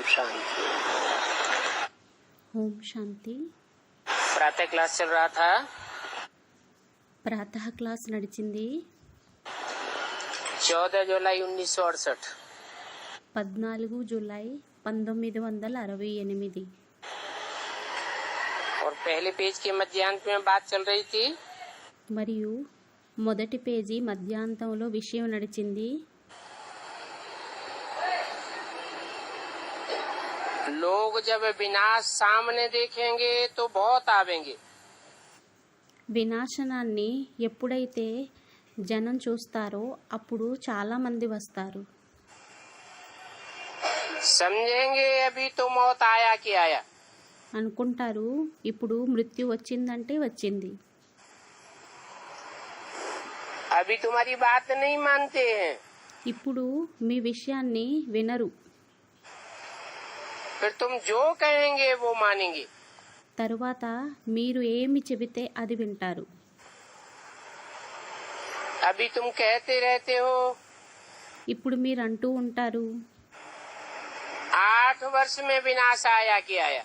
शांति। ओम शांति। प्रातः क्लास चल रहा था। ప్రాతः క్లాస్ నడిచింది 14 जुलाई 1968। 14 జూలై 1968 और पहले पेज के मध्यांत में बात चल रही थी। మరియు మొదటి పేజీ మధ్యాంతంలో విషయం నడిచింది लोग जब विनाश सामने देखेंगे तो बहुत आवेंगे। వినాశనాన్ని ఎప్పుడైతే జనం చూస్తారో అప్పుడు చాలా మంది వస్తారు. समझेंगे अभी तो मौत आया कि आया। అనుకుంటారు ఇప్పుడు మృత్యు వచ్చిందంటే వచ్చింది. अभी तुम्हारी बात नहीं मानते हैं। ఇప్పుడు మీ విషయాన్ని వినరు. फिर तुम जो कहेंगे वो मानेंगे। తరువాత మీరు ఏమి చెబితే అది వింటారు. अभी तुम कहते रहते हो ఇప్పుడు మీరు అంటూ ఉంటారు 8 वर्ष में विनाश आया कि आया।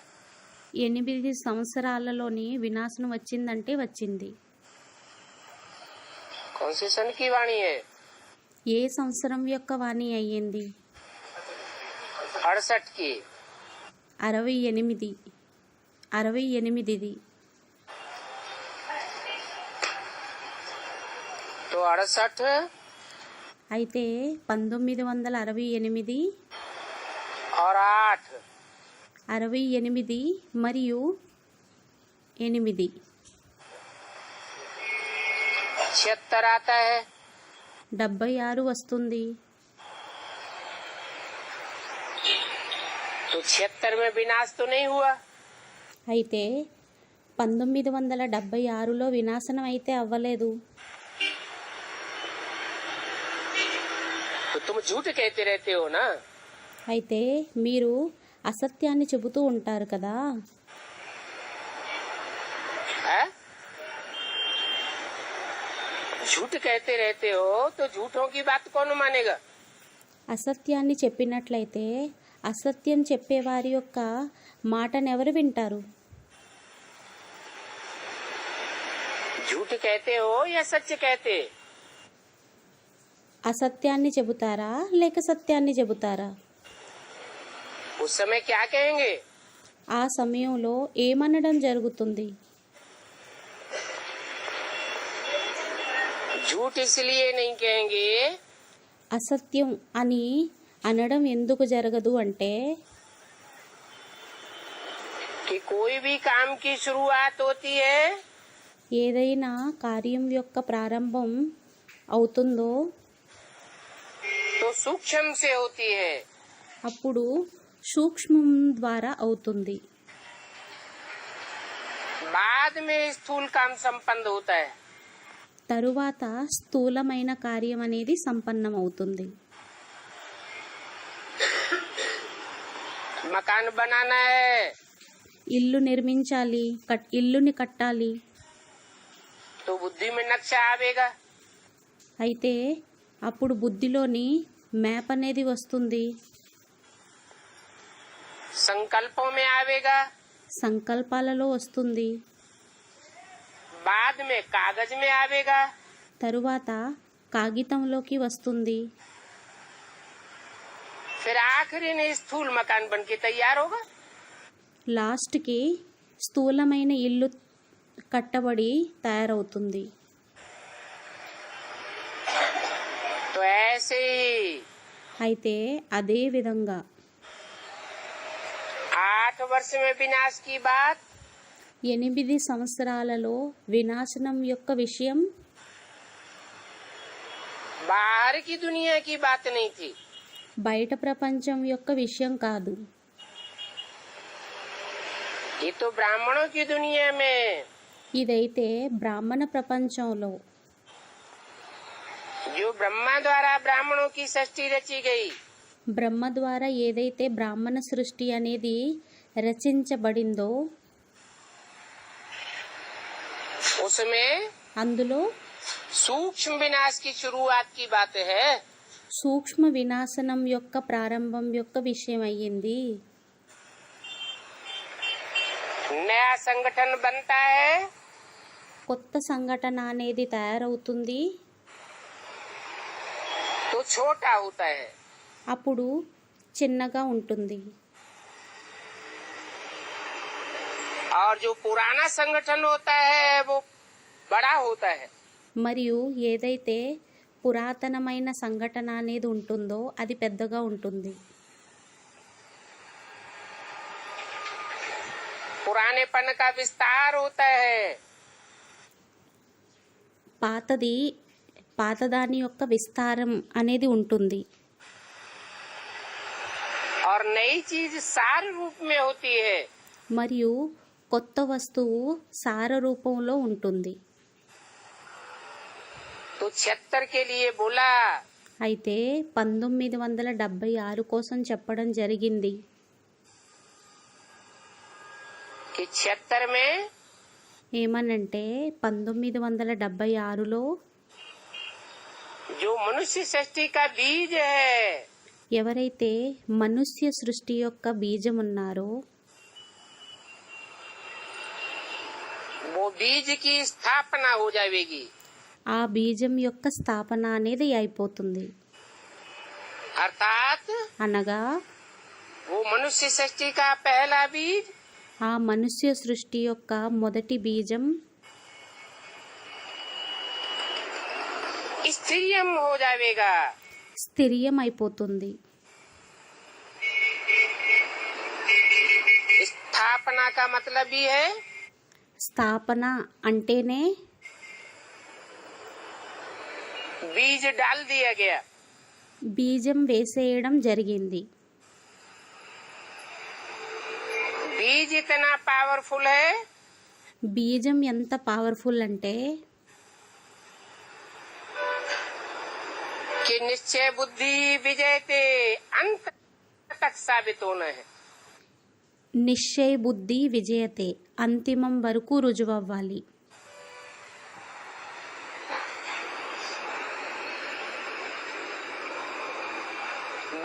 8 సంవత్సరాలలోని వినాశనం వచ్చిందంటే వచ్చింది. कौन से सन की वाणी है? ఏ సంవత్సరం యొక్క వాణి అయ్యింది? 68 की। 68ది. तो 68 అయితే 1968 और 8 68 మరియు 8 76 आता है। 76 వస్తుంది. तो 76 में विनाश तो नहीं हुआ। అయితే 1976లో వినాశనం అయితే అవ్వలేదు. तो तुम झूठ कहते रहते हो ना। అయితే మీరు అసత్యాన్ని చెబుతూ ఉంటారు కదా. है? झूठ कहते रहते हो तो झूठों की बात कौन मानेगा? అసత్యాన్ని చెప్పినట్లయితే అసత్యం చెప్పేవారి యొక్క మాటనెవరు వింటారు? झूठ कहते हो या सच कहते? అసత్యాన్ని చెబుతారా లేక సత్యాన్ని చెబుతారా? उस समय क्या कहेंगे? ఆ సమయంలో ఏమనడం జరుగుతుంది? झूठ इसलिए नहीं कहेंगे అసత్యం అని అనడం ఎందుకు జరగదు అంటే कि कोई भी काम की शुरुआत होती है ఏదైనా కార్యం యొక్క ప్రారంభం అవుతుందో तो सूक्ष्म से होती है। అప్పుడు సూక్ష్మం ద్వారా అవుతుంది. बाद में स्थूल काम संपन्न होता है। తరువాత స్థూలమైన కార్యం అనేది సంపన్నమవుతుంది. मकान बनाना है ఇల్లు నిర్మించాలి, ఇల్లుని కట్టాలి. तो बुद्धि में नक्शा आवेगा। అయితే అప్పుడు బుద్ధిలోని మ్యాప్ అనేది వస్తుంది. संकल्पों में आवेगा। సంకల్పాలలో వస్తుంది. बाद में कागज में आवेगा। తరువాత కాగితంలోకి వస్తుంది. फिर आखिरी में स्थूल मकान बन के तैयार होगा। లాస్ట్కి స్థూలమైన ఇల్లు కట్టబడి తయారవుతుంది. तो ऐसे ही అయితే అదే విధంగా 8 वर्ष में विनाश की बात 8 సంవత్సరాలలో వినాశనం యొక్క విషయం बाहर की दुनिया की बात नहीं थी। బయట ప్రపంచం యొక్క విషయం కాదు. ये तो ब्राह्मणों की दुनिया में ఇదైతే బ్రాహ్మణ ప్రపంచంలో जो ब्रह्मा द्वारा ब्राह्मणों की सृष्टि रची गई బ్రహ్మ ద్వారా ఏదైతే బ్రాహ్మణ సృష్టి అనేది రచించబడిందో उसमें అందులో सूक्ष्म विनाश की शुरुआत की बात है। సూక్ష్మ వినాశనం యొక్క ప్రారంభం యొక్క విషయం అయ్యింది. नया संगठन बनता है కొత్త సంఘటన అనేది తయారవుతుంది. तो छोटा होता है, అప్పుడు చిన్నగా ఉంటుంది. और जो पुराना संगठन होता है वो बड़ा होता है. మరియు ఏదైతే పురాతనమైన సంఘటన అనేది ఉంటుందో అది పెద్దగా ఉంటుంది. पुरानेपन का विस्तार होता है పాతదాని యొక్క విస్తారం అనేది ఉంటుంది. और नई चीज सार रूप में होती है. మరియు కొత్త వస్తువు సార రూపంలో ఉంటుంది. तो 76 के लिए बोला అయితే 1976 కోసం చెప్పడం జరిగింది. कि 76 में ఏమనంటే 1976లో जो मनुष्य सृष्टि का बीज है ఎవరైతే మనుష్య సృష్టి యొక్క బీజం ఉన్నారో वो बीज की स्थापना हो जाएगी. ఆ బీజం యొక్క స్థాపన అనేది అయిపోతుంది. अर्थात అనగా वो मनुष्य सृष्टि का पहला बीज ఆ మనుష్య సృష్టి యొక్క మొదటి బీజం स्थिरियम हो जाएगा. స్థిర్యం అయిపోతుంది. स्थापना का मतलब भी है స్థాపన అంటేనే बीज डाल दिया गया. బీజం వేసేయడం జరిగింది. बीज इतना पावरफुल है బీజం ఎంత పవర్ఫుల్ అంటే कि निश्चय बुद्धि विजयते अंत तक साबित होना है. నిశ్చయ బుద్ధి విజయతే అంతిమం వరకు రుజువవ్వాలి.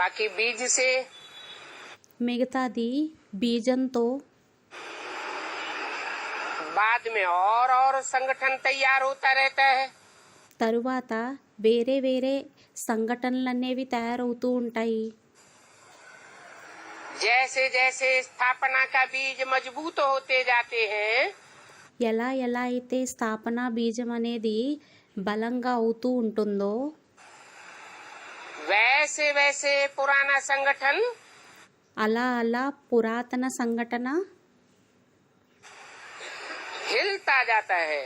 बाकी बीज से మిగతాది బీజంతో बाद में और संगठन तैयार होता रहता है. తరువాత వేరే వేరే సంఘటనలు అనేవి తయారవుతూ ఉంటాయి. जैसे जैसे स्थापना का बीज मजबूत होते जाते हैं ఎలా ఎలా అయితే స్థాపన బీజం అనేది బలంగా అవుతూ ఉంటుందో वैसे वैसे पुराना संगठन అలా అలా పురాతన సంఘటన हिलता जाता है.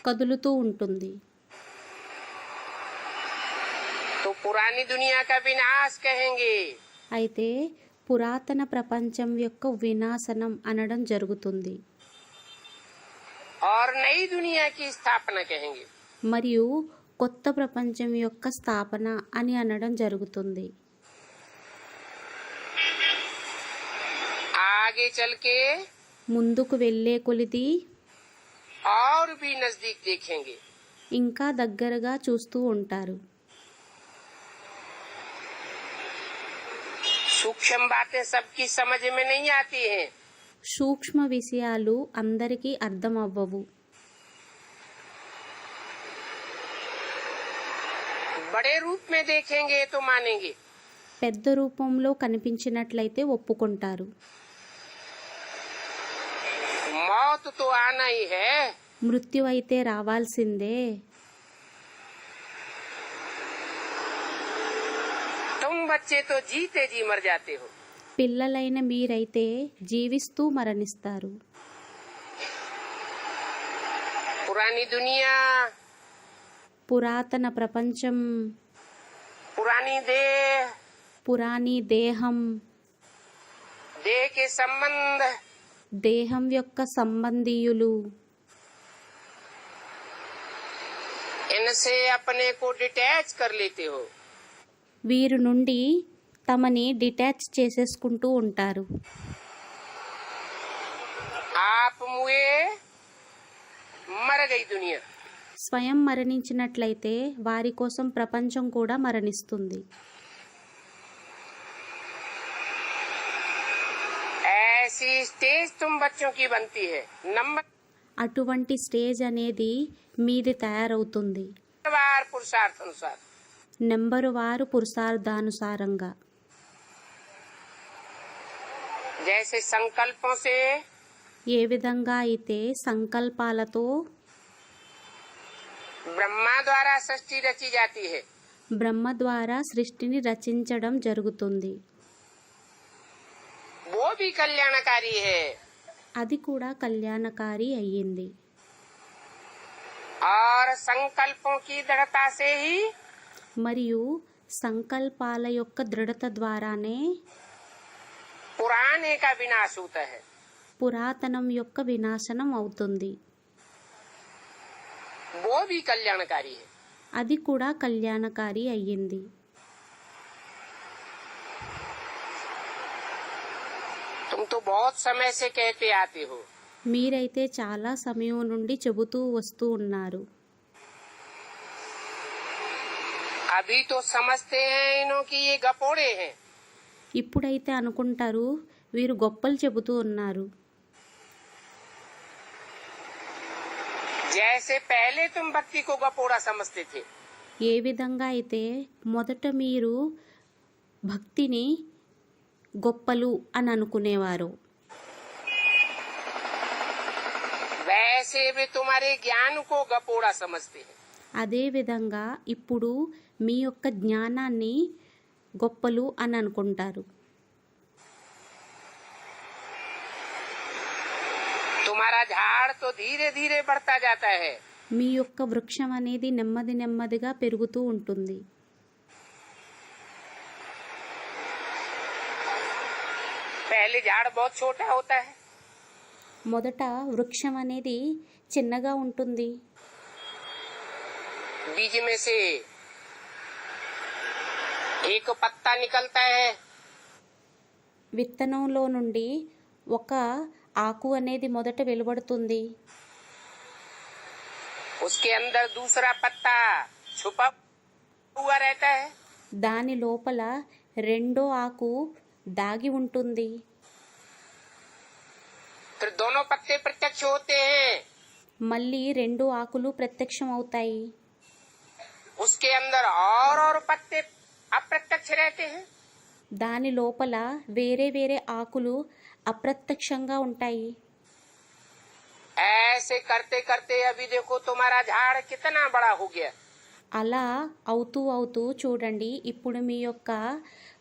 కదులుతూ ఉంటుంది. तो पुरानी दुनिया का विनाश कहेंगे అయితే పురాతన ప్రపంచం యొక్క వినాశనం అనడం జరుగుతుంది. और नई दुनिया की स्थापना कहेंगे. మరియు కొత్త ప్రపంచం యొక్క స్థాపన అని అనడం జరుగుతుంది. आगे चल के ముందుకు వెళ్ళే కొలిది और भी नजदीक देखेंगे. ఇంకా దగ్గరగా చూస్తూ ఉంటారు. सूक्ष्म बातें सबकी समझ में नहीं आती हैं. సూక్ష్మ విషయాలు అందరికీ అర్థం అవ్వవు. बड़े रूप में देखेंगे तो मानेंगे. పెద్ద రూపంలో కనిపించినట్లయితే ఒప్పుకుంటారు. मौत तो आना ही है. మృత్యు అయితే రావాల్సిందే. तुम बच्चे तो जीते जी मर जाते हो. పిల్లలైన మీరైతే జీవిస్తూ మరణిస్తారు. पुरानी दुनिया పురాతన ప్రపంచం, पुरानी देह, పురాణి దేహం, देह के संबंध, దేహం యొక్క సంబంధీయులు इनसे अपने को डिटैच कर लेते हो. వీరి నుండి తమని డిటాచ్ చేసేసుకుంటూ ఉంటారు. आप मुए मर गई दुनिया. స్వయం మరణించినట్లయితే వారి కోసం ప్రపంచం కూడా మరణిస్తుంది. ऐसी स्टेज तुम बच्चों की बनती है। नंबर అటువంటి స్టేజ్ అనేది మీది తయారవుతుంది. वार पुरुषार्थ अनुसार నెంబరు వారు పురుషార్థానుసారంగా. जैसे संकल्पों से ఏ విధంగా అయితే సంకల్పాలతో ब्रह्मा द्वारा सृष्टि रची जाती है, బ్రహ్మ ద్వారా సృష్టిని రచించడం జరుగుతుంది. वो भी कल्याणकारी है। అది కూడా కళ్యాణకారి అయ్యింది. और संकल्पों की दृढ़ता से ही మరియు సంకల్పాల యొక్క దృఢత ద్వారానే पुराने का विनाश होता है। పురాతనం యొక్క వినాశనం అవుతుంది. वो भी कल्याणकारी है। అది కూడా కళ్యాణకారి అయ్యింది. तुम तो बहुत समय से कहते आते हो, మీరైతే చాలా సమయం నుండి చెబుతూ వస్తూ ఉన్నారు. अभी तो समझते हैं इन्हों की ये गपोड़े हैं। ఇప్పుడైతే అనుకుంటారు వీరు గొప్పలు చెబుతూ ఉన్నారు. जैसे पहले तुम भक्ति को गपोड़ा समझते थे, ఏ విధంగా అయితే మొదట మీరు భక్తిని గొప్పలు అని అనుకునేవారు, वैसे भी तुम्हारे ज्ञान को गपोड़ा समझते हैं। అదే విధంగా ఇప్పుడు మీ యొక్క జ్ఞానాన్ని గొప్పలు అని అనుకుంటారు. तुम्हारा झाड़ तो धीरे धीरे बढ़ता जाता है, మీ యొక్క వృక్షం అనేది నెమ్మది నెమ్మదిగా పెరుగుతూ ఉంటుంది. पहले झाड़ बहुत छोटा होता है, మొదట వృక్షం అనేది చిన్నగా ఉంటుంది. बीज में से एक पत्ता निकलता है, విత్తనంలో నుండి ఒక ఆకు అనేది మొదట వెలువడుతుంది. उसके अंदर दूसरा पत्ता छुपा हुआ रहता है, దాని లోపల రెండో ఆకు దాగి ఉంటుంది. फिर दोनों पत्ते प्रत्यक्ष होते हैं, మళ్ళీ రెండు ఆకులు ప్రత్యక్షం అవుతాయి. उसके अंदर और पत्ते अप्रत्यक्ष रहते हैं। దాని లోపల వేరే వేరే ఆకులు అప్రత్యక్షంగా ఉంటాయి. ऐसे करते करते अभी देखो तुम्हारा झाड़ कितना बड़ा हो गया। అలా అవుతూ అవుతూ చూడండి ఇప్పుడు మీ యొక్క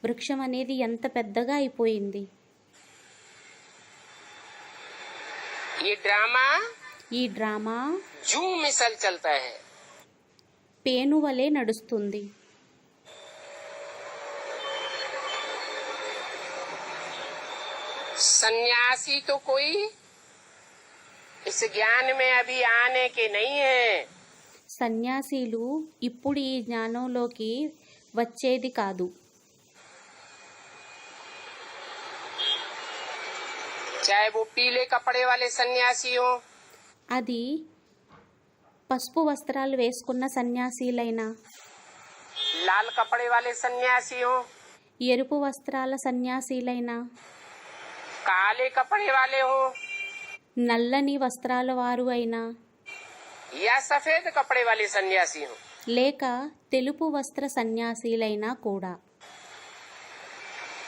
వృక్షం అనేది ఎంత పెద్దగా అయిపోయింది. ये ड्रामा ఈ డ్రామా जू मिसल चलता है। పేను వలె నడుస్తుంది. सन्यासी तो कोई इस ज्ञान में अभी आने के नहीं है। సన్యాసీలు ఇప్పుడు ఈ జ్ఞానంలోకి వచ్చేది కాదు. चाहे वो पीले कपड़े वाले सन्यासी हो, అది పసుపు వస్త్రాలు వేసుకున్న సన్యాసీలైనా, लाल कपड़े वाले सन्यासी हो, ఎరుపు వస్త్రాల సన్యాసీలైనా, काले कपड़े वाले हो నల్లని వస్త్రాల వారు అయినా, या सफेद कपड़े वाले सन्यासी हो, లేక తెలుపు వస్త్ర సన్యాసీలైనా కూడా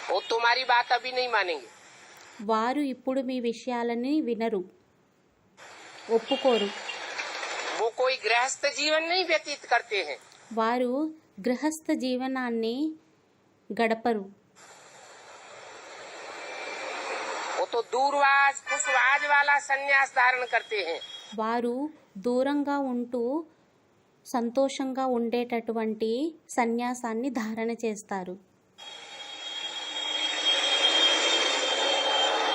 वो तुम्हारी बात अभी नहीं मानेंगे। వారు ఇప్పుడు మీ విషయాలని వినరు, ఒప్పుకోరు. वो कोई गृहस्थ जीवन नहीं व्यतीत करते हैं, వారు గృహస్థ జీవనాన్ని గడపరు. वो तो दूरवास कुशवाज वाला संन्यास धारण करते हैं। వారు దూరంగా ఉంటూ సంతోషంగా ఉండేటటువంటి సన్యాసాన్ని ధారణ చేస్తారు.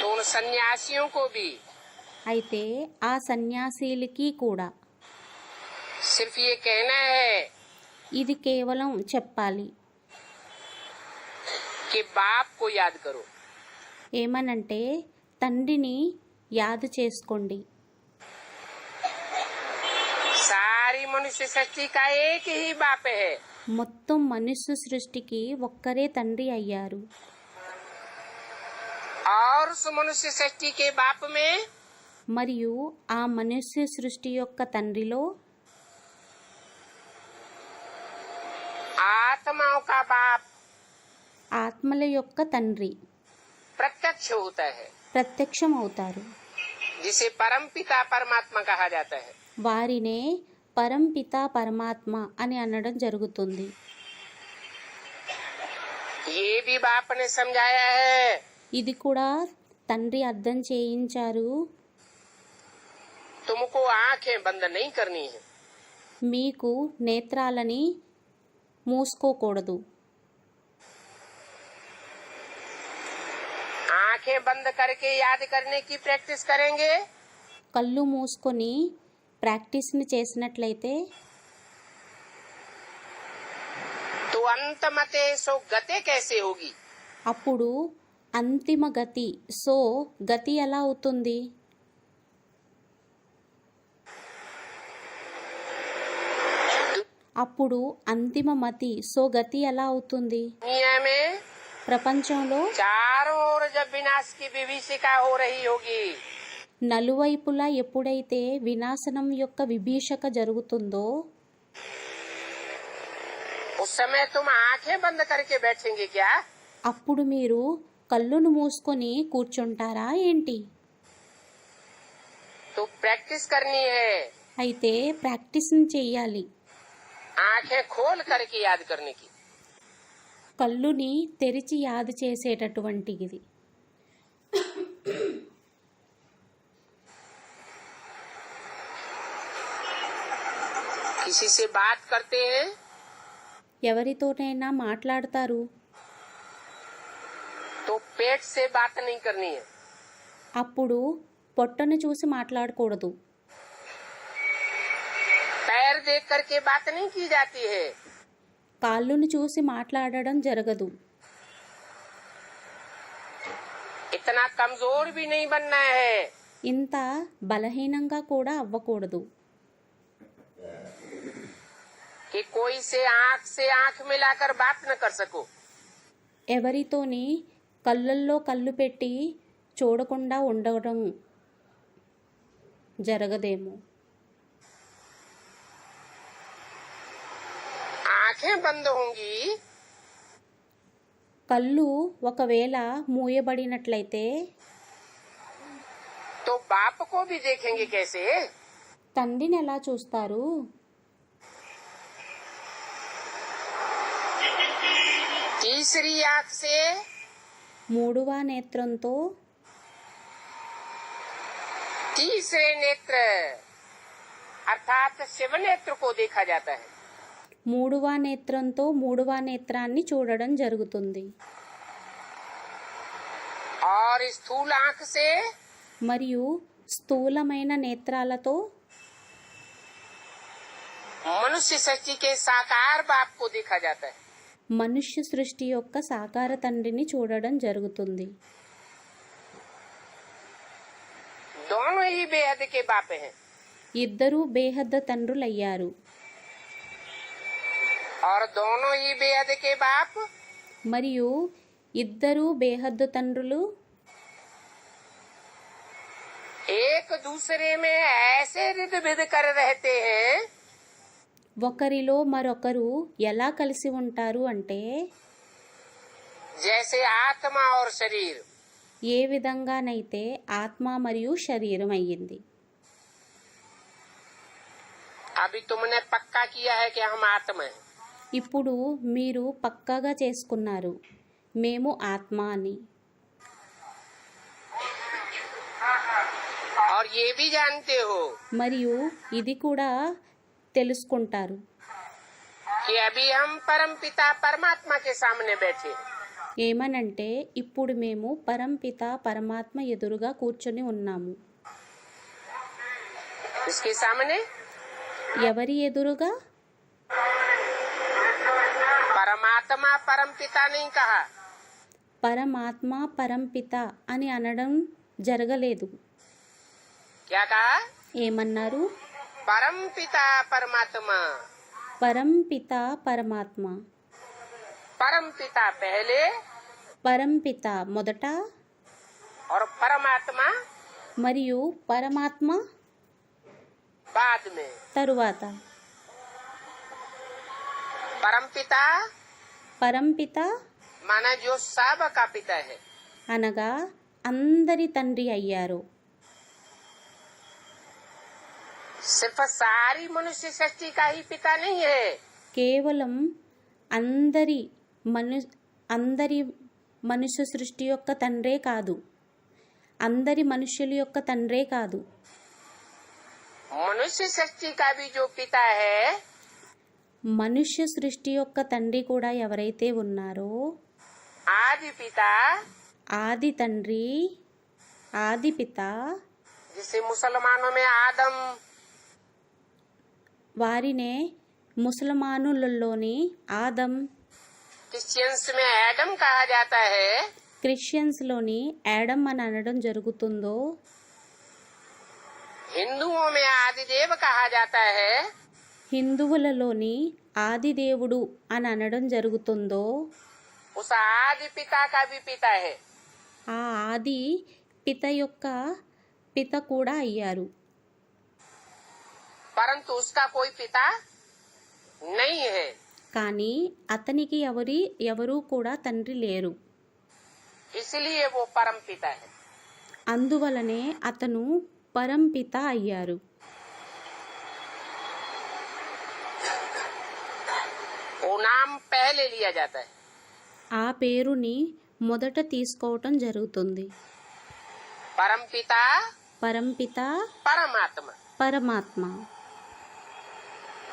तो उन सन्यासियों को भी అయితే ఆ సన్యాసీలకి కూడా सिर्फ ये कहना है ఇది కేవలం చెప్పాలి, कि बाप को याद करो, ఏమనంటే తండ్రిని యాదు చేసుకోండి. सारी मनुष्य सृष्टि का एक ही बाप है। మొత్తం మనుష్య సృష్టికి ఒక్కరే తండ్రి అయ్యారు. और उस मनुष्य सृष्टि के बाप में మరియు ఆ మనుష్య సృష్టి యొక్క తండ్రిలో आत्माओं का बाप ఆత్మల యొక్క తండ్రి प्रत्यक्ष होता है, ప్రత్యక్షం అవుతారు. जिसे परम पिता परमात्मा कहा जाता है। వారినే పరంపిత పరమాత్మ అని అనడం జరుగుతుంది. ये भी बाप ने समझाया है। ఇది కూడా తండ్రి అర్థం చేయించారు. तुमको आंखें बंद नहीं करनी है। మీకు నేత్రాలని మూసుకోకూడదు. आंखें बंद करके याद करने की प्रैक्टिस करेंगे కళ్ళు మూసుకొని ప్రాక్టీస్ని చేసినట్లయితే तो अंत मते सो गते कैसे होगी। అప్పుడు అంతిమ గతి సో గతి ఎలా అవుతుంది? అప్పుడు అంతిమ మతి సో గతి ఎలా అవుతుంది? दुनिया में ప్రపంచంలో चारों ओर जब विनाश की विभीषिका हो रही होगी, నలువైపులా ఎప్పుడైతే వినాశనం యొక్క విభీషక జరుగుతుందో उस समय तुम आंखें बंद करके बैठेंगे क्या? అప్పుడు మీరు కళ్ళును మూసుకొని కూర్చుంటారా ఏంటి? तो प्रैक्टिस करनी है, అయితే ప్రాక్టీస్ని చెయ్యాలి. आंखें खोल करके याद करने की। కళ్ళుని తెరిచి యాది చేసేటటువంటిది. किसी से बात करते हैं ఎవరితోనైనా మాట్లాడతారు, तो पेट से बात नहीं करनी है, అప్పుడు పొట్టను చూసి మాట్లాడకూడదు. पैर देख करके बात नहीं की जाती है, కాళ్ళును చూసి మాట్లాడడం జరగదు. इतना कमजोर भी नहीं बनना है, ఇంత బలహీనంగా కూడా అవ్వకూడదు. कि कोई से आंख मिलाकर बात न कर सको। ఎవరితోని కళ్ళల్లో కళ్ళు పెట్టి చూడకుండా ఉండడం జరగదేమో. आंखें बंद होंगी కళ్ళు ఒకవేళ మూయబడినట్లయితే तो बाप को भी देखेंगे कैसे। తండ్రిని ఎలా చూస్తారు? तीसरी आंख से మూడవ నేత్రంతో तीसरे नेत्र अर्थात शिव नेत्र को देखा जाता है। మూడవ నేత్రంతో మూడవ నేత్రాన్ని చూడడం జరుగుతుంది. और स्थूल आंख से మరియు స్థూలమైన నేత్రాలతో मनुष्य सृष्टि के साकार बाप को देखा जाता है। మనుష్య సృష్టి యొక్క సాకార తండ్రిని చూడడం జరుగుతుంది. दोनों ही बेहद के बाप हैं ఇద్దరూ బేహద్ద తండ్రులయ్యారు. और दोनों ही बेहद के बाप మరియు ఇద్దరూ బేహద్దు తండ్రులు एक दूसरे में ऐसे रिद बिद कर रहते हैं ఒకరిలో మరొకరు ఎలా కలిసి ఉంటారు అంటే जैसे आत्मा और शरीर। ఏ విధంగానైతే ఆత్మ మరియు శరీరం అయ్యింది. अभी तुमने पक्का किया है कि हम आत्मा हैं, ఇప్పుడు మీరు పక్కాగా చేసుకున్నారు మేము ఆత్మ అని. और ये भी जानते हो మరియు ఇది కూడా తెలుసుకుంటారు कि अभी हम परम पिता परमात्मा के सामने बैठे हैं। ఏమనంటే ఇప్పుడు మేము పరంపిత పరమాత్మ ఎదురుగా కూర్చొని ఉన్నాము. इसके सामने ఎవరి ఎదురుగా? परमात्मा परम पिता नहीं कहा, పరమాత్మ పరంపిత అని అనడం జరగలేదు. क्या कहा? ఏమన్నారు? परम पिता परमात्मा। పరంపిత పరమాత్మ. परम पिता पहले పరంపిత మొదట और परमात्मा మరియు పరమాత్మ बाद में। తరువాత. परम पिता పరంపిత माना जो सबका पिता है। అనగా అందరి తండ్రి అయ్యారు. सिर्फ सारी मनुष्य सृष्टि का ही पिता नहीं है। కేవలం అందరి అందరి మనుష్య సృష్టి యొక్క తండ్రే కాదు, అందరి మనుష్యుల యొక్క తండ్రే కాదు, मनुष्य सृष्टि का भी जो पिता है మనుష్య సృష్టి యొక్క తండ్రి కూడా ఎవరైతే ఉన్నారో आदि पिता, ఆది తండ్రి, ఆది పిత, जिसे मुसलमानों में आदम, వారినే ముసల్మానులలోని ఆదం, क्रिश्चियंस में एडम कहा जाता है। క్రిస్టియన్స్లోని యాడమ్ అని అనడం జరుగుతుందో, हिंदुओं में आदिदेव कहा जाता है। హిందువులలోని ఆదిదేవుడు అని అనడం జరుగుతుందో, उस आदि पिता का भी पिता है। ఆ ఆది పిత యొక్క పిత కూడా అయ్యారు. परंतु उसका कोई पिता नहीं है। కానీ అతనికి ఎవరూ కూడా తండ్రి లేరు. इसलिए वो परम पिता है। అందువలనే అతను పరంపిత అయ్యారు. वो नाम पहले लिया जाता है। ఆ పేరుని మొదట తీసుకోవటం జరుగుతుంది. परम पिता పరంపిత परमात्मा। పరమాత్మ.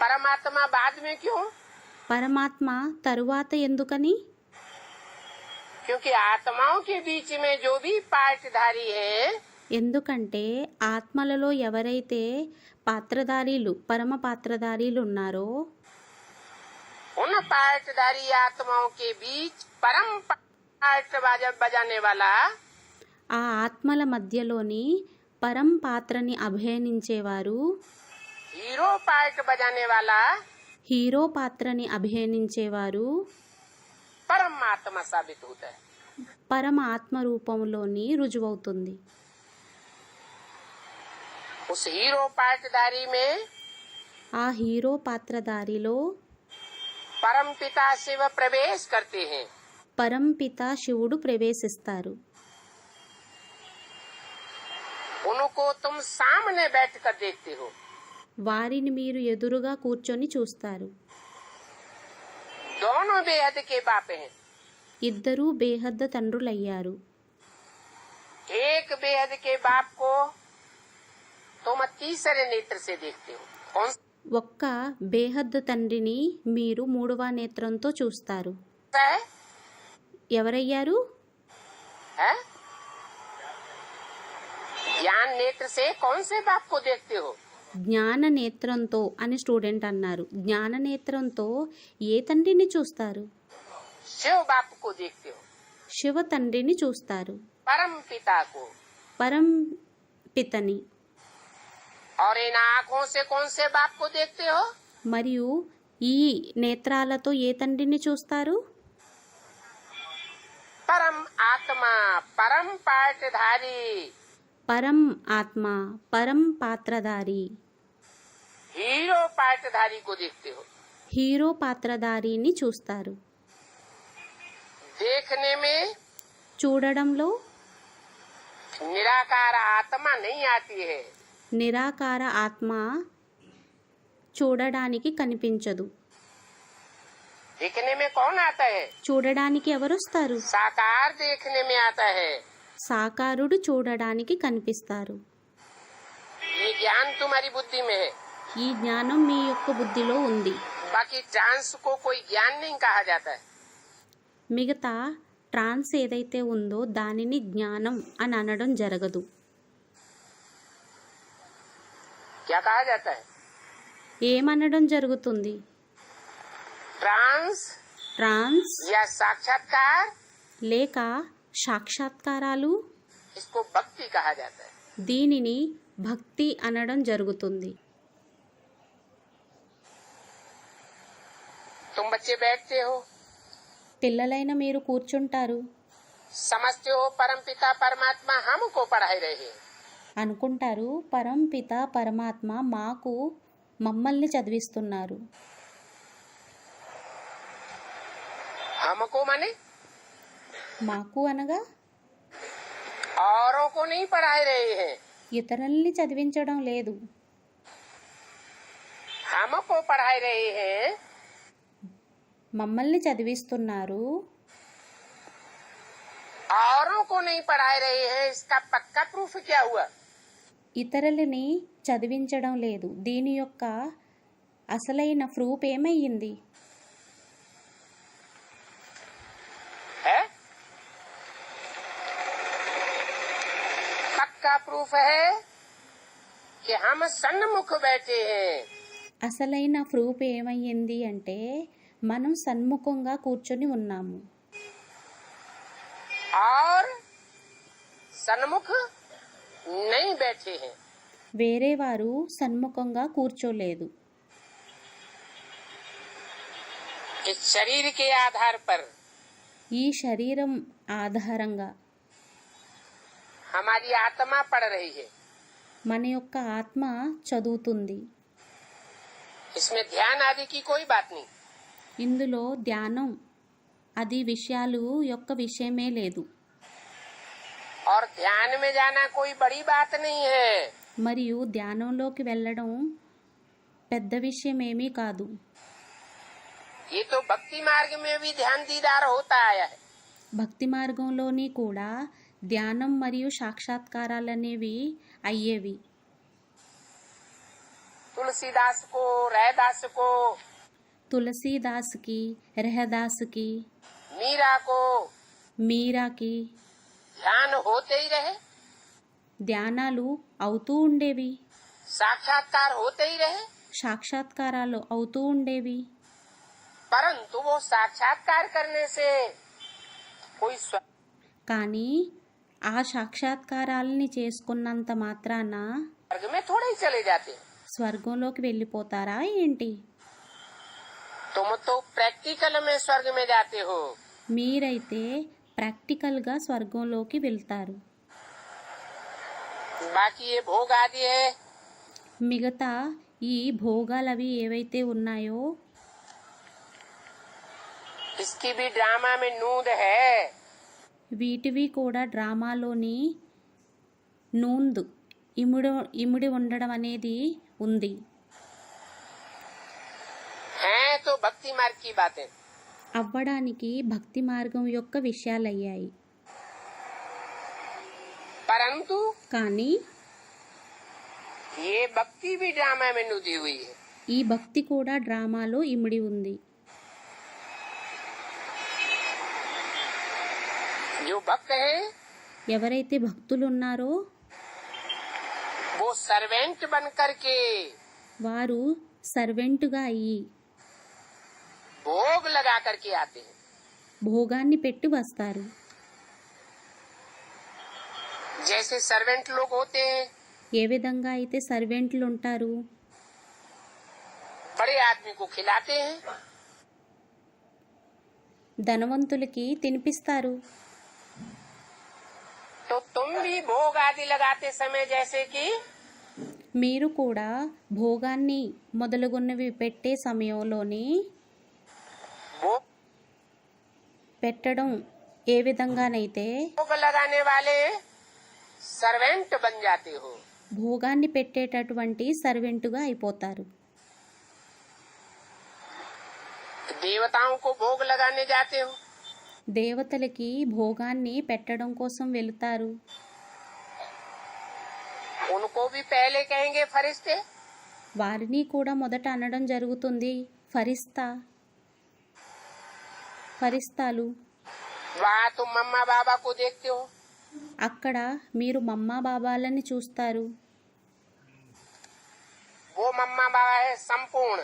परमात्मा बाद में क्यों? పరమాత్మ తరువాత ఎందుకని? क्योंकि आत्माओं के बीच में जो भी पार्टधारी हैं ఎందుకంటే ఆత్మలలో ఎవరైతే పాత్రధారీలు, పరమ పాత్రధారీలు ఉన్నారో उन पार्टधारी आत्माओं के बीच परम पार्ट बजाने वाला ఆ ఆత్మల మధ్యలోని పరం పాత్రని అభినయించేవారు, हीरो पार्ट बजाने वाला హీరో పాత్రని అభినయించేవారు परमात्मा साबित होता है। పరమ ఆత్మ రూపంలోని రుజువవుతుంది. उस हीरो पार्टधारी में ఆ హీరో పాత్రధారిలో परम पिता शिव प्रवेश करते हैं। పరంపిత శివుడు ప్రవేశిస్తారు. उनको तुम सामने बैठकर देखते हो। వారిని మీరు ఎదురుగా కూర్చొని చూస్తారు. दोनों बेहद के बाप हैं। ఇద్దరూ బేహద్ద తండ్రులయ్యారు. एक बेहद के बाप को तुम तीसरे नेत्र से देखते हो। कौन ఒక్క బేహద్ద తండ్రిని మీరు మూడవ నేత్రంతో చూస్తారు. सा है? ఎవరయ్యారు? है? ज्ञान नेत्र से कौन से बाप को देखते हो? జ్ఞాన నేత్రంతో అని స్టూడెంట్ అన్నారు. జ్ఞాన నేత్రంతో ఏ తండ్రిని చూస్తారు? शिव बाप को देखते हो। శివ తండ్రిని చూస్తారు, परम पिता को। పరం పితని. और इन आँखों से कौन से बाप को देखते हो? మరియు ఈ నేత్రాలతో ఏ తండ్రిని చూస్తారు? परम आत्मा, परम पार्टधारी, పరం ఆత్మ, పరం పాత్రధారి, हीरो पार्टधारी को देखते हो। హీరో పాత్రధారిని చూస్తారు. देखने में చూడడంలో निराकार आत्मा नहीं आती है। నిరాకార ఆత్మ చూడడానికి కనిపించదు. दिखने में कौन आता है? చూడడానికి ఎవరొస్తారు? साकार देखने में आता है। సాకారుడు చూడడానికి కనిపిస్తారు. ये ज्ञान तुम्हारी बुद्धि में है। ఈ జ్ఞానం మీ యొక్క బుద్ధిలో ఉంది. बाकी ट्रांस को कोई ज्ञान नहीं कहा जाता है। మిగతా ట్రాన్స్ ఏదైతే ఉందో దానిని జ్ఞానం అని అనడం జరగదు. क्या कहा जाता है? ఏమనడం జరుగుతుంది? ट्रांस ట్రాన్స్ या साक्षात्कार, లేక సాక్షాత్కారాలు, इसको भक्ति कहा जाता है। దీనిని భక్తి అనడం జరుగుతుంది. तुम बच्चे बैठते हो, పిల్లలైన మీరు కూర్చుంటారు, समझते हो परमपिता परमात्मा हमको पढ़ाई रहे हैं। అనుకుంటారు పరంపిత పరమాత్మ మమ్మల్ని చదివిస్తున్నారు. हमको माने మాకు అనగా औरों को नहीं पढ़ाई रहे हैं, ఇతరుల్ని చదివించడం లేదు, हमको पढ़ाई रहे हैं। మమ్మల్ని చదివిస్తున్నారు. औरों को नहीं पढ़ाई रहे हैं, इसका पक्का प्रूफ क्या हुआ? ఇతరులని చదివించడం లేదు, దీని యొక్క అసలైన ప్రూఫ్ ఏమయ్యింది? है पक्का प्रूफ है कि हम सन्मुख बैठे हैं। అసలైన ప్రూఫ్ ఏమయ్యింది అంటే మనం సన్ముఖంగా కూర్చొని ఉన్నాము, और सन्मुख नहीं बैठे हैं। వేరే వారు సన్ముఖంగా కూర్చోలేదు. इस शरीर के आधार पर ఈ శరీరం ఆధారంగా हमारी आत्मा पढ़ रही है, మన యొక్క ఆత్మ చదువుతుంది. इसमें ध्यान आदि की कोई बात नहीं। ఇందులో ధ్యానం అది విషయాలు యొక్క విషయమే లేదు, और ध्यान में जाना कोई बड़ी बात नहीं है। మరియు ధ్యానంలోకి వెళ్ళడం పెద్ద విషయమేమీ కాదు. ये तो भक्ति मार्ग में भी ध्यान दीदार होता आया है। భక్తి మార్గంలోని కూడా ధ్యానం మరియు సాక్షాత్కారాలనేవి అయ్యేవి. तुलसीदास को, रैदास को, తులసీదాస్కి, రెహదాస్కి, మీరాకి ध्यान होते ही रहे, ధ్యానాలు అవుతూ ఉండేవి, साक्षात्कार होते ही रहे, సాక్షాత్కారాలు అవుతూ ఉండేవి. परंतु वो साक्षात्कार करने से कोई కానీ ఆ సాక్షాత్కారాలని చేసుకున్నంత మాత్రాన स्वर्ग में थोड़े ही चले जाते हैं। స్వర్గంలోకి వెళ్ళిపోతారా ఏంటి? तुम तो प्रैक्टिकल में स्वर्ग में जाते हो, మీరైతే ప్రాక్టికల్గా స్వర్గంలోకి వెళ్తారు. बाकी ये भोग आदि है, మిగతా ఈ భోగాలవి ఏవైతే ఉన్నాయో इसकी भी ड्रामा में नूंद है। వీటివి కూడా డ్రామాలోని నూందు ఇమిడి ఉండడం అనేది ఉంది. हैं तो भक्ति मार्ग की बातें, అవ్వడానికి భక్తి మార్గం యొక్క విషయాలయ్యాయి. परंतु కానీ ये भक्ति भी ड्रामा में नूदी हुई है। ఈ భక్తి కూడా డ్రామాలో ఇమిడి ఉంది. जो भक्त हैं ఎవరైతే భక్తులు ఉన్నారో वो सर्वेंट बन करके వారు సర్వెంటుగా అయ్యి भोग लगा करके आते हैं। భోగాన్ని పెట్టి వస్తారు. जैसे सर्वेंट लोग होते हैं, ఏ విధంగా అయితే సర్వెంట్లు ఉంటారు, बड़े आदमी को खिलाते हैं, ధనవంతులకి తినిపిస్తారు. तो तुम भी भोग आदि लगाते समय जैसे कि మీరు కూడా భోగాన్ని మొదలుగున్నవి పెట్టే సమయంలోని भोग పెట్టడం ఏ విధంగానైతే लगाने वाले सर्वेंट बन जाते हो। భోగాన్ని పెట్టేటటువంటి సర్వెంటుగా అయిపోతారు. देवताओं को भोग लगाने जाते हो, దేవతలకి భోగాన్ని పెట్టడం కోసం వెళుతారు. उनको भी पहले कहेंगे फरिश्ते, వారిని కూడా మొదట అనడం జరుగుతుంది ఫరిస్తాలు. वहाँ तुम मम्मा बाबा को देखते हो, అక్కడ మీరు మమ్మా బాబాలని చూస్తారు. वो मम्मा बाबा है संपूर्ण,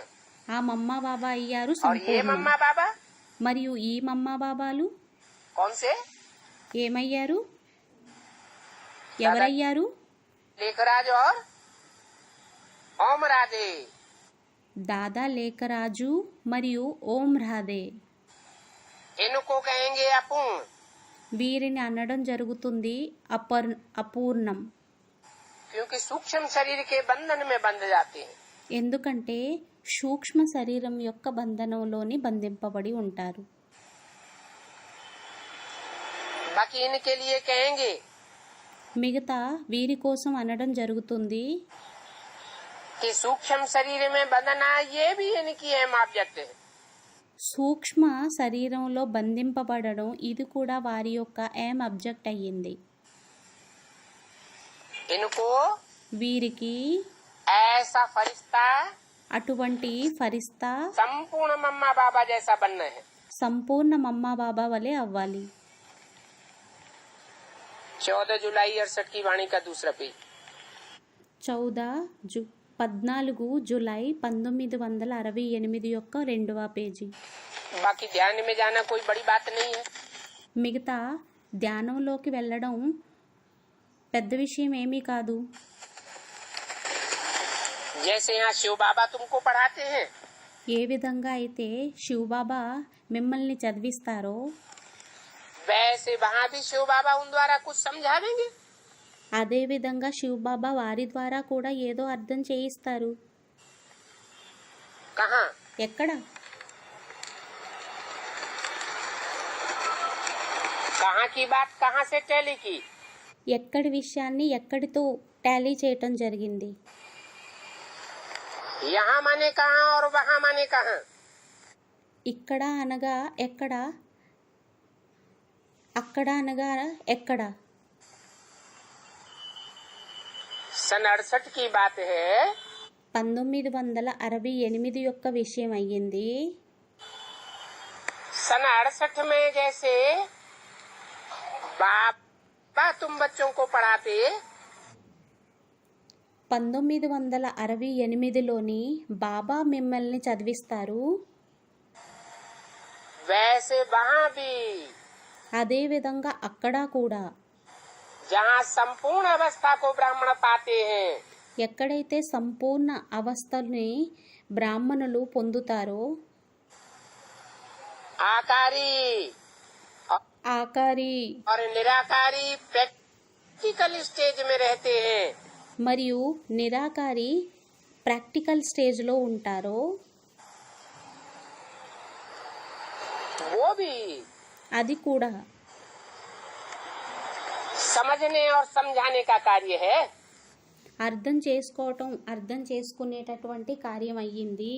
ఆ మమ్మా బాబా అయ్యారు और ये సంపూర్ణం. मम्मा बाबा మరియు ఈ మమ్మా బాబాలు कौन से? ఏమయ్యారు, ఎవరయ్యారు? लेखराज और ओम राधे। దాదా లేఖరాజు మరియు ఓం రాధే. इनको कहेंगे अपूर्ण, వీరిని అనడం జరుగుతుంది అపూర్ణం. क्योंकि सूक्ष्म शरीर के बंधन में बंध जाते हैं. ఎందుకంటే సూక్ష్మ శరీరం యొక్క బంధనంలోని బంధింపబడి ఉంటారు. बाकी इनके लिए कहेंगे మిగతా వీరి కోసం అనడం జరుగుతుంది कि सूक्ष्म शरीर में बंधना ये भी इनकी अहम ऑब्जेक्ट है. సూక్ష్మ శరీరంలో బంధింపబడడం ఇది కూడా వారి యొక్క ఏం అబ్జెక్ట్ అయ్యింది. इनको వీరికి ऐसा फरिश्ता అటువంటి ఫరిస్తా संपूर्ण मम्मा बाबा जैसा बनना है. సంపూర్ణ మమ్మా బాబా వలె అవ్వాలి. 14 जुलाई 68 की वाणी का दूसरा पेज. 14 జూలై 1968 యొక్క 2వ పేజీ. बाकी ध्यान में जाना कोई बड़ी बात नहीं है. మిగతా ధ్యానంలోకి వెళ్ళడం పెద్ద విషయం ఏమీ కాదు. जैसे यहाँ शिव बाबा तुमको पढ़ाते हैं, ఏ విధంగా అయితే శివబాబా మిమ్మల్ని చదివిస్తారో वैसे वहाँ भी शिव बाबा उन द्वारा कुछ समझावेंगे. అదే విధంగా శివబాబా వారి ద్వారా కూడా ఏదో అర్థం చేయిస్తారు. कहाँ? ఎక్కడ? कहाँ की बात कहाँ से टैली की? ఎక్కడి విషయాన్ని ఎక్కడితో టాలీ చేయటం జరిగింది. यहाँ माने कहाँ और वहाँ माने कहाँ? ఇక్కడ అనగా ఎక్కడ, అక్కడ అనగా ఎక్కడ. सन 68 की बात है. 1968 యొక్క విషయం అయ్యింది. सन 68 में जैसे बाबा तुम बच्चों को पढ़ाते, 1968లోని బాబా మిమ్మల్ని చదివిస్తారు. वैसे वहाँ भी అదే విధంగా అక్కడ కూడా जहाँ संपूर्ण अवस्था को ब्राह्मण पाते हैं, ఎక్కడైతే సంపూర్ణ అవస్థల్ని బ్రాహ్మణులు పొందుతారో आकारी ఆకారి और निराकारी प्रैक्टिकल स्टेज में रहते हैं, మరియు నిరాకారి ప్రాక్టికల్ స్టేజ్లో ఉంటారో वो भी అది కూడా समझने और समझाने का कार्य है. అర్థం చేసుకోవటం, అర్థం చేసుకునేటటువంటి కార్యం అయ్యింది.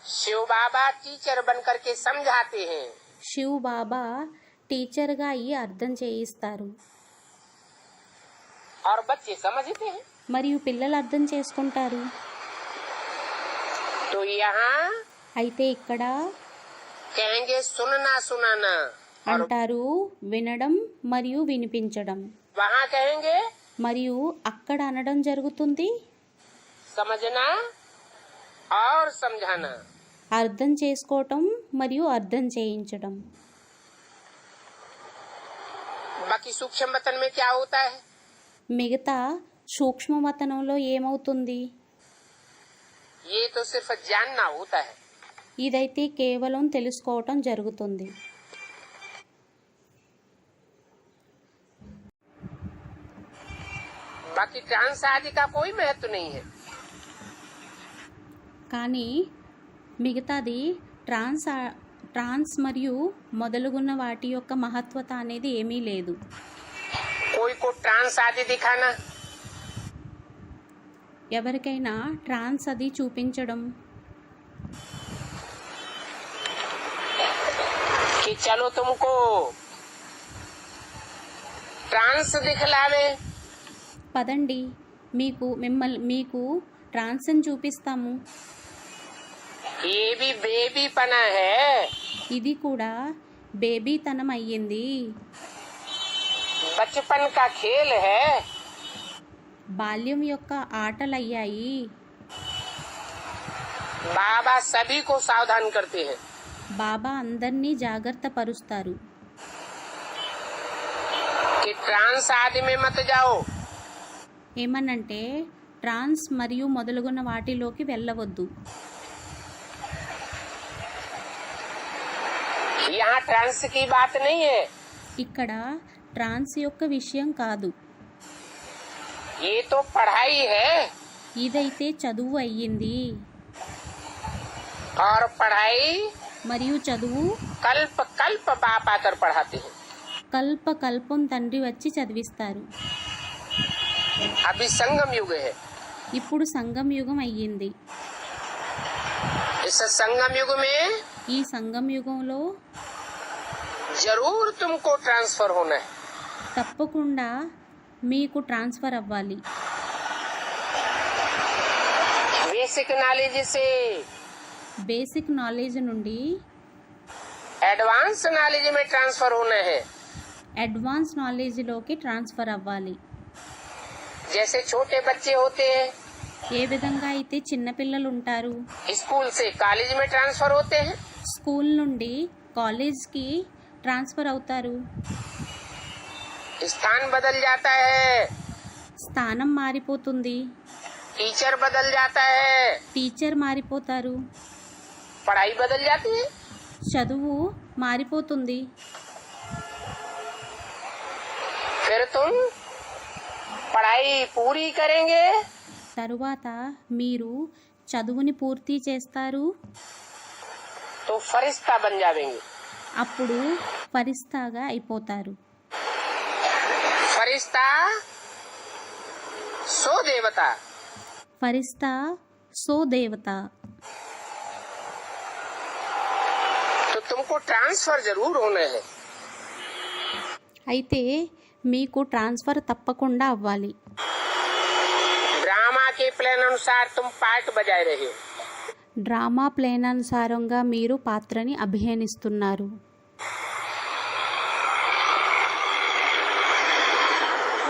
शिव बाबा टीचर बन करके समझाते हैं శివ్ బాబా టీచర్గా అయ్యి అర్థం చేయిస్తారు. और बच्चे समझते हैं. మరియు పిల్లలు అర్థం చేసుకుంటారు. तो यहाँ అయితే ఇక్కడ कहेंगे सुनना सुनाना, और అంటారు వినడం మరియు వినిపించడం. वहाँ कहेंगे మరియు అక్కడ అనడం జరుగుతుంది समझना और समझाना. అర్థం చేసుకోవటం మరియు అర్థం చేయించడం. बाकी सूक्ष्म वतन में क्या होता है? మిగతా సూక్ష్మవతనంలో ఏమవుతుంది? ये तो सिर्फ जानना होता है. ఇదైతే కేవలం తెలుసుకోవటం జరుగుతుంది. बाकी ट्रांस आदि का कोई महत्व नहीं है. కానీ మిగతాది ట్రాన్స్ మరియు మొదలుగున్న వాటి యొక్క మహత్వత అనేది ఏమీ లేదు. कोई को ट्रांस आदि दिखाना, ఎవరికైనా ట్రాన్స్ అది చూపించడం, कि चलो तुमको ट्रांस दिखलावे, పదండి మీకు ట్రాన్స్ని చూపిస్తాము. ये भी बेबीपना है. ఇది కూడా బేబీతనం అయ్యింది. बचपन का खेल है. బాల్యం యొక్క ఆటలయ్యాయి. बाबा सभी को सावधान करते हैं. బాబా అందరినీ జాగ్రత్త పరుస్తారు. कि ट्रांस आदि में मत जाओ. ఏమనంటే ట్రాన్స్ మరియు మొదలగున వాటిలోకి వెళ్ళవద్దు. यहाँ ट्रांस की बात नहीं है, ఇక్కడ ట్రాన్స్ యొక్క విషయం కాదు. ये तो पढ़ाई है ఇదైతే చదువు అయ్యింది. और पढ़ाई మరియు చదువు कल्प कल्प बाप आकर पढ़ाते हैं। కల్పం తండ్రి వచ్చి చదివిస్తారు. अभी संगम युग है, ఇప్పుడు సంగం యుగం అయ్యింది. इस संगम युग में ఈ సంగం యుగంలో जरूर तुमको ट्रांसफर होना है। తప్పకుండా మీకు ట్రాన్స్ఫర్ అవ్వాలి. बेसिक नॉलेज से బేసిక్ నాలెడ్జ్ నుండి एडवांस नॉलेज में ट्रांसफर होना है। అడ్వాన్స్ నాలెడ్జ్లోకి ట్రాన్స్ఫర్ అవ్వాలి. जैसे छोटे बच्चे होते हैं, ఏ విధంగా అయితే చిన్నపిల్లలు ఉంటారు, स्कूल से कॉलेज में ट्रांसफर होते हैं, స్కూల్ నుండి కాలేజ్కి ట్రాన్స్ఫర్ అవుతారు. स्थान बदल जाता है, స్థానం మారిపోతుంది, टीचर बदल जाता है, టీచర్ మారిపోతారు, पढ़ाई बदल जाती है। చదువు మారిపోతుంది. फिर तुम पढ़ाई पूरी करेंगे తరువాత మీరు చదువుని పూర్తి చేస్తారు. तो फरिश्ता बन जाएंगे। అప్పుడు ఫరిస్తాగా అయిపోతారు. फरिश्ता सो देवता, ఫరిస్తా సో దేవత. तो तुमको ट्रांसफर जरूर होना है। అయితే మీకు ట్రాన్స్ఫర్ తప్పకుండా అవ్వాలి. ड्रामा के प्लान अनुसार तुम पार्ट बजाए रहे हो। డ్రామా ప్లాన్ అనుసారంగా మీరు పాత్రని అభినయిస్తున్నారు.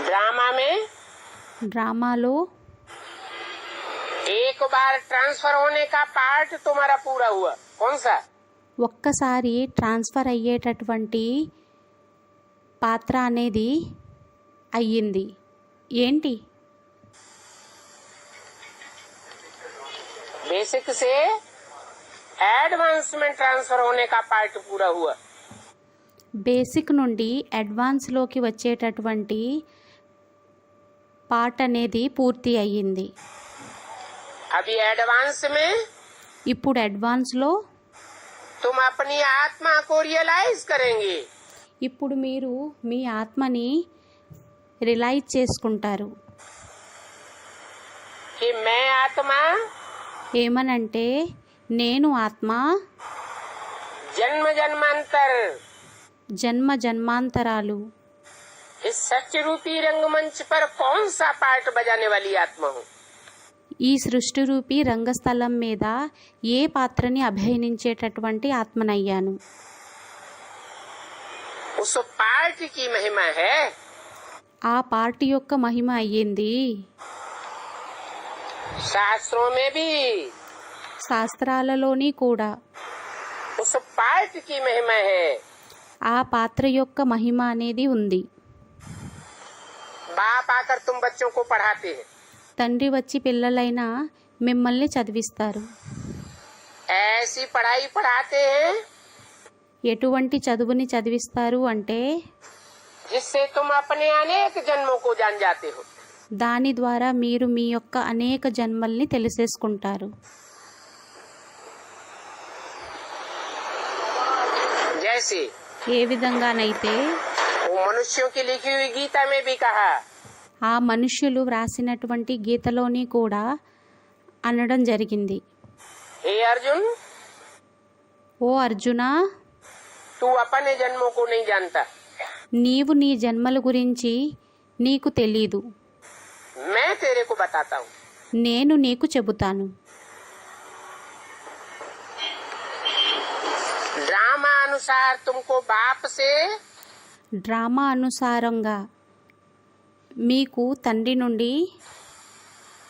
ड्रामा में డ్రామాలో एक बार ट्रांसफर होने का पार्ट तुम्हारा पूरा हुआ। कौन सा? ఒక్కసారి ట్రాన్స్ఫర్ అయ్యేటటువంటి పాత్ర అనేది అయ్యింది. ఏంటి? बेसिक से एडवांस में ट्रांसफर होने का पार्ट पूरा हुआ। బేసిక్ నుండి అడ్వాన్స్లోకి వచ్చేటటువంటి పార్ట్ అనేది పూర్తి అయ్యింది. अभी एडवांस में ఇప్పుడు అడ్వాన్స్లో तुम अपनी आत्मा को रियलाइज करेंगे। ఇప్పుడు మీరు మీ ఆత్మని రియలైజ్ చేసుకుంటారు. कि मैं आत्मा ఏమనంటే నేను ఆత్మ जन्म जन्मांतर జన్మ జన్మాంతరాలు इस सच रूपी रंगमंच पर कौन सा पार्ट बजाने वाली आत्मा हूँ। ఈ సృష్టి రూపీ రంగస్థలం మీద ఏ పాత్రని అభినయించేటటువంటి ఆత్మనయ్యాను. उस पार्ट की महिमा है। ఆ పార్ట్ యొక్క మహిమ అయ్యింది. शास्त्रों में भी శాస్త్రాలలోని కూడా उस पार्ट की महिमा है। ఆ పాత్ర యొక్క మహిమ అనేది ఉంది. बाप आकर तुम बच्चों को पढ़ाते हैं। తండ్రి వచ్చి పిల్లలైన మిమ్మల్ని చదివిస్తారు. ऐसी पढ़ाई पढ़ाते हैं ఎటువంటి చదువుని చదివిస్తారు అంటే जिससे तुम अपने अनेक जन्मों को जान जाते हो। దాని ద్వారా మీరు మీ యొక్క అనేక జన్మల్ని తెలిసేసుకుంటారు. जैसे ఏ విధంగానైతే वो मनुष्यों की लिखी हुई गीता में भी कहा, ఆ మనుష్యులు వ్రాసినటువంటి గీతలోని కూడా అనడం జరిగింది. हे अर्जुन, ఓ అర్జున, तू अपने जन्मों को नहीं जानता, నీవు నీ జన్మల గురించి నీకు తెలీదు, मैं तेरे को बताता हूँ। నేను నీకు చెబుతాను. ड्रामा अनुसार तुमको बाप से డ్రామా అనుసారంగా మీకు తండ్రి నుండి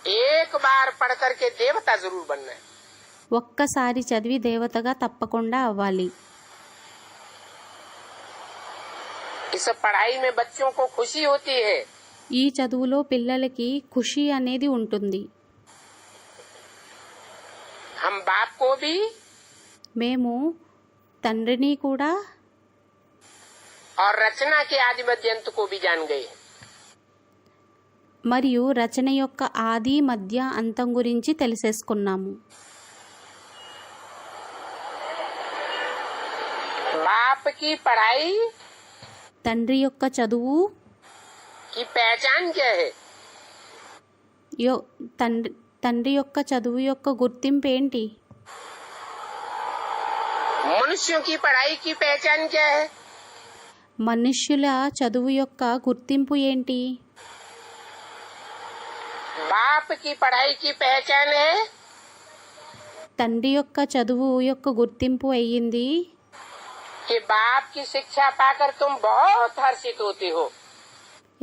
एक बार पढ़ करके देवता जरूर बनना है। ఒక్కసారి చదివి దేవతగా తప్పకుండా అవ్వాలి. इस पढ़ाई में बच्चों को खुशी होती है। ఈ చదువులో పిల్లలకి ఖుషి అనేది ఉంటుంది. हम बाप को भी మేము తండ్రిని కూడా और रचना के आदि मध्य अंत को भी जान गए. మరియు రచన యొక్క ఆది మధ్య అంతం గురించి తెలిసేసుకున్నాము. बाप की पढ़ाई తండ్రి యొక్క చదువు की पहचान क्या है? తండ్రి యొక్క చదువు యొక్క గుర్తింపు ఏంటి? मनुष्यों की पढ़ाई की पहचान क्या है? మనుష్యుల చదువు యొక్క గుర్తింపు ఏంటి? बाप की पढ़ाई की पहचान है తండ్రి యొక్క చదువు యొక్క గుర్తింపు అయ్యింది कि बाप की शिक्षा पाकर तुम बहुत हर्षित होते हो.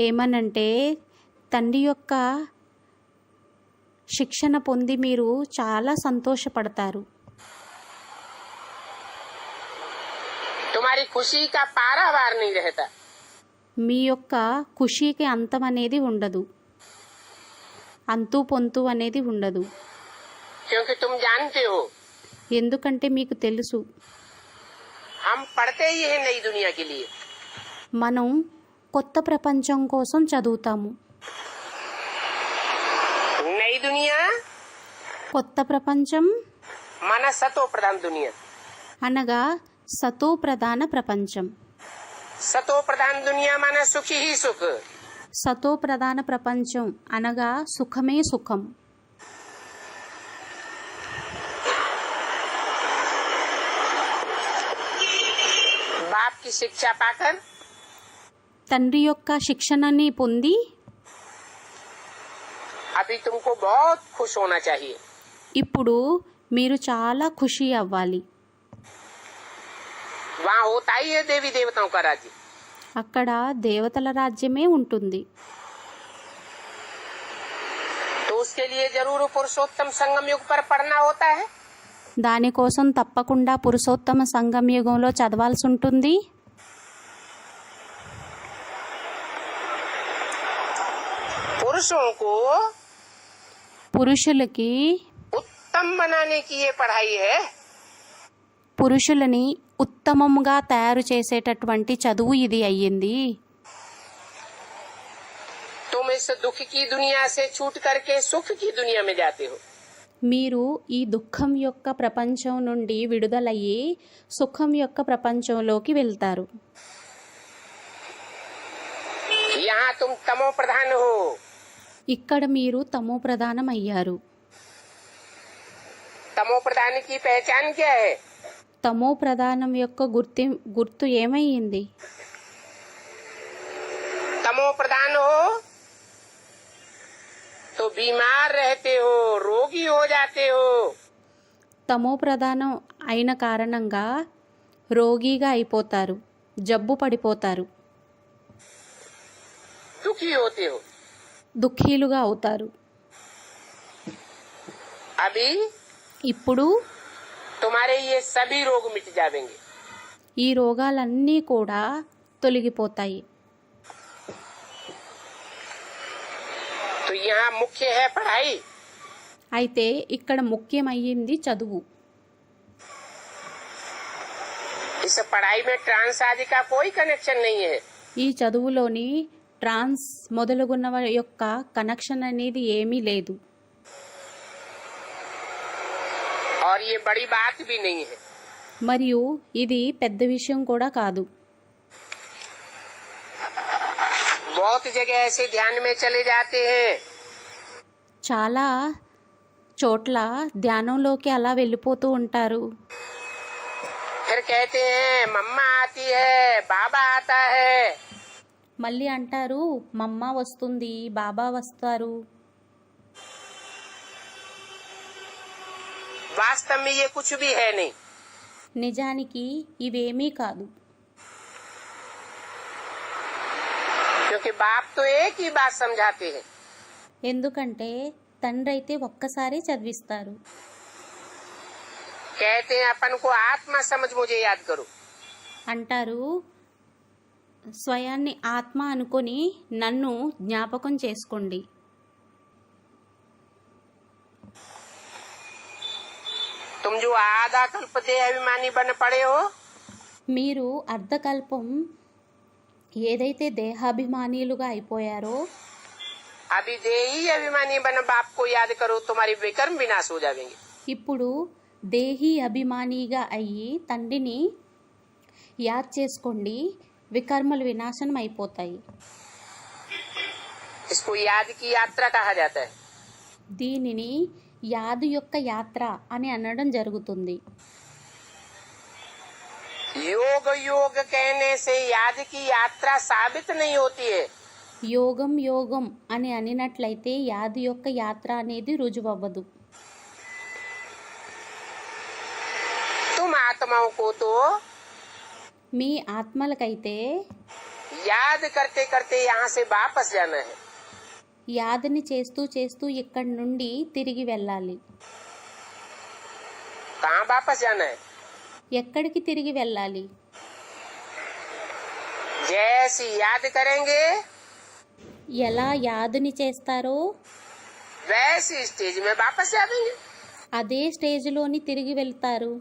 ఏమనంటే తండ్రి యొక్క శిక్షణ పొంది మీరు చాలా సంతోషపడతారు. तुम्हारी खुशी का पारावार नहीं रहता. మీ యొక్క ఖుషీకి అంతం అనేది ఉండదు, అంతు పొంతు అనేది ఉండదు. क्योंकि तुम जानते हो ఎందుకంటే మీకు తెలుసు हम पढ़ते ही हैं नई दुनिया के लिए. మనం కొత్త ప్రపంచం కోసం చదువుతాము. नई दुनिया కొత్త ప్రపంచం माना सतो प्रधान दुनिया. అనగా సతో ప్రధాన ప్రపంచం. सतो प्रधान दुनिया माना सुखी ही सुख. సతో ప్రధాన ప్రపంచం అనగా సుఖమే సుఖం. बाप की शिक्षा पाकर తండ్రి యొక్క శిక్షణని పొంది अभी तुमको बहुत खुश होना चाहिए. ఇప్పుడు మీరు చాలా ఖుషి అవ్వాలి. वहाँ होता ही है देवी देवताओं का राज्य. అక్కడ దేవతల రాజ్యమే ఉంటుంది. तो उसके लिए जरूर पुरुषोत्तम संगम युग पर पढ़ना होता है. దానికోసం తప్పకుండా పురుషోత్తమ సంగమ యుగంలో చదవాల్సి ఉంటుంది. पुरुषों को పురుషులకి उत्तम बनाने की ये पढ़ाई है. పురుషులని ఉత్తమంగా తయారు చేసేటటువంటి చదువు ఇది అయ్యింది. तुम इस दुख की दुनिया से छूट करके सुख की दुनिया में जाते हो. మీరు ఈ దుఃఖం యొక్క ప్రపంచం నుండి విడుదలయ్యి సుఖం యొక్క ప్రపంచంలోకి వెళ్తారు. यहाँ तुम तमो प्रधान हो. ఇక్కడ మీరు తమో ప్రధానం అయ్యారు. तमो प्रधान की पहचान क्या है? తమో ప్రధానం యొక్క గుర్తు ఏమయ్యింది? तमो प्रधान हो तो बीमार रहते हो, रोगी हो जाते हो. తమో ప్రధానం అయిన కారణంగా రోగిగా అయిపోతారు, జబ్బు పడిపోతారు, दुखी होते हो. దుఃఖీలుగా అవుతారు. अभी ఇప్పుడు तुम्हारे ये सभी रोग मिट जाएंगे. ఈ రోగాలన్నీ కూడా తొలగిపోతాయి. तो यहाँ मुख्य है पढ़ाई. అయితే ఇక్కడ ముఖ్యమయ్యింది చదువు. इस पढ़ाई में ट्रांस आदि का कोई कनेक्शन नहीं है. ఈ చదువులోని ట్రాన్స్ మొదలుగున్న యొక్క కనెక్షన్ అనేది ఏమీ లేదు. और ये बड़ी बात भी नहीं है. మరియు ఇది పెద్ద విషయం కూడా కాదు. बहुत जगह ऐसे ध्यान में चले जाते हैं. చాలా చోట్ల ధ్యానంలోకి అలా వెళ్ళిపోతూ ఉంటారు. फिर कहते हैं मम्मा आती है, बाबा आता है. మళ్ళీ అంటారు మమ్మ వస్తుంది, బాబా వస్తారు. वास्तव में ये कुछ भी है नहीं. నిజానికి ఇవేమీ కాదు. क्योंकि बाप तो एक ही बात समझाते हैं. ఎందుకంటే తండ్రి అయితే ఒక్కసారి చదివిస్తారు. कहते हैं अपन को आत्मा समझ मुझे याद करो. అంటారు స్వయాన్ని ఆత్మ అనుకొని నన్ను జ్ఞాపకం చేసుకోండి. तुम जो आधा कल्प देह अभिमानी बन पड़े हो, మీరు అర్ధకల్పం ఏదైతే దేహాభిమానీలుగా అయిపోయారో अभी देही अभिमानी बन बाप को याद करो, तुम्हारी विकर्म विनाश हो जाएंगे. ఇప్పుడు దేహీ అభిమానిగా అయ్యి తండ్రిని యాద్ చేసుకోండి, వికర్మలు వినాశనం అయిపోతాయి. इसको याद की यात्रा कहा जाता है. దీనిని యాదు యొక్క యాత్ర అని అనడం జరుగుతుంది. योग योग कहने से याद की यात्रा साबित नहीं होती है. యోగం యోగం అని అనినట్లయితే యాది యొక్క యాత్ర అనేది రుజువవ్వదు. तुम आत्माओं को तो మీ ఆత్మలకైతే याद करते करते यहाँ से वापस जाना है. యాదని చేస్తూ చేస్తూ ఇక్కడి నుండి తిరిగి వెళ్ళాలి. कहाँ वापस जाना है? ఎక్కడికి తిరిగి వెళ్ళాలి? जैसी याद करेंगे ఎలా యాదుని చేస్తారో वैसी स्टेज में वापस जाएंगे. అదే స్టేజ్లోని తిరిగి వెళ్తారు.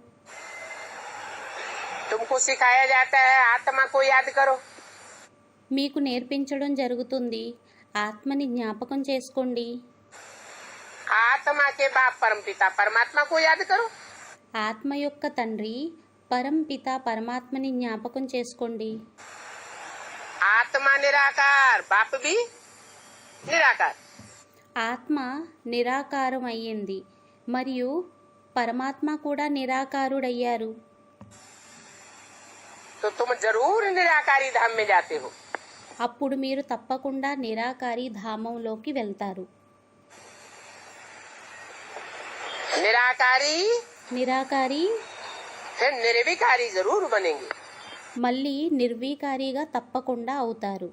तुमको सिखाया जाता है आत्मा को याद करो. మీకు నేర్పించడం జరుగుతుంది, ఆత్మని జ్ఞాపకం చేసుకోండి. आत्मा के बाप परम पिता परमात्मा को याद करो. ఆత్మ యొక్క తండ్రి పరంపిత పరమాత్మని జ్ఞాపకం చేసుకోండి. आत्मा निराकार, बाप भी निराकार. ఆత్మ నిరాకారం అయ్యింది మరియు పరమాత్మ కూడా నిరాకారుడయ్యారు. तो तुम जरूर निराकारी धाम में जाते हो. అప్పుడు మీరు తప్పకుండా నిరాకారి ధామంలోకి వెళ్తారు. निराकारी నిరాకారి फिर निर्विकारी जरूर बनेंगे. మళ్ళీ నిర్వీకారిగా తప్పకుండా అవుతారు.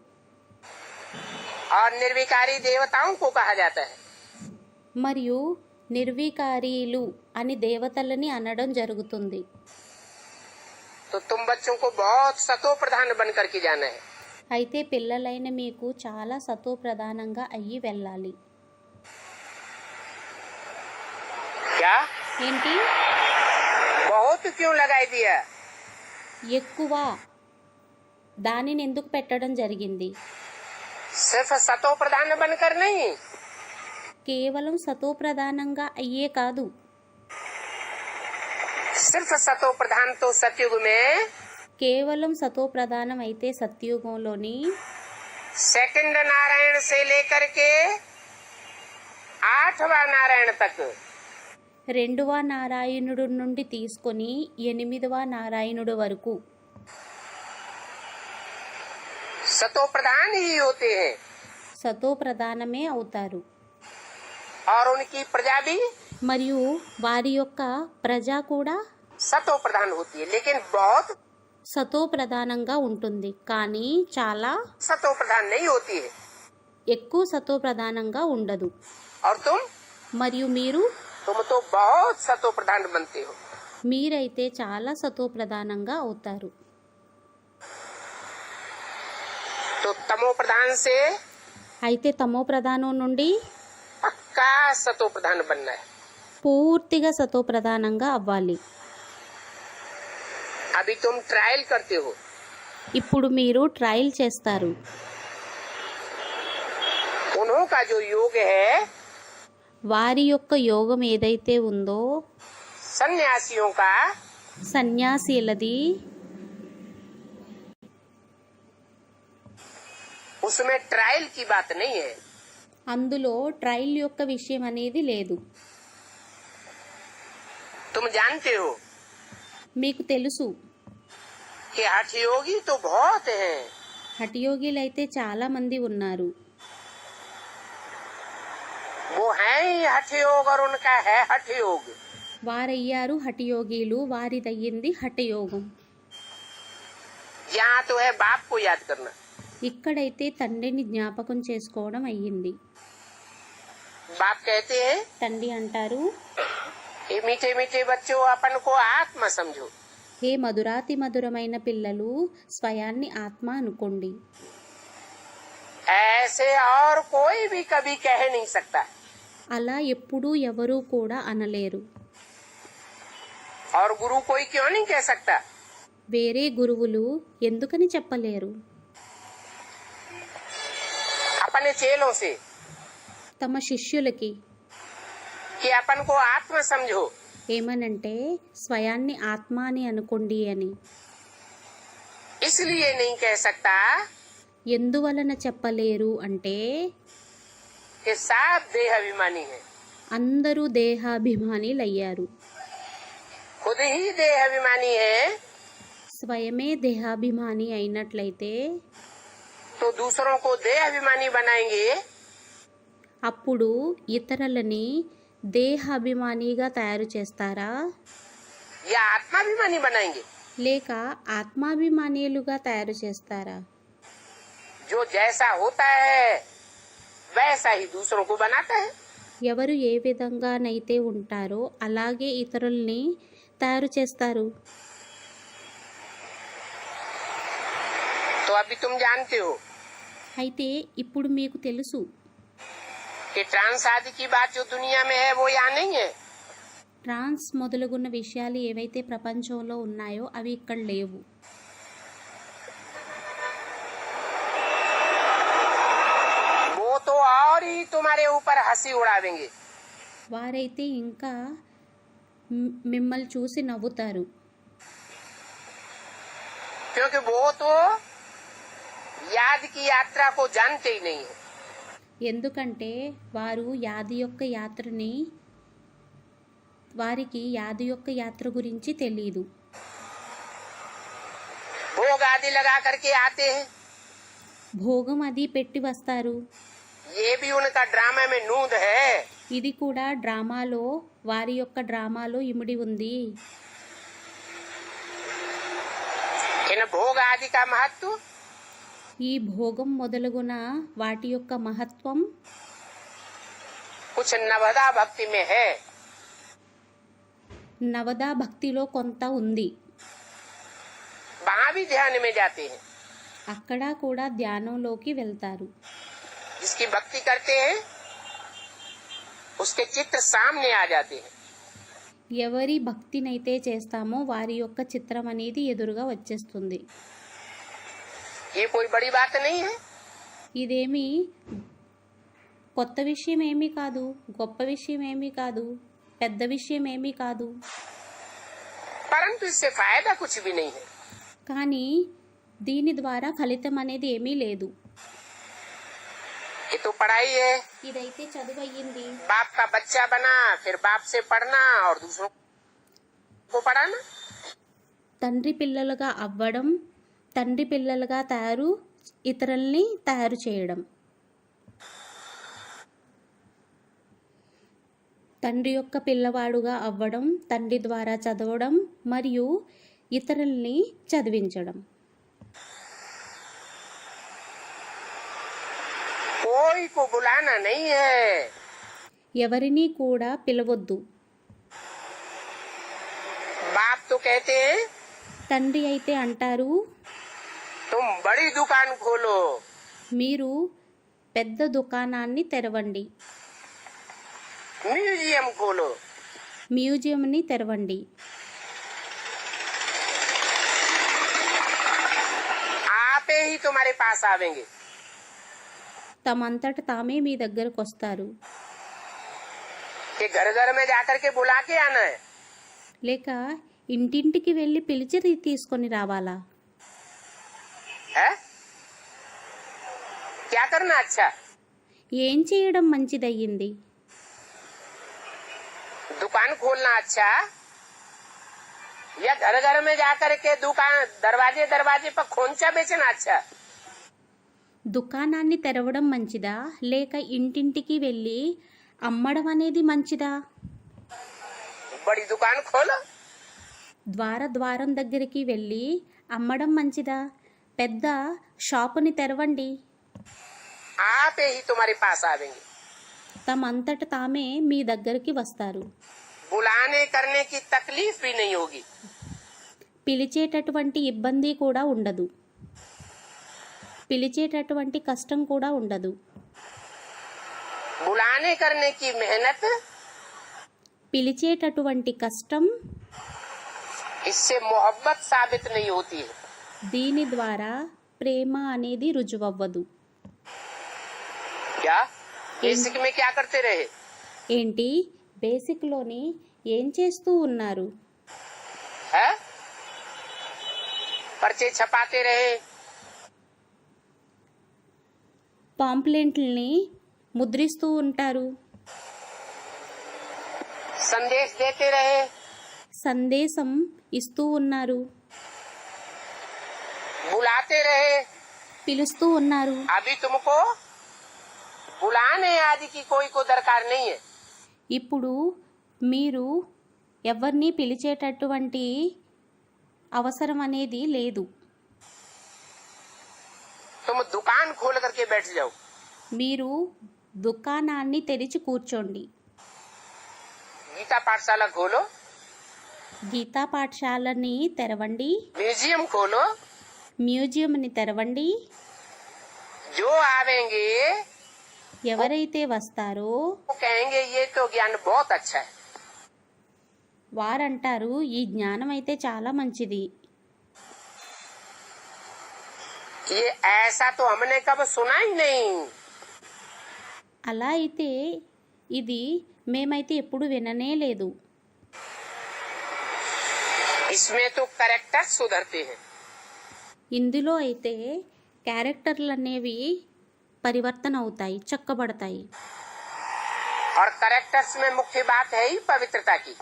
और निर्विकारी देवताओं को कहा जाता है. మరియు నిర్వీకారీలు అని దేవతలని అనడం జరుగుతుంది. तो तुम बच्चों को बहुत सतो प्रधान बन करके जाना है. అయితే పిల్లలైన మీకు చాలా సతో ప్రధానంగా అయ్యి వెళ్ళాలి. क्या ఏంటి? बहुत क्यों लगाई दिया? ఎక్కువ దానిని ఎందుకు పెట్టడం జరిగింది? सिर्फ सतो प्रधान बनकर नहीं, కేవలం సతో ప్రధానంగా అయ్యే కాదు. सिर्फ सतो प्रधान तो सतयुग में కేవలం సతో ప్రధానం అయితే సత్యుగంలోని सेकंड नारायण से लेकर के 8वां नारायण तक 2వ నారాయణుడు నుండి తీసుకొని 8వ నారాయణుడు వరకు सतो प्रधान ही होते हैं. సతో ప్రధానమే అవుతారు. और उनकी प्रजा भी మరియు వారి యొక్క ప్రజ కూడా सतो प्रधान होती है, लेकिन बहुत సతో ప్రధానంగా ఉంటుంది, కానీ చాలా सतो प्रधान नहीं होती है. ఎక్కువ సతో ప్రధానంగా ఉండదు. और మరియు तुम तो बहुत सतो प्रधान बनते हो. మీరైతే చాలా సతో ప్రధానంగా అవుతారు. तो तमो प्रधान से అయితే తమో ప్రధానం నుండి पक्का सतो प्रधान बनना है. పూర్తిగా సతో ప్రధానంగా అవ్వాలి. अभी तुम ट्रायल करते हो. ఇప్పుడు మీరు ట్రయల్ చేస్తారు. उन्हों का जो योग है వారి యొక్క యోగం ఏదైతే ఉందో सन्यासियों का, సన్యాసీలది, उसमें ट्रायल की बात नहीं है. అందులో ట్రయల్ యొక్క విషయం అనేది లేదు. तुम जानते हो మీకు తెలుసు कि हठ योगी तो बहुत हैं. హఠయోగిలైతే చాలా మంది ఉన్నారు. वो है ही हठ योग और उनका है हठ योग. వారయ్యారు హఠయోగిలు, వారిదయ్యింది హఠయోగం. यहाँ तो है बाप को याद करना. ఇక్కడైతే తండ్రిని జ్ఞాపకం చేసుకోవడం అయ్యింది. बाप कहते हैं తండ్రి అంటారు, कि मीठे मीठे बच्चों अपन को आत्मा समझो. హే మధురాతి మధురమైన పిల్లలు, స్వయాన్ని ఆత్మ అనుకోండి. ऐसे और कोई भी कभी कह नहीं सकता అలా ఎప్పుడూ ఎవరూ కూడా అనలేరు. और गुरु कोई क्यों नहीं कह सकता? వేరే గురువులు ఎందుకని చెప్పలేరు? अपने चेलों से తమ శిష్యులకి कि अपन को आत्मा समझो, ఏమనంటే స్వయాన్ని ఆత్మ అని అనుకోండి అని. इसलिए नहीं कह सकता ఎందువలన చెప్పలేరు అంటే कि सब देह अभिमानी है. అందరూ దేహాభిమానిలయ్యారు. खुद ही देह अभिमानी है స్వయమే దేహాభిమాని అయినట్లయితే तो दूसरों को देह अभिमानी बनाएंगे అప్పుడు ఇతరులని దేహాభిమానిగా తయారు చేస్తారా, या आत्माभिमानी बनाएंगे? లేక ఆత్మాభిమానిలుగా తయారు చేస్తారా? जो जैसा होता है वैसा ही दूसरों को बनाता है. ఎవరు ఏ విధంగానైతే ఉంటారో అలాగే ఇతరుల్ని తయారు చేస్తారు. तो अभी तुम जानते हो అయితే ఇప్పుడు మీకు తెలుసు कि ट्रांस आदि की बात जो दुनिया में है वो यहाँ नहीं है. ట్రాన్స్ మొదలుగున్న విషయాలు ఏవైతే ప్రపంచంలో ఉన్నాయో అవి ఇక్కడ లేవు. वो तो और ही तुम्हारे ऊपर हंसी उड़ावेंगे. వారైతే ఇంకా మిమ్మల్ని చూసి నవ్వుతారు. क्योंकि वो तो याद की यात्रा को जानते ही नहीं है. ఎందుకంటే వారికి యాది యొక్క యాత్ర గురించి తెలియదు. भोग आदि लगा करके आते हैं, భోగం అది పెట్టి వస్తారు. ये भी उनका ड्रामा में नूंद है. ఇది కూడా వారి యొక్క డ్రామాలో ఇమిడి ఉంది. इन भोग आदि का महत्व ఈ భోగం మొదలుగున వాటి యొక్క మహత్వం कुछ नवदा भक्ति में है. నవదా భక్తిలో కొంత ఉంది. वहाँ भी ध्यान में जाते हैं. అక్కడ కూడా ధ్యానంలోకి వెళ్తారు. जिसकी भक्ति करते हैं उसके चित्र सामने आ जाते हैं. ఎవరి భక్తినైతే చేస్తామో వారి యొక్క చిత్రం అనేది ఎదురుగా వచ్చేస్తుంది. ये कोई बड़ी बात नहीं है. ఇదేమి కొత్త విషయం ఏమీ కాదు, గొప్ప విషయం ఏమీ కాదు, పెద్ద విషయం ఏమీ కాదు. परंतु इससे फायदा कुछ भी नहीं है. కానీ దీని ద్వారా ఫలితం అనేది ఏమీ లేదు. ये तो पढ़ाई है. ఇదైతే చదువు అయ్యింది. बाप का बच्चा बना, फिर बाप से पढ़ना और दूसरों को पढ़ाना. తండ్రి పిల్లలుగా అవ్వడం, తండ్రి పిల్లలుగా ఇతరుల్ని తయారు చేయడం. తండ్రి యొక్క పిల్లవాడుగా అవ్వడం, తండ్రి ద్వారా చదవడం మరియు ఇతరుల్ని చదివించడం. कोई को बुलाना नहीं है. ఎవరిని కూడా పిలవద్దు. बाप तो कहते हैं తండ్రి అయితే అంటారు, तुम बड़ी दुकान खोलो. మీరు పెద్ద దుకాణాన్ని తెరవండి, म्यूजियम खोलो. మ్యూజియంని తెరవండి. आपे ही तुम्हारे पास आवेंगे. తమంతట తామే మీ దగ్గరకు వస్తారు. कि घर घर में जाकर के बुला के आना है. లేక ఇంటింటికి వెళ్ళి పిలిచి తీసుకొని రావాలా? है? क्या करना अच्छा? ఏం చేయడం మంచిదయ్యింది? दुकान खोलना अच्छा या घर घर में जाकर के दुकान दरवाजे दरवाजे पर खोंचा बेचना अच्छा? దుకాణాన్ని తెరవడం మంచిదా, లేక ఇంటింటికి వెళ్ళి అమ్మడం అనేది మంచిదా? बड़ी दुकान खोलो. ద్వారం దగ్గరికి వెళ్ళి అమ్మడం మంచిదా, పెద్ద షాపుని తెరవండి. आपे ही तुम्हारे पास आवेंगे. తమంతట తామే మీ దగ్గరికి వస్తారు. बुलाने करने की तकलीफ भी नहीं होगी. పిలిచేటటువంటి ఇబ్బంది కూడా ఉండదు, పిలిచేటటువంటి కష్టం కూడా ఉండదు. बुलाने करने की मेहनत, పిలిచేటటువంటి కష్టం, इससे मोहब्बत साबित नहीं होती है. దీని ద్వారా ప్రేమ అనేది రుజువవ్వదు. क्या बेसिक में क्या करते रहे? ఏంటి, బేసిక్లోని ఏం చేస్తూ ఉన్నారు? है पर्चे छपाते रहे, పాంప్లెంట్లని ముద్రిస్తూ ఉంటారు, संदेश देते रहे, సందేశం ఇస్తూ ఉన్నారు, बुलाते रहे. పిలుస్తూ ఉన్నారు. अभी तुमको बुलाने आदि की कोई को दरकार नहीं है. ఇప్పుడు మీరు ఎవరిని పిలిచేటటువంటి అవసరం అనేది లేదు. तुम दुकान खोल करके बैठ जाओ, మీరు దుకాణాన్ని తెరిచి కూర్చోండి, गीता पाठशाला खोलो, గీతా పాఠశాలని తెరవండి, म्यूजियम खोलो. మ్యూజియంని తెరవండి. जो आवेंगे ఎవరైతే వస్తారో वो कहेंगे ये तो ज्ञान बहुत अच्छा है. వారంటారు, ఈ జ్ఞానం అయితే చాలా మంచిది. ये ऐसा तो हमने कब सुना ही नहीं. అలా అయితే ఇది మేమైతే ఎప్పుడు విననే లేదు. इसमें तो कैरेक्टर सुधरते हैं. ఇందులో అయితే క్యారెక్టర్లు అనేవి పరివర్తన అవుతాయి, చక్కబడతాయి. और कैरेक्टर्स में मुख्य बात है ही पवित्रता की.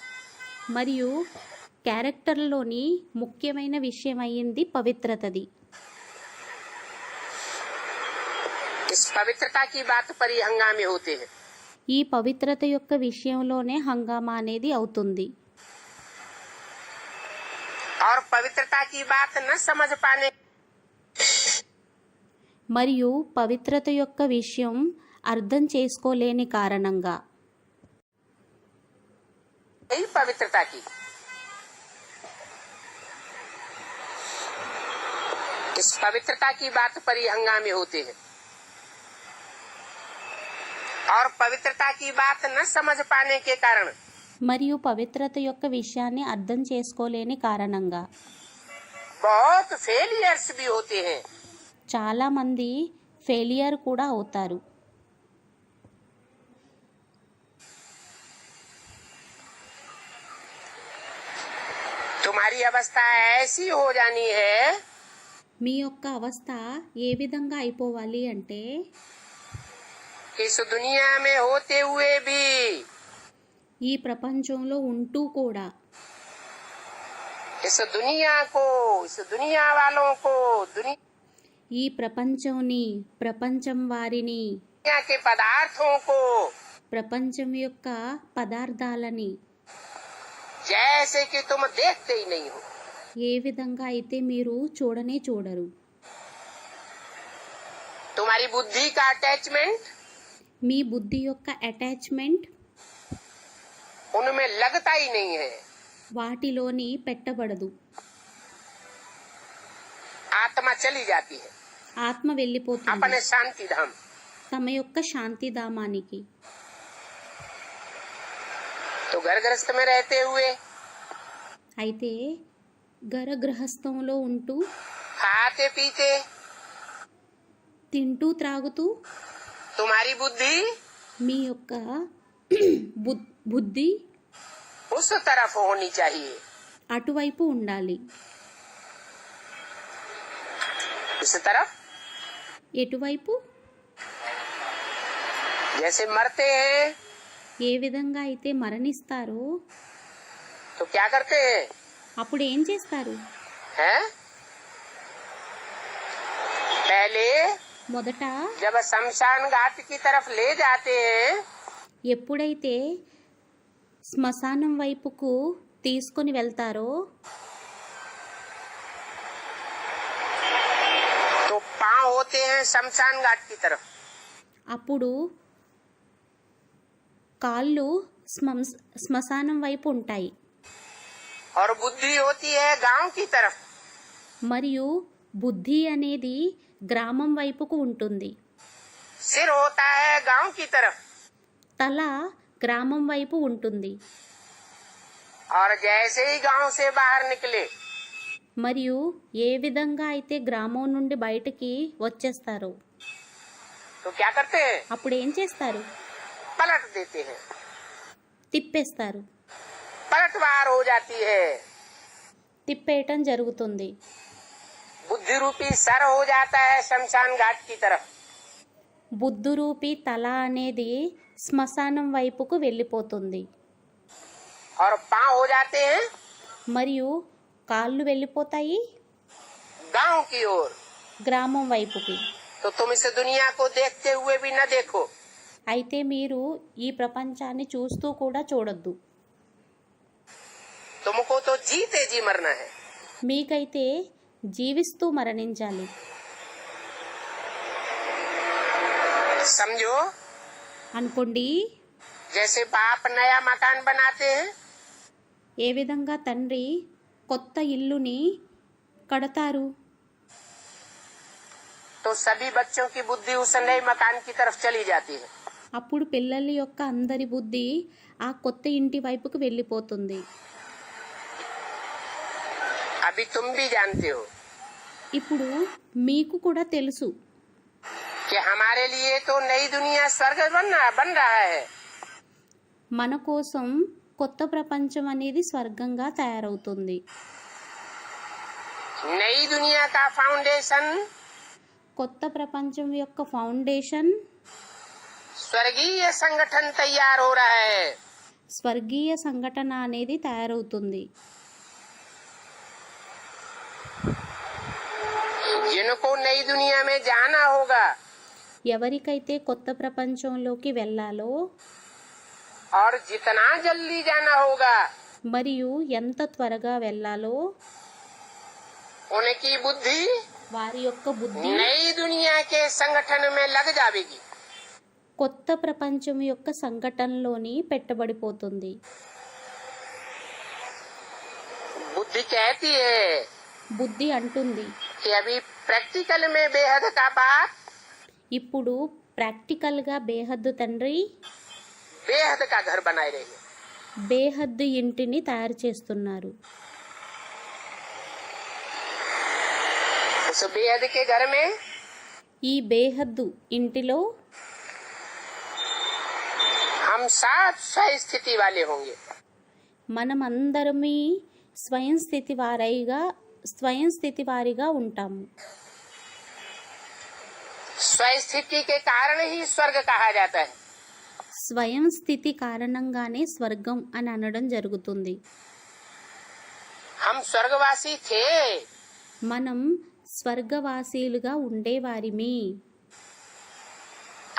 మరియు క్యారెక్టర్లోని ముఖ్యమైన విషయం అయ్యింది పవిత్రతది. इस पवित्रता की बात पर ही हंगामे होते हैं. ఈ పవిత్రత యొక్క విషయంలోనే హంగామా అనేది అవుతుంది. और पवित्रता की बात न समझ पाने, మరియు పవిత్రత యొక్క విషయం అర్థం చేసుకోలేని కారణంగా यही पवित्रता की. इस पवित्रता की बात पर ही हंगामे होते हैं. और पवित्रता की बात न समझ पाने के कारण మరియు పవిత్రత యొక్క విషయాన్ని అర్థం చేసుకోలేని కారణంగా बहुत फेलियर्स भी होते हैं. చాలామంది ఫెయిలియర్ కూడా అవుతారు. तुम्हारी अवस्था ऐसी हो जानी है మీ యొక్క అవస్థ ఏ విధంగా అయిపోవాలి అంటే, कि इस दुनिया में होते हुए भी ఈ ప్రపంచంలో ఉంటూ కూడా इस दुनिया को, इस दुनिया वालों को, ఈ ప్రపంచంని, ప్రపంచం వారిని, दुनिया के पदार्थों को ప్రపంచం యొక్క పదార్థాలని जैसे कि तुम देखते ही नहीं हो. ఏ విధంగా అయితే మీరు చూడనే చూడరు. तुम्हारी बुद्धि का अटैचमेंट మీ బుద్ధి యొక్క అటాచ్మెంట్ उनमें लगता ही नहीं है. వాటిలోని పెట్టబడదు. आत्मा चली जाती है ఆత్మ వెళ్ళిపోతుంది अपने शांति धाम. తమ యొక్క శాంతిధామానికి. तो घर गृहस्थ में रहते हुए, అయితే గృహస్థంలో ఉంటూ, खाते पीते, తింటూ త్రాగుతూ तुम्हारी बुद्धि మీ యొక్క బుద్ధి उस तरफ होनी चाहिए. అటువైపు ఉండాలి. इस तरफ ఎటువైపు? जैसे मरते हैं ఏ విధంగా అయితే మరణిస్తారో तो क्या करते हैं? అప్పుడు ఏం చేస్తారు? हैं? पहले మొదట जब शमशान घाट की तरफ ले जाते हैं ఎప్పుడైతే శ్మశానం వైపుకు తీసుకొని వెళ్తారో तो पांव होते हैं शमशान घाट की तरफ. అప్పుడు కాళ్ళు శ్మశానం వైపు ఉంటాయి. और बुद्धि होती है गांव की तरफ। మరియు బుద్ధి అనేది గ్రామం వైపుకు ఉంటుంది. सिर होता है गांव की तरफ। తల గ్రామం వైపు ఉంటుంది. और जैसे ही गांव से बाहर निकले మరియు ఏ విధంగా అయితే గ్రామం నుండి బయటికి వచ్చేస్తారో तो क्या करते हैं? అప్పుడు ఏం చేస్తారు? पलट देते हैं, తిప్పేస్తారు. पलटवार हो जाती है। తిప్పేయటం జరుగుతుంది. बुद्धि रूपी सर हो जाता है शमशान घाट की तरफ। బుద్ధురూపి తల అనేది శ్మశానం వైపుకు వెళ్ళిపోతుంది. और पांव हो जाते हैं మరియు కాళ్ళు వెళ్ళిపోతాయి गांव की ओर। గ్రామం వైపుకి. तो तुम इस दुनिया को देखते हुए भी न देखो। అయితే మీరు ఈ ప్రపంచాన్ని చూస్తూ కూడా చూడొద్దు. तुमको तो जीते जी मरना है। మీకైతే జీవిస్తూ మరణించాలి. समझो, అనుకోండి, जैसे बाप नया मकान बनाते हैं ఏ విధంగా తండ్రి కొత్త ఇల్లుని కడతారు. तो सभी बच्चों की बुद्धि उस नए मकान की तरफ चली जाती है। అప్పుడు పిల్లల యొక్క అందరి బుద్ధి ఆ కొత్త ఇంటి వైపుకు వెళ్ళిపోతుంది. अभी तुम भी जानते हो ఇప్పుడు మీకు కూడా తెలుసు कि हमारे लिए तो नई दुनिया स्वर्ग बन रहा है। మన కోసం కొత్త ప్రపంచం అనేది స్వర్గంగా తయారవుతుంది. नई दुनिया का फाउंडेशन కొత్త ప్రపంచం యొక్క ఫౌండేషన్ स्वर्गीय संगठन तैयार हो रहा है। స్వర్గీయ సంఘటన అనేది తయారవుతుంది. जिनको नई दुनिया में जाना होगा ఎవరికైతే కొత్త ప్రపంచంలోకి వెళ్ళాలో और जितना जल्दी जाना होगा మరియు ఎంత త్వరగా వెళ్ళాలో उनकी बुद्धि వారి యొక్క బుద్ధి नई दुनिया के संगठन में लग जाएगी। కొత్త ప్రపంచం యొక్క సంఘటనలోని పెట్టబడిపోతుంది. बुद्धि कहती है బుద్ధి అంటుంది, कि अभी प्रैक्टिकल में बेहद का बाप ఇప్పుడు ప్రాక్టికల్గా బేహద్దు తండ్రి बेहद का घर बनाए रही है। బేహద్దు ఇంటిని తయారు చేస్తున్నారు. उस बेहद के घर में ఈ బేహద్దు ఇంటిలో हम सात स्वयं स्थिति वाले होंगे। మనమందరమీ స్వయం స్థితి వారిగా ఉంటాము. स्वयं स्थिति के कारण ही स्वर्ग कहा जाता है। స్వయం స్థితి కారణంగానే స్వర్గం అని అనడం జరుగుతుంది. हम स्वर्गवासी थे, మనం స్వర్గవాసీలుగా ఉండేవారిమి.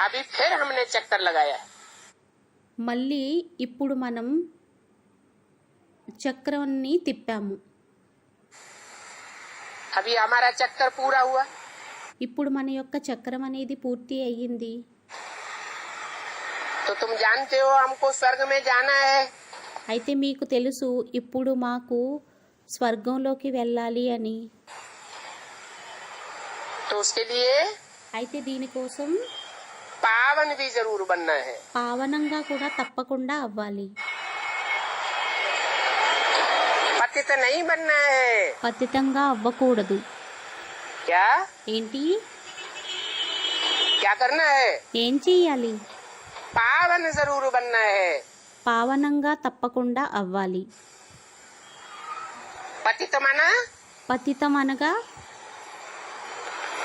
अभी फिर हमने चक्कर लगाया है। మళ్ళీ ఇప్పుడు మనం చక్రాన్ని తిప్పాము. अभी हमारा चक्कर पूरा हुआ। ఇప్పుడు మన యొక్క చక్రం అనేది పూర్తి అయ్యింది. तो तुम जानते हो हमको स्वर्ग में जाना है। అయితే మీకు తెలుసు ఇప్పుడు మాకు స్వర్గంలోకి వెళ్ళాలి అని. तो उसके लिए అయితే దీనికోసం पावन भी जरूर बनना है। పావనంగా కూడా తప్పకుండా అవ్వాలి. पतित नहीं बनना है। పతితంగా అవ్వకూడదు. क्या ఏంటి? क्या करना है? ఏం చెయ్యాలి? पावन जरूर बनना है। పావనంగా తప్పకుండా అవ్వాలి. पतित मना పతితం అనగా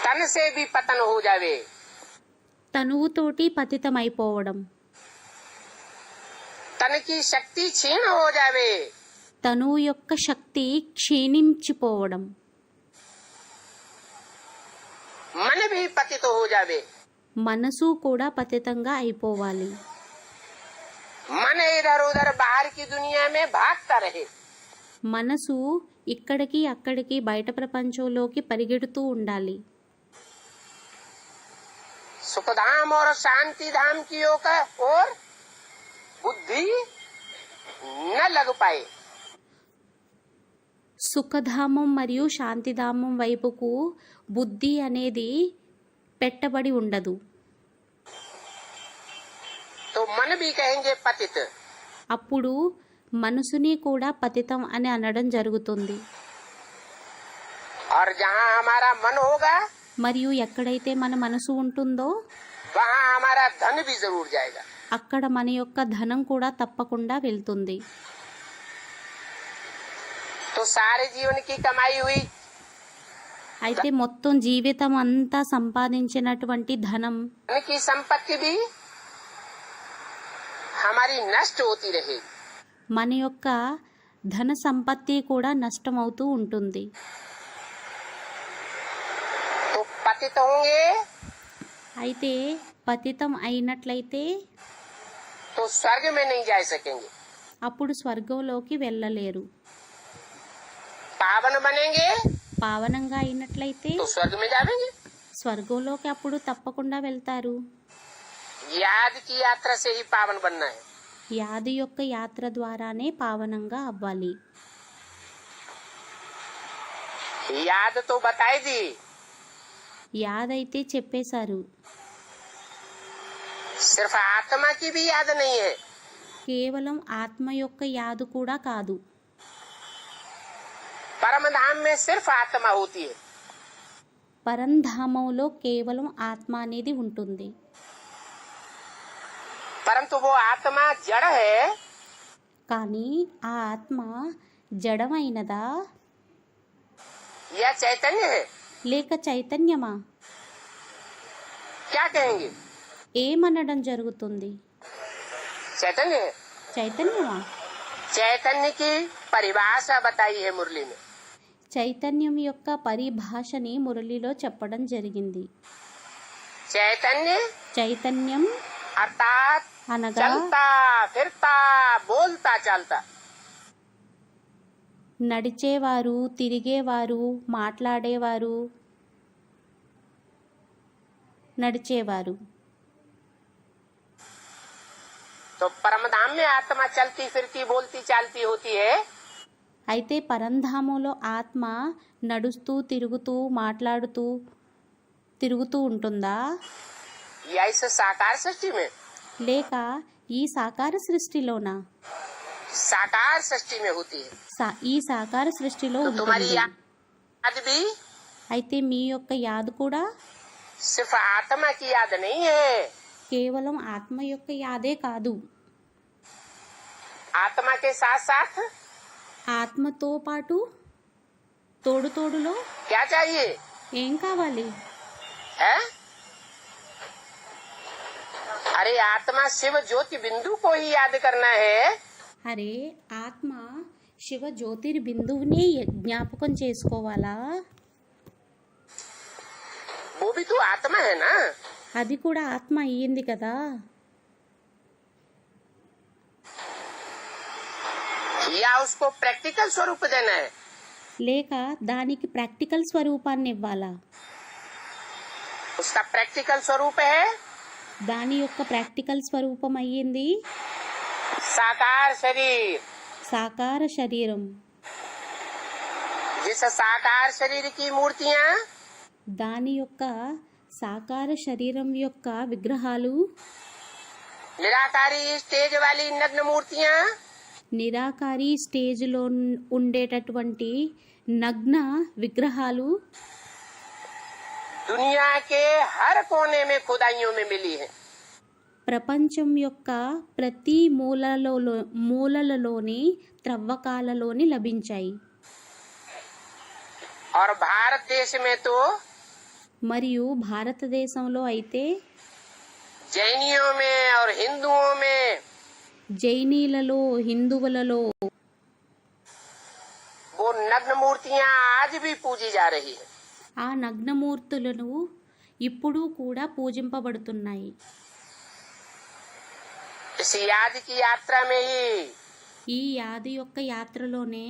तन से भी पतन हो जावे। తనువుతోటి పతితమైపోవడం, तन की शक्ति क्षीण हो जावे। తనువు యొక్క శక్తి క్షీణించిపోవడం, मन भी पतित हो जावे। మనసు కూడా పతితంగా అయిపోవాలి. मन इधर उधर बाहर की दुनिया में भागता रहे। మనసు ఇక్కడికి అక్కడికి బయట ప్రపంచంలోకి పరిగెడుతూ ఉండాలి. सुखधाम और शांति धाम की ओर बुद्धि न लग पाए। సుఖధామం మరియు శాంతిధామం వైపుకు బుద్ధి అనేది పెట్టబడి ఉండదు. तो मन भी कहेंगे पतित, అప్పుడు మనసుని కూడా పతితం అని అనడం జరుగుతుంది. और जहाँ हमारा मन होगा మరియు ఎక్కడైతే మన మనసు ఉంటుందో वहाँ हमारा धन भी जरूर जाएगा. అక్కడ మన యొక్క ధనం కూడా తప్పకుండా వెళ్తుంది. तो सारे जीवन की कमाई हुई అయితే మొత్తం జీవితం అంతా సంపాదించినటువంటి ధనం, धन की संपत्ति भी हमारी नष्ट होती रहेगी. మన యొక్క ధన సంపత్తి కూడా నష్టమవుతూ ఉంటుంది. तो पतित होंगे అయితే పతితం అయినట్లయితే तो स्वर्ग में नहीं जा सकेंगे. అప్పుడు స్వర్గంలోకి వెళ్ళలేరు. पावन बनेंगे పావనంగా అయినట్లయితే तो स्वर्ग में जाएंगे. స్వర్గంలోకి అప్పుడు తప్పకుండా వెళ్తారు. याद की यात्रा से ही पावन बनना है. యాది యొక్క యాత్ర ద్వారానే పావనంగా అవ్వాలి. याद तो बताई दी, యాదైతే చెప్పేశారు. सिर्फ आत्मा की भी याद नहीं है. కేవలం ఆత్మ యొక్క యాదు కూడా కాదు. परम धाम में सिर्फ आत्मा होती है. పరంధామంలో కేవలం ఆత్మ అనేది ఉంటుంది. परंतु वो आत्मा जड़ है కానీ ఆ ఆత్మ జడమైనదా या चैतन्य है? లేక చైతన్యమా? क्या कहेंगे? ఏమనడం జరుగుతుంది? चैतन्य है. చైతన్యమా? चैतन्य की परिभाषा बताई है मुरली में. చైతన్యం యొక్క పరిభాషని మురళిలో చెప్పడం జరిగింది. चैतन्य చైతన్యం अर्थात అనగా चलता फिरता बोलता चालता. నడిచేవారు, తిరిగేవారు, మాట్లాడేవారు, నడిచేవారు. तो परम धाम में आत्मा चलती फिरती बोलती चालती होती है. అయితే పరంధామంలో ఆత్మ నడుస్తూ, తిరుగుతూ, మాట్లాడుతూ, తిరుగుతూ ఉంటుందా? या इस साकार सृष्टि में? లేక ఈ సాకార సృష్టిలోనా? साकार सृष्टि में होती है. ఈ సాకార సృష్టిలో तो तुम्हारी ఉంటుంది. याद भी అయితే మీ యొక్క యాद కూడా सिर्फ आत्मा की याद नहीं है. కేవలం ఆత్మ యొక్క యాదే కాదు. आत्मा के साथ साथ ఆత్మతో పాటు తోడు తోడులో क्या चाहिए ఏం కావాలి? है? अरे आत्मा शिव ज्योति बिंदु को ही याद करना है. అరే ఆత్మ శివ జ్యోతిర్బిందువుని జ్ఞాపకం చేసుకోవాలా? वो भी तो आत्मा है ना. అది కూడా ఆత్మ అయ్యింది కదా. या उसको प्रैक्टिकल स्वरूप देना है. లేక దానికి ప్రాక్టికల్ స్వరూపాన్ని ఇవ్వాలా? उसका प्रैक्टिकल स्वरूप है దాని యొక్క ప్రాక్టికల్ స్వరూపం అయ్యింది साकार शरीर. సాకార శరీరం. जिस साकार शरीर की मूर्तियाँ దాని యొక్క సాకార శరీరం యొక్క విగ్రహాలు, निराकारी स्टेज वाली नग्न मूर्तियाँ నిరాకారి స్టేజ్లో ఉండేటటువంటి నగ్న విగ్రహాలు दुनिया के हर कोने में खुदाइयों में मिली है. ప్రపంచం యొక్క ప్రతి మూలలలోని త్రవ్వకాలలోని లభించాయి. और भारत देश में तो మరియు భారతదేశంలో అయితే जैनियों में और हिंदुओं में జైనీలలో, హిందువులలో वो नग्न मूर्तियाँ आज भी पूजी जा रही है. ఆ నగ్నమూర్తులను ఇప్పుడు కూడా పూజింపబడుతున్నాయి. इस याद की यात्रा में ही ఈ యాది యొక్క యాత్రలోనే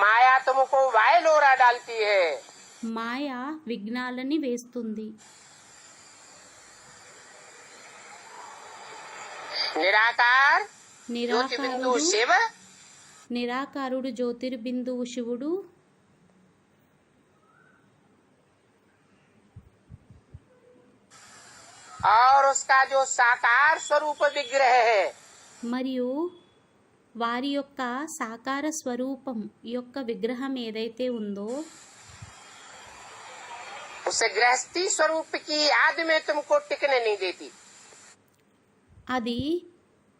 माया तुमको वायलोरा डालती है. మాయ విఘ్నాలని వేస్తుంది. निराकार ज्योति बिंदु నిరాకారుడు शिव నిరాకారుడు జ్యోతిర్బిందువు శివుడు, और उसका जो साकार स्वरूप विग्रह है మరియు వారి యొక్క సాకార స్వరూపం యొక్క విగ్రహం ఏదైతే ఉందో उस गृहस्थी स्वरूप की याद में तुमको टिकने नहीं देती। అది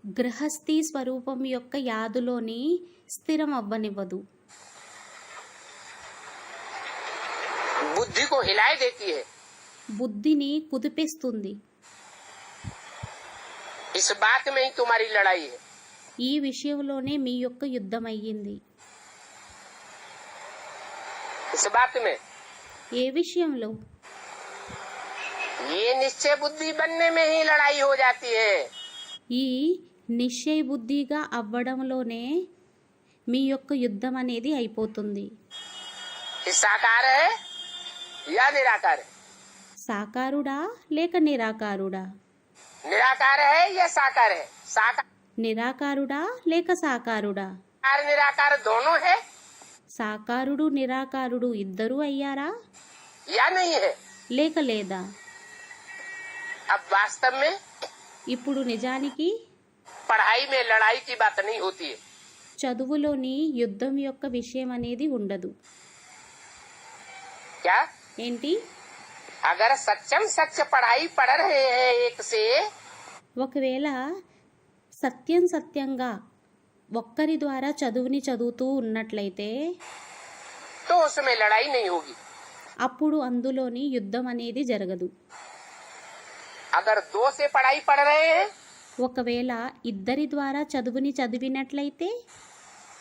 గృహస్థీ స్వరూపం యొక్క యాదులోని స్థిరం అవ్వనివ్వదు, बुद्धि को हिलाए देती है। బుద్ధిని కుదిపేస్తుంది। इस बात में ही तुम्हारी लड़ाई है। ఈ విషయంలోనే మీ యొక్క యుద్ధం అయ్యింది। इस बात में ఏ విషయంలో? ये निश्चय बुद्धि बनने में ही लड़ाई हो जाती है। ఈ నిశ్చయ బుద్ధిగా అవ్వడంలోనే మీ యొక్క యుద్ధం అనేది అయిపోతుంది। ये साकार है या निराकार है? సాకారుడా లేక నిరాకారుడా? निराकार है या साकार है? साकार నిరాకారుడా లేక సాకారుడా? निराकार दोनों है సాకారుడు నిరాకారుడు ఇద్దరూ అయ్యారా या नहीं है? లేక లేదా? अब वास्तव में ఇప్పుడు నిజానికి पढ़ाई में लड़ाई की बात नहीं होती है। చదువులోని యుద్ధం యొక్క విషయం అనేది ఉండదు। क्या? ఏంటి? अगर सच्चम सच पढ़ाई पढ़ रहे हैं एक से, ఒకవేళ సత్యం సత్యంగా ఒక్కరి ద్వారా చదువుని చదువుతూ ఉన్నట్లయితే तो उसमें लड़ाई नहीं होगी। అప్పుడు అందులోని యుద్ధం అనేది జరగదు। अगर दो से पढ़ाई पढ़ रहे हैं ఒకవేళ ఇద్దరి ద్వారా చదువుని చదివినట్లయితే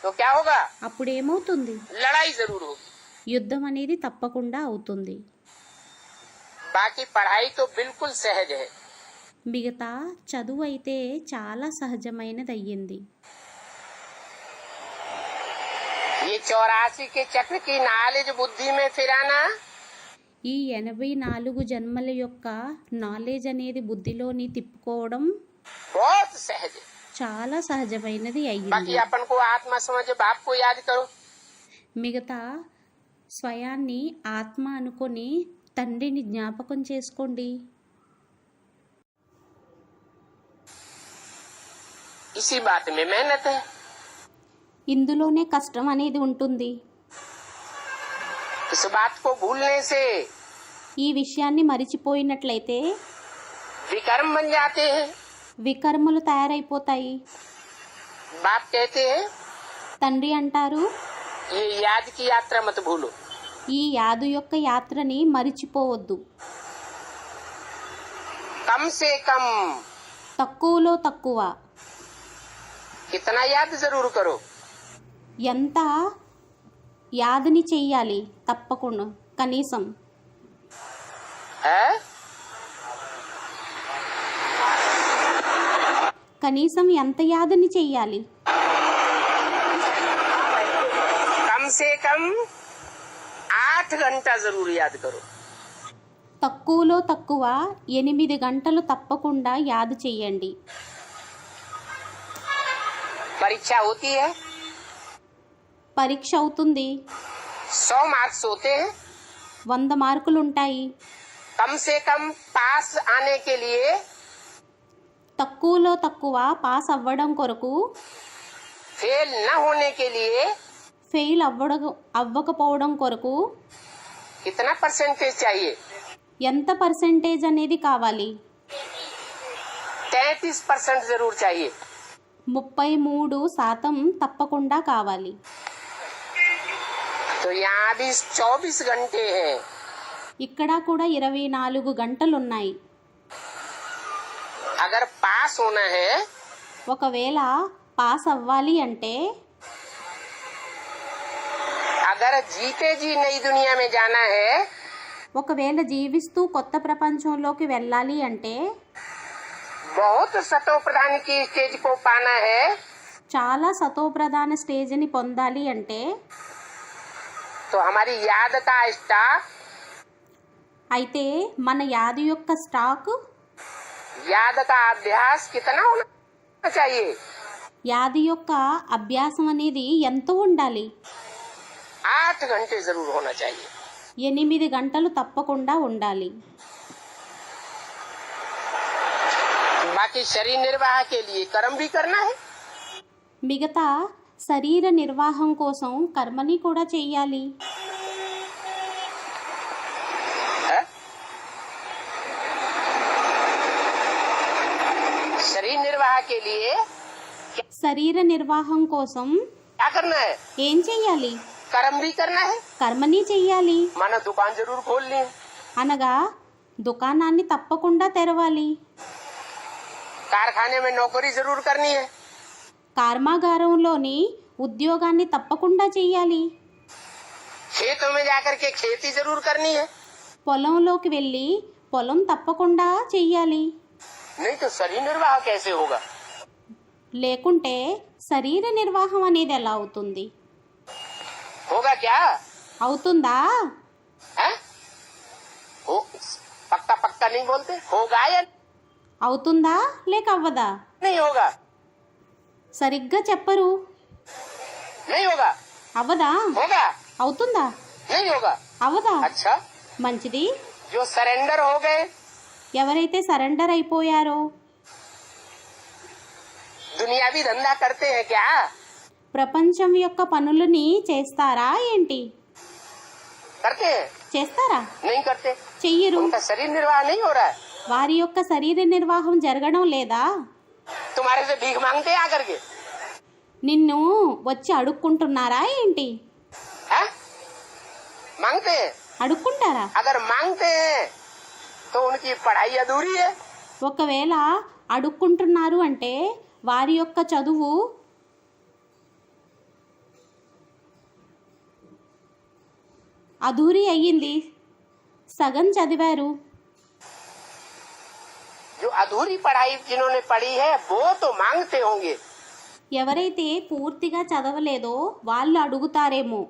तो क्या होगा? అప్పుడేమవుతుంది? लड़ाई जरूर होगी। యుద్ధం అనేది తప్పకుండా అవుతుంది। बाकी पढ़ाई तो बिल्कुल सहज है। మిగతా చదువు అయితే చాలా సహజమైనది అయ్యింది। ये 84 के चक्र की नॉलेज बुद्धि में फिराना ఈ 84 జన్మల యొక్క నాలెడ్జ్ అనేది బుద్ధిలోని తిప్పుకోవడం बहुत सहज है। చాలా సహజమైనది అయ్యింది। बाकी अपन को आत्मा समझ बाप को याद करो। మిగతా స్వయాన్ని ఆత్మ అనుకొని తండ్రిని జ్ఞాపకం చేసుకోండి। इसी बात में मेहनत है। ఇందులోనే కష్టం అనేది ఉంటుంది। इस बात को भूलने से ఈ విషయాన్ని మరిచిపోయినట్లయితే विकर्म बन जाते हैं। వికర్మలు తయారైపోతాయి। बाप कहते हैं తండ్రి అంటారు, ये याद की यात्रा मत भूलो। ఈ యాదు యొక్క యాత్రని మరిచిపోవద్దు। कम से कम తక్కువలో తక్కువ कितना याद जरूर करो। ఎంత యాదని చెయ్యాలి తప్పకుండా, కనీసం है? కనీసం ఎంత యాదని చెయ్యాలి? कम से कम 8 घंटा जरूर याद करो। తక్కువలో తక్కువ 8 గంటలు తప్పకుండా యాదు చెయ్యండి। परीक्षा होती है, పరీక్ష అవుతుంది, 100 मार्क्स होते हैं। 100 మార్కులు ఉంటాయి। कम से कम पास आने के लिए తక్కువలో తక్కువ పాస్ అవ్వడం కొరకు, फेल न होने के लिए ఫెయిల్ అవ్వకపోవడం కొరకు कितना परसेंटेज चाहिए? ఎంత పర్సెంటేజ్ అనేది కావాలి? 33% जरूर चाहिए। 33% తప్పకుండా కావాలి। तो यहाँ भी 24 घंटे हैं। ఇక్కడ కూడా 24 గంటలున్నాయి। अगर पास होना है ఒకవేళ పాస్ అవ్వాలి అంటే, अगर जीते जी नई दुनिया में जाना है ఒకవేళ జీవిస్తూ కొత్త ప్రపంచంలోకి వెళ్ళాలి అంటే, बहुत सतो प्रधान की स्टेज को पाना है చాలా సతోప్రధాన స్టేజ్ని పొందాలి అంటే, तो हमारी याद का स्टॉक, అయితే మన యాది యొక్క స్టాక్, याद का अभ्यास कितना होना चाहिए? యాది యొక్క అభ్యాసం అనేది ఎంత ఉండాలి? 8 घंटे जरूर होना चाहिए। 8 గంటలు తప్పకుండా ఉండాలి. बाकी शरीर निर्वाह के लिए कर्म भी करना है। మిగతా శరీర నిర్వాహం కోసం కర్మని కూడా చెయ్యాలి. शरीर निर्वाह के लिए శరీర నిర్వాహం కోసం क्या करना है? ఏం చెయ్యాలి? कर्म भी करना है। కర్మని చెయ్యాలి. माना दुकान जरूर खोलनी है, అనగా దుకాణాన్ని తప్పకుండా తెరవాలి. कारखाने में नौकरी जरूर करनी है, కర్మాగారంలోని ఉద్యోగాన్ని తప్పకుండా చెయ్యాలి. खेतों में जाकर के खेती जरूर करनी है। పొలంలోకి వెళ్ళి పొలం తప్పకుండా చెయ్యాలి. नहीं तो शरीर निर्वाह कैसे होगा? లేకుంటే శరీర నిర్వాహం అనేది ఎలా అవుతుంది? होगा क्या? అవుతుందా? है? हो पक्का पक्का नहीं बोलते, होगा या అవుతుందా లేక అవ్వదా? नहीं होगा? సరిగ్గా చెప్పరు. नहीं होगा? అవ్వదా? होगा? అవుతుందా? नहीं होगा? అవ్వదా? अच्छा, మంచిది. जो सरेंडर हो गए, ఎవరైతే సరెండర్ అయిపోయారో, दुनियावी धंधा करते हैं क्या? ప్రపంచం యొక్క పనులని చేస్తారా ఏంటి? करते हैं? చేస్తారా? नहीं करते। చెయ్యరు. उनका शरीर निर्वाह नहीं हो रहा है। వారి యొక్క శరీర నిర్వాహం జరగడం లేదా? तुम्हारे से भीख मांगते हैं आकर के, నిన్ను వచ్చి అడుక్కుంటున్నారా ఏంటి? हैं? मांगते हैं? అడుక్కుంటారా? अगर मांगते हैं तो उनकी पढ़ाई अधूरी है। ఒకవేళ అడుక్కుంటున్నారు అంటే వారి యొక్క చదువు అధూరి అయ్యింది, సగం చదివారు. जो अधूरी पढ़ाई जिन्होंने पढ़ी है वो तो मांगते होंगे। ఎవరైతే పూర్తిగా చదవలేదో వాళ్ళు అడుగుతారేమో.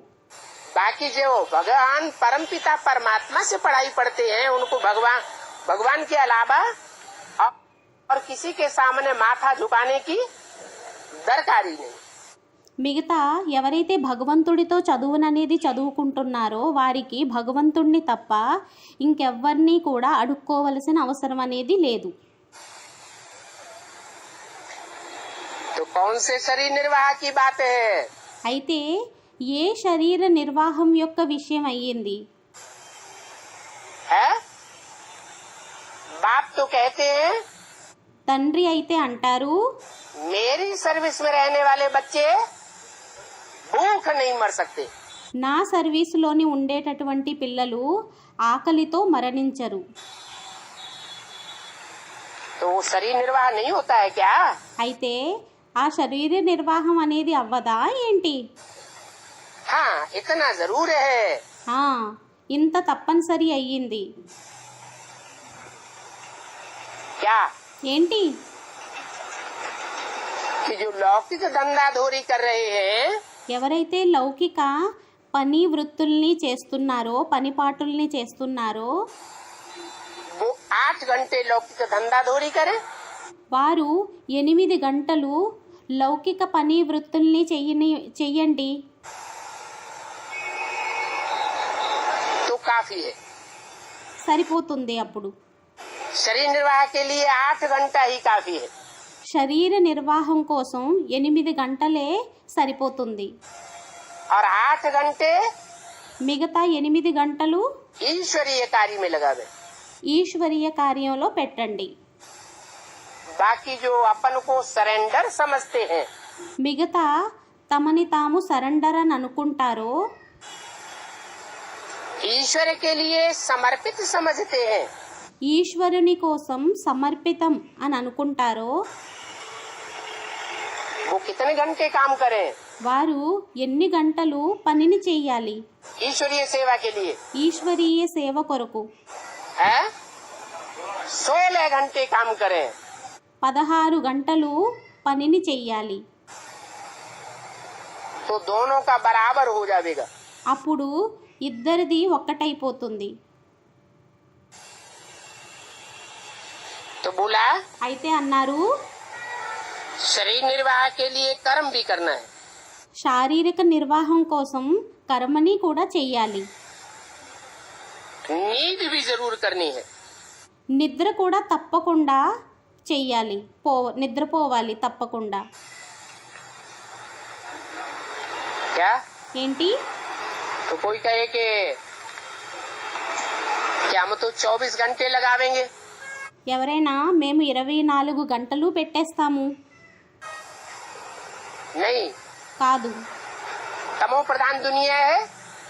बाकी जो भगवान परमपिता परमात्मा से पढ़ाई पढ़ते हैं उनको भगवान के अलावा और किसी के सामने माथा झुकाने की दरकारी नहीं। మిగతా ఎవరైతే భగవంతుడితో చదువుననేది చదువుకుంటున్నారో వారికి భగవంతుణ్ణి తప్ప ఇంకెవ్వరినీ కూడా అడుక్కోవలసిన అవసరం అనేది లేదు. तो कौन से शरीर निर्वाह की बात है? అయితే ఏ శరీర నిర్వాహం యొక్క విషయం అయ్యింది? है? बाप तो कहते हैं తండ్రి అయితే అంటారు, मेरी सर्विस में रहने वाले बच्चे भूख नहीं मर सकते। నా సర్వీసులోని ఉండేటటువంటి పిల్లలు ఆకలితో మరణించరు. तो वो शरीर निर्वाह नहीं होता है क्या? అయితే ఆ శరీర నిర్వాహం అనేది అవ్వదా ఏంటి? हाँ, इतना जरूर है। ఆ, ఇంత తప్పనిసరి అయ్యింది. क्या? ఏంటి? कि जो लौकिक धंधाधोरी कर रहे हैं ఎవరైతే లౌకిక పని వృత్తుల్ని చేస్తున్నారో, పనిపాటుల్ని చేస్తున్నారో वो 8 घंटे लौकिक धंधाधोरी करें వారు 8 గంటలు లౌకిక పని వృత్తుల్ని చెయ్యండి, तो काफी है। సరిపోతుంది. అప్పుడు शरीर निर्वाह के लिए 8 घंटा ही काफी है। శరీర నిర్వాహం కోసం 8 గంటలే సరిపోతుంది. और 8 घंटे మిగతా 8 గంటలు ईश्वरीय कार्य में लगा दे। ఈశ్వరీయ కార్యంలో పెట్టండి. बाकी जो अपन को सरेंडर समझते हैं మిగతా తమని తాము సరెండర్ అని అనుకుంటారో, ईश्वर के लिए समर्पित समझते हैं, ఈశ్వరుని కోసం సమర్పితం అని అనుకుంటారో वो कितने घंटे काम करें వారు ఎన్ని గంటలు పనిని చెయ్యాలి ईश्वरीय सेवा के लिए? ఈశ్వరీయ సేవ కొరకు? है 16 घंटे काम करें। 16 గంటలు పనిని చెయ్యాలి. तो दोनों का बराबर हो जाएगा। అప్పుడు ఇద్దరిది ఒక్కటైపోతుంది. तो बोला అయితే అన్నారు, शरीर निर्वाह के लिए कर्म भी करना है। శారీరక నిర్వాహం కోసం కర్మని కూడా చెయ్యాలి. नींद भी जरूर करनी है। నిద్ర కూడా తప్పకుండా చెయ్యాలి. నిద్రపోవాలి తప్పకుండా. क्या ఏంటి? तो कोई कहे कि क्या हम तो 24 घंटे लगावेंगे। ఎవరైనా మేము 24 గంటలు పెట్టేస్తాము. नहीं, కాదు. तमो प्रधान दुनिया है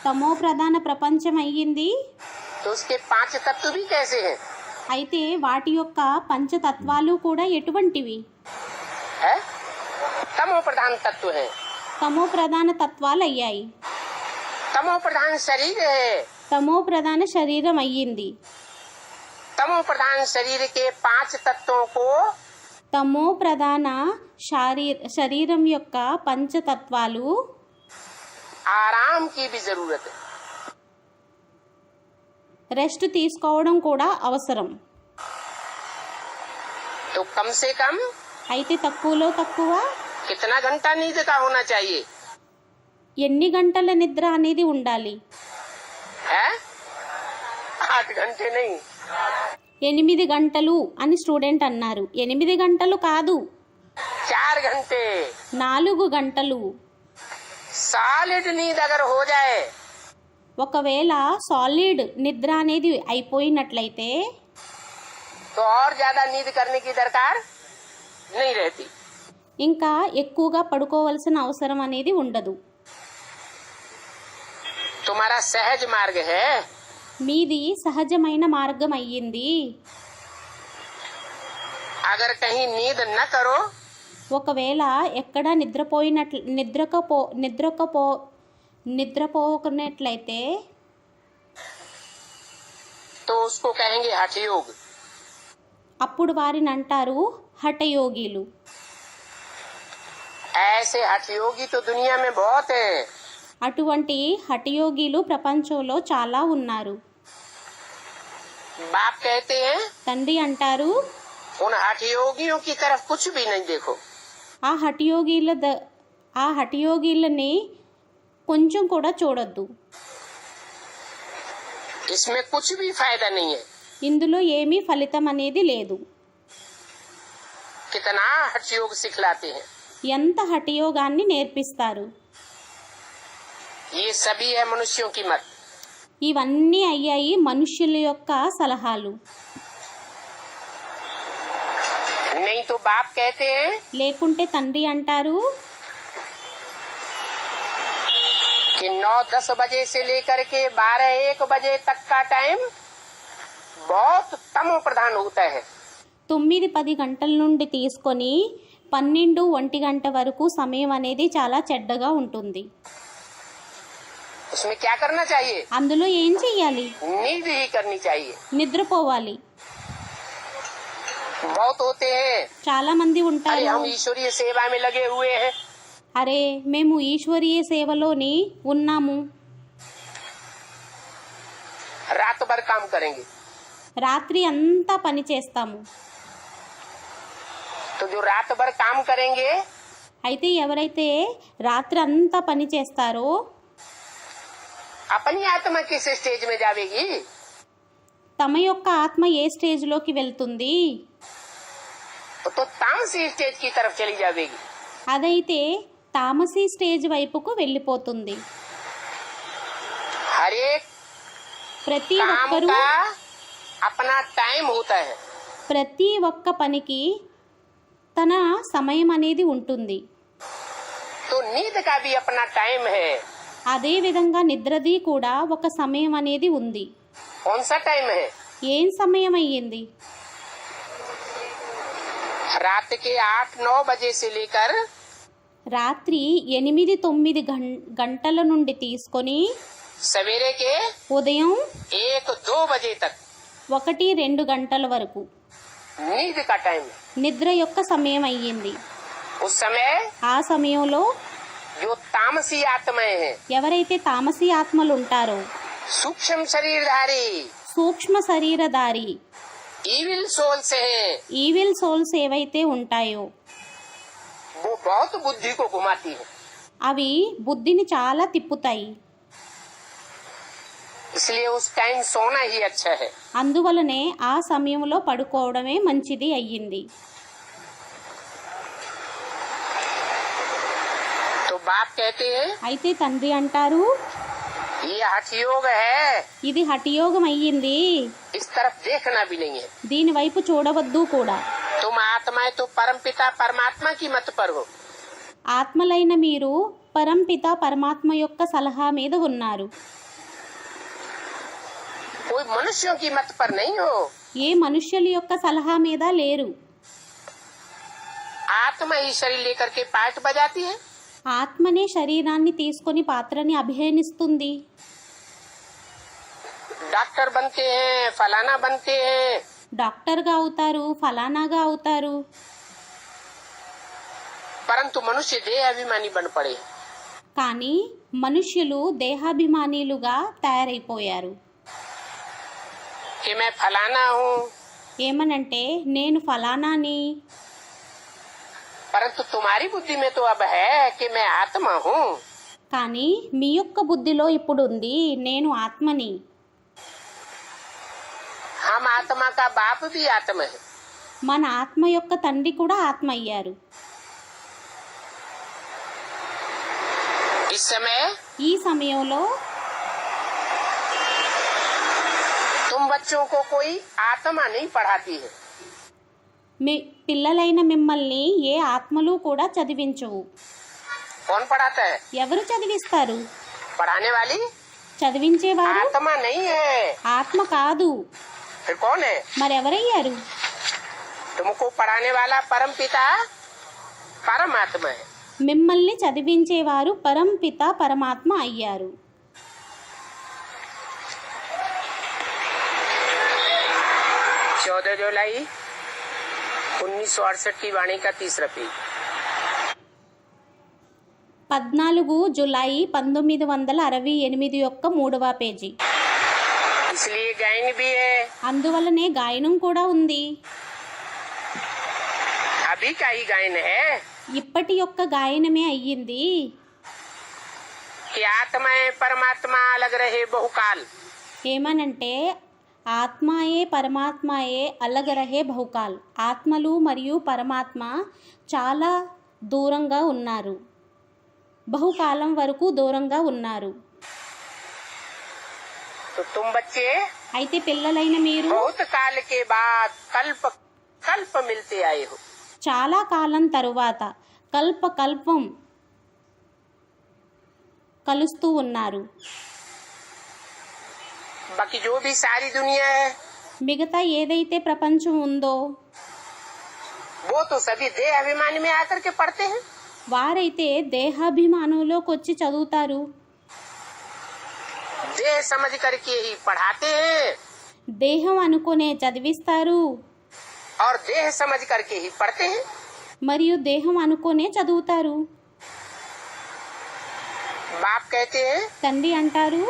తమో ప్రధాన ప్రపంచం అయ్యింది. तो उसके 5 तत्व भी कैसे हैं? అయితే వాటి యొక్క పంచతత్వాలు కూడా ఎటువంటివి? है तमो प्रधान तत्व है। తమో ప్రధాన తత్వాలు అయ్యాయి. तमो प्रधान शरीर है। తమో ప్రధాన శరీరం అయ్యింది. तमो प्रधान शरीर के 5 तत्वों को తమో ప్రధాన శరీరం యొక్క పంచతత్వాలు आराम की भी जरूरत है। రెస్ట్ తీసుకోవడం కూడా అవసరం. तो कम से कम అయితే తక్కువలో తక్కువ कितना घंटा नींद का होना चाहिए? ఎన్ని గంటల నిద్ర అనేది ఉండాలి? है 8 घंटे नहीं, 8 గంటలు అని స్టూడెంట్ అన్నారు. 8 గంటలు కాదు, 4 घंटे। 4 గంటలు. सॉलिड नींद अगर हो जाए ఒకవేళ సాలిడ్ నిద్ర అనేది అయిపోయినట్లయితే तो और ज्यादा नींद करने की दरकार नहीं रहती। ఇంకా ఎక్కువగా పడుకోవాల్సిన అవసరం అనేది ఉండదు. तुम्हारा सहज मार्ग है। మీది సహజమైన మార్గం అయ్యింది. अगर कहीं नींद न करो ఒకవేళ ఎక్కడ నిద్రపోకున్నట్లయితే तो उसको कहेंगे हठ योग। అప్పుడు వారిని అంటారు హఠయోగిలు. ऐसे हठ योगी तो दुनिया में बहुत हैं। అటువంటి హఠయోగిలు ప్రపంచంలో చాలా ఉన్నారు. बाप कहते हैं తండ్రి అంటారు उन हठ योगियों की तरफ कुछ भी नहीं देखो। ఆ హఠయోగిలని కొంచెం కూడా చూడొద్దు. इसमें कुछ भी फायदा नहीं है। ఇందులో ఏమీ ఫలితం అనేది లేదు. कितना हठ योग सिखलाते हैं। ఎంత హఠయోగాన్ని నేర్పిస్తారు. ये सभी है मनुष्यों की मत। ఇవన్నీ అయ్యాయి మనుష్యుల యొక్క సలహాలు. नहीं तो बाप कहते हैं లేకుంటే తండ్రి అంటారు कि 9-10 बजे से लेकर के 12-1 बजे तक का टाइम बहुत तमो प्रधान होता है। 9-10 గంటల నుండి తీసుకొని 12-1 గంట వరకు సమయం అనేది చాలా చెడ్డగా ఉంటుంది. उसमें क्या करना चाहिए? అందులో ఏం చెయ్యాలి? नींद ही करनी चाहिए। నిద్రపోవాలి. बहुत होते हैं చాలా మంది अरे ఉంటారు, हम ईश्वरीय सेवा में लगे हुए हैं, అరే మేము ఈశ్వరీయ సేవలోని ఉన్నాము, रात भर काम करेंगे। రాత్రి అంతా పని చేస్తాము. तो जो रात भर काम करेंगे అయితే ఎవరైతే రాత్రి అంతా పని చేస్తారో अपनी आत्मा किस स्टेज में जाएगी? తమ యొక్క ఆత్మ ఏ స్టేజ్లోకి వెళ్తుంది? तो तामसी स्टेज की तरफ चली जाएगी। అదైతే తామసీ స్టేజ్ వైపుకు వెళ్ళిపోతుంది. हर एक ప్రతి काम ఒక్కరూ का अपना टाइम होता है। ప్రతి ఒక్క పనికి తన సమయం అనేది ఉంటుంది. तो नींद का भी अपना टाइम है। అదే విధంగా నిద్రది కూడా ఒక సమయం అనేది ఉంది. कौन सा टाइम है? ఏం సమయం అయ్యింది? रात के 8-9 बजे से लेकर రాత్రి 8-9 గంటల నుండి తీసుకొని सवेरे के ఉదయం 1-2 बजे तक 1-2 గంటల వరకు नींद का टाइम है। నిద్ర యొక్క సమయం అయ్యింది. उस समय ఆ సమయంలో जो तामसी आत्माएं हैं, ఎవరైతే తామసీ ఆత్మలు ఉంటారో, सूक्ष्म शरीरधारी సూక్ష్మ శరీరధారి इविल सोल्स हैं, ఈవిల్ సోల్స్ ఏవైతే ఉంటాయో वो बहुत बुद्धि को घुमाती है। అవి బుద్ధిని చాలా తిప్పుతాయి. इसलिए उस टाइम सोना ही अच्छा है। అందువలనే ఆ సమయంలో పడుకోవడమే మంచిది అయ్యింది. तो बाप कहते हैं అయితే తండ్రి అంటారు, ये हठयोग है, ఇది హఠయోగం అయ్యింది, इस तरफ देखना भी नहीं है। దీని వైపు చూడవద్దు కూడా. तुम आत्माएं तो परमपिता परमात्मा की मत पर हो। ఆత్మలైన మీరు పరంపిత పరమాత్మ యొక్క సలహా మీద ఉన్నారు. कोई मनुष्यों की मत पर नहीं हो। ఏ మనుష్యుల యొక్క సలహా మీద లేరు. आत्मा ही शरीर लेकर के पार्ट बजाती है। ఆత్మనే శరీరాన్ని తీసుకొని పాత్రని అభినయిస్తుంది. डॉक्टर बनते हैं, फलाना बनते हैं, డాక్టర్గా అవుతారు, ఫలానాగా అవుతారు. परंतु मनुष्य देह अभिमानी बन पड़े। కానీ మనుష్యులు దేహాభిమానీలుగా తయారైపోయారు. कि मैं फलाना हूँ, ఏమనంటే నేను ఫలానాని. परंतु तुम्हारी बुद्धि में तो अब है कि मैं आत्मा हूँ। కానీ మీ యొక్క బుద్ధిలో ఇప్పుడు ఉంది నేను ఆత్మని. हम आत्मा का बाप भी आत्मा है। మన ఆత్మ యొక్క తండ్రి కూడా ఆత్మ అయ్యారు. इस समय ఈ సమయంలో तुम बच्चों को कोई आत्मा नहीं पढ़ाती है। మీ పిల్లలైన మిమ్మల్ని ఏ ఆత్మలు కూడా చదివించవు. कौन पढ़ाता है? ఎవరు చదివిస్తారు? पढ़ाने वाली చదివించేవారు आत्मा नहीं है। ఆత్మ కాదు, फिर कौन है? మరెవరయ్యారు? तुमको पढ़ाने वाला परम पिता परमात्मा है। మిమ్మల్ని చదివించేవారు పరంపిత పరమాత్మ అయ్యారు. 14 जुलाई 1968 की वाणी का तीसरा पेज। 14 జూలై 1968 యొక్క 3వ పేజీ. इसलिए गायन भी है, అందువలనే గాయనం కూడా ఉంది. अभी का ही गायन है ఇప్పటి యొక్క గాయనమే అయ్యింది. कि आत्माएं परमात्मा अलग रहे बहुकाल। ఏమనంటే ఆత్మాయే పరమాత్మాయే అలగ రహే బహుకాల్. ఆత్మలు మరియు పరమాత్మ చాలా దూరంగా ఉన్నారు, బహుకాలం వరకు దూరంగా ఉన్నారు. तो तुम बच्चे అయితే పిల్లలైన మీరు बहुत काल के बाद कल्प कल्प मिलते आए हो। చాలా కాలం తరువాత కల్పం కలుస్తూ ఉన్నారు. बाकी जो भी सारी दुनिया है మిగతా ఏదైతే ప్రపంచం ఉందో वो तो सभी देह अभिमान में आकर के पढ़ते हैं। వారైతే దేహాభిమానంలోకి వచ్చి చదువుతారు, देह समझ करके ही पढ़ाते हैं దేహం అనుకునే చదివిస్తారు और देह समझ करके ही पढ़ते हैं। మరియు దేహం అనుకునే చదువుతారు. बाप कहते हैं తండ్రి అంటారు,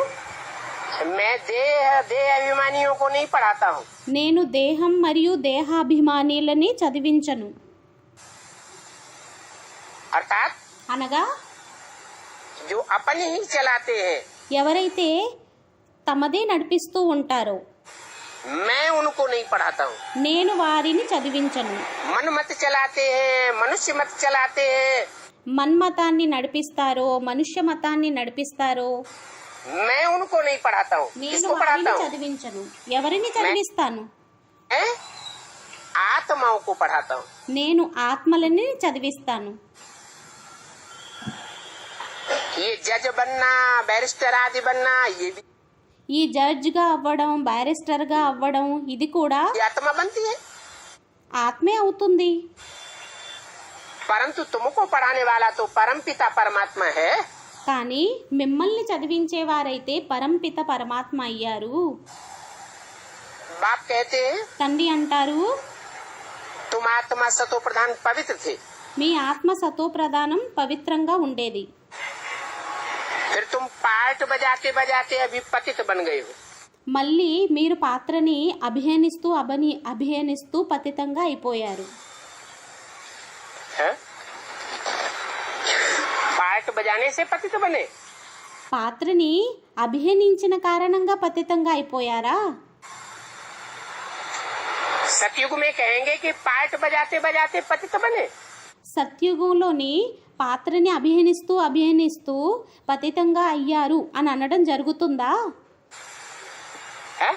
मैं देह अभिमानियों को नहीं पढ़ाता हूँ। నేను దేహం మరియు దేహాభిమానులని చదివించను. अर्थात అనగా जो अपने ही चलाते हैं ఎవరైతే తమదే నడిపిస్తూ ఉంటారో मैं उनको नहीं पढ़ाता हूँ। నేను వారిని చదివించను. मन मत चलाते हैं, मनुष्य मत चलाते हैं, మన్మతాన్ని నడిపిస్తారో మనుష్య మతాన్ని నడిపిస్తారో मैं उनको नहीं पढ़ाता हूँ। నేను किसको వారిని पढ़ाता हूँ? చదివించను. ఎవరిని చదివిస్తాను? मैं आत्माओं को पढ़ाता हूँ। నేను ఆత్మలని చదివిస్తాను. ये जज बनना, बैरिस्टर आदि बनना, ये भी ఈ జడ్జ్గా అవ్వడం, బ్యారిస్టర్గా అవ్వడం ఇది కూడా ये आत्मा बनती है। ఆత్మే అవుతుంది. परंतु तुमको पढ़ाने वाला तो परम पिता परमात्मा है। కానీ మిమ్మల్ని చదివించేవారైతే పరంపిత పరమాత్మ అయ్యారు. बाप कहते हैं తండ్రి అంటారు, तुम आत्मा सतो प्रधान पवित्र थे, మీ ఆత్మ సతో ప్రధానం పవిత్రంగా ఉండేది. फिर तुम पार्ट बजाते बजाते अभी पतित बन गए हो। మళ్ళీ మీరు పాత్రని అభినయిస్తూ పతితంగా అయిపోయారు. हैं? पार्ट बजाने से पतित बने? పాత్రని అభినయించిన కారణంగా పతితంగా అయిపోయారా? सतयुग में कहेंगे कि पार्ट बजाते बजाते पतित बने? సత్యుగంలోని పాత్రని అభినయిస్తూ పతితంగా అయ్యారు అని అనడం జరుగుతుందా? है?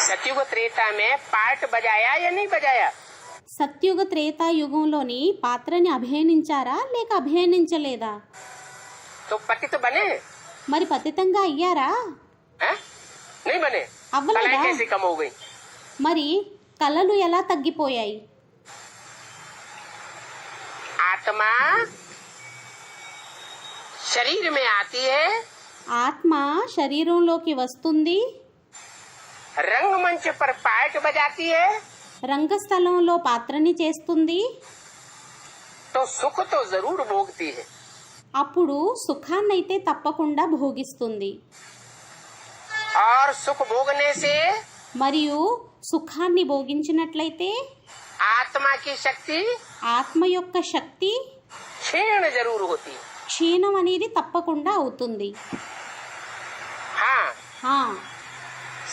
सतयुग त्रेता में पार्ट बजाया या नहीं बजाया? సత్యుగ త్రేతాయుగంలోని పాత్రని అభినయించారా లేక అభినయించలేదా? तो पतित बने? మరి పతితంగా అయ్యారా? है? नहीं बने? अव्वल कलाएं लगा। कैसे कम हो गई? మరి కళలు ఎలా తగ్గిపోయాయి? आत्मा शरीर में आती है, ఆత్మ శరీరంలోకి వస్తుంది, रंगमंच पर पार्ट बजाती है, రంగస్థలంలో పాత్రని చేస్తుంది, तो सुख तो जरूर भोगती है, అప్పుడు సుఖాన్నైతే తప్పకుండా భోగిస్తుంది. और सुख भोगने से మరియు సుఖాన్ని భోగించినట్లయితే आत्मा की शक्ति ఆత్మ యొక్క శక్తి क्षीण जरूर होती है. క్షీణం అనేది తప్పకుండా అవుతుంది. हाँ, ఆ,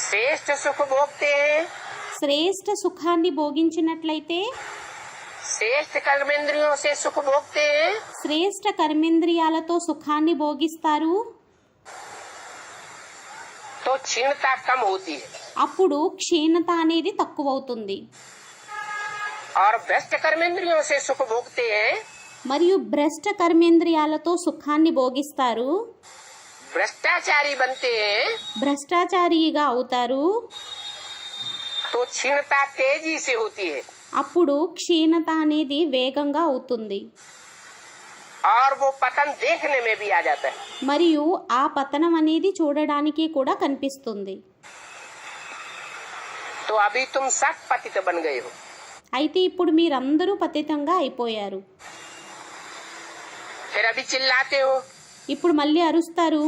श्रेष्ठ सुख भोगते हैं, శ్రేష్ఠ సుఖాన్ని భోగించినట్లయితే, श्रेष्ठ कर्मेंद्रियों से सुख भोगते हैं, శ్రేష్ఠ కర్మేంద్రియాలతో సుఖాన్ని భోగిస్తారు, तो क्षीणता कम होती है. అప్పుడు క్షీణత అనేది తక్కువవుతుంది. और भ्रष्ट कर्मेंद्रियों से सुख भोगते हैं, మరియు భ్రష్ట కర్మేంద్రియాలతో సుఖాన్ని భోగిస్తారు, भ्रष्टाचारी बनते हैं, భ్రష్టాచారిగా అవుతారు, तो क्षीणता तेजी से होती है. అప్పుడు క్షీణత అనేది వేగంగా అవుతుంది. और वो पतन देखने में भी आ जाता है. మరియు ఆ పతనం అనేది చూడడానికి కూడా కనిపిస్తుంది. तो अभी तुम सब पतित बन गए हो. అయితే ఇప్పుడు మీరందరూ పతితంగా అయిపోయారు. फिर अभी चिल्लाते हो. ఇప్పుడు మళ్ళీ అరుస్తారు.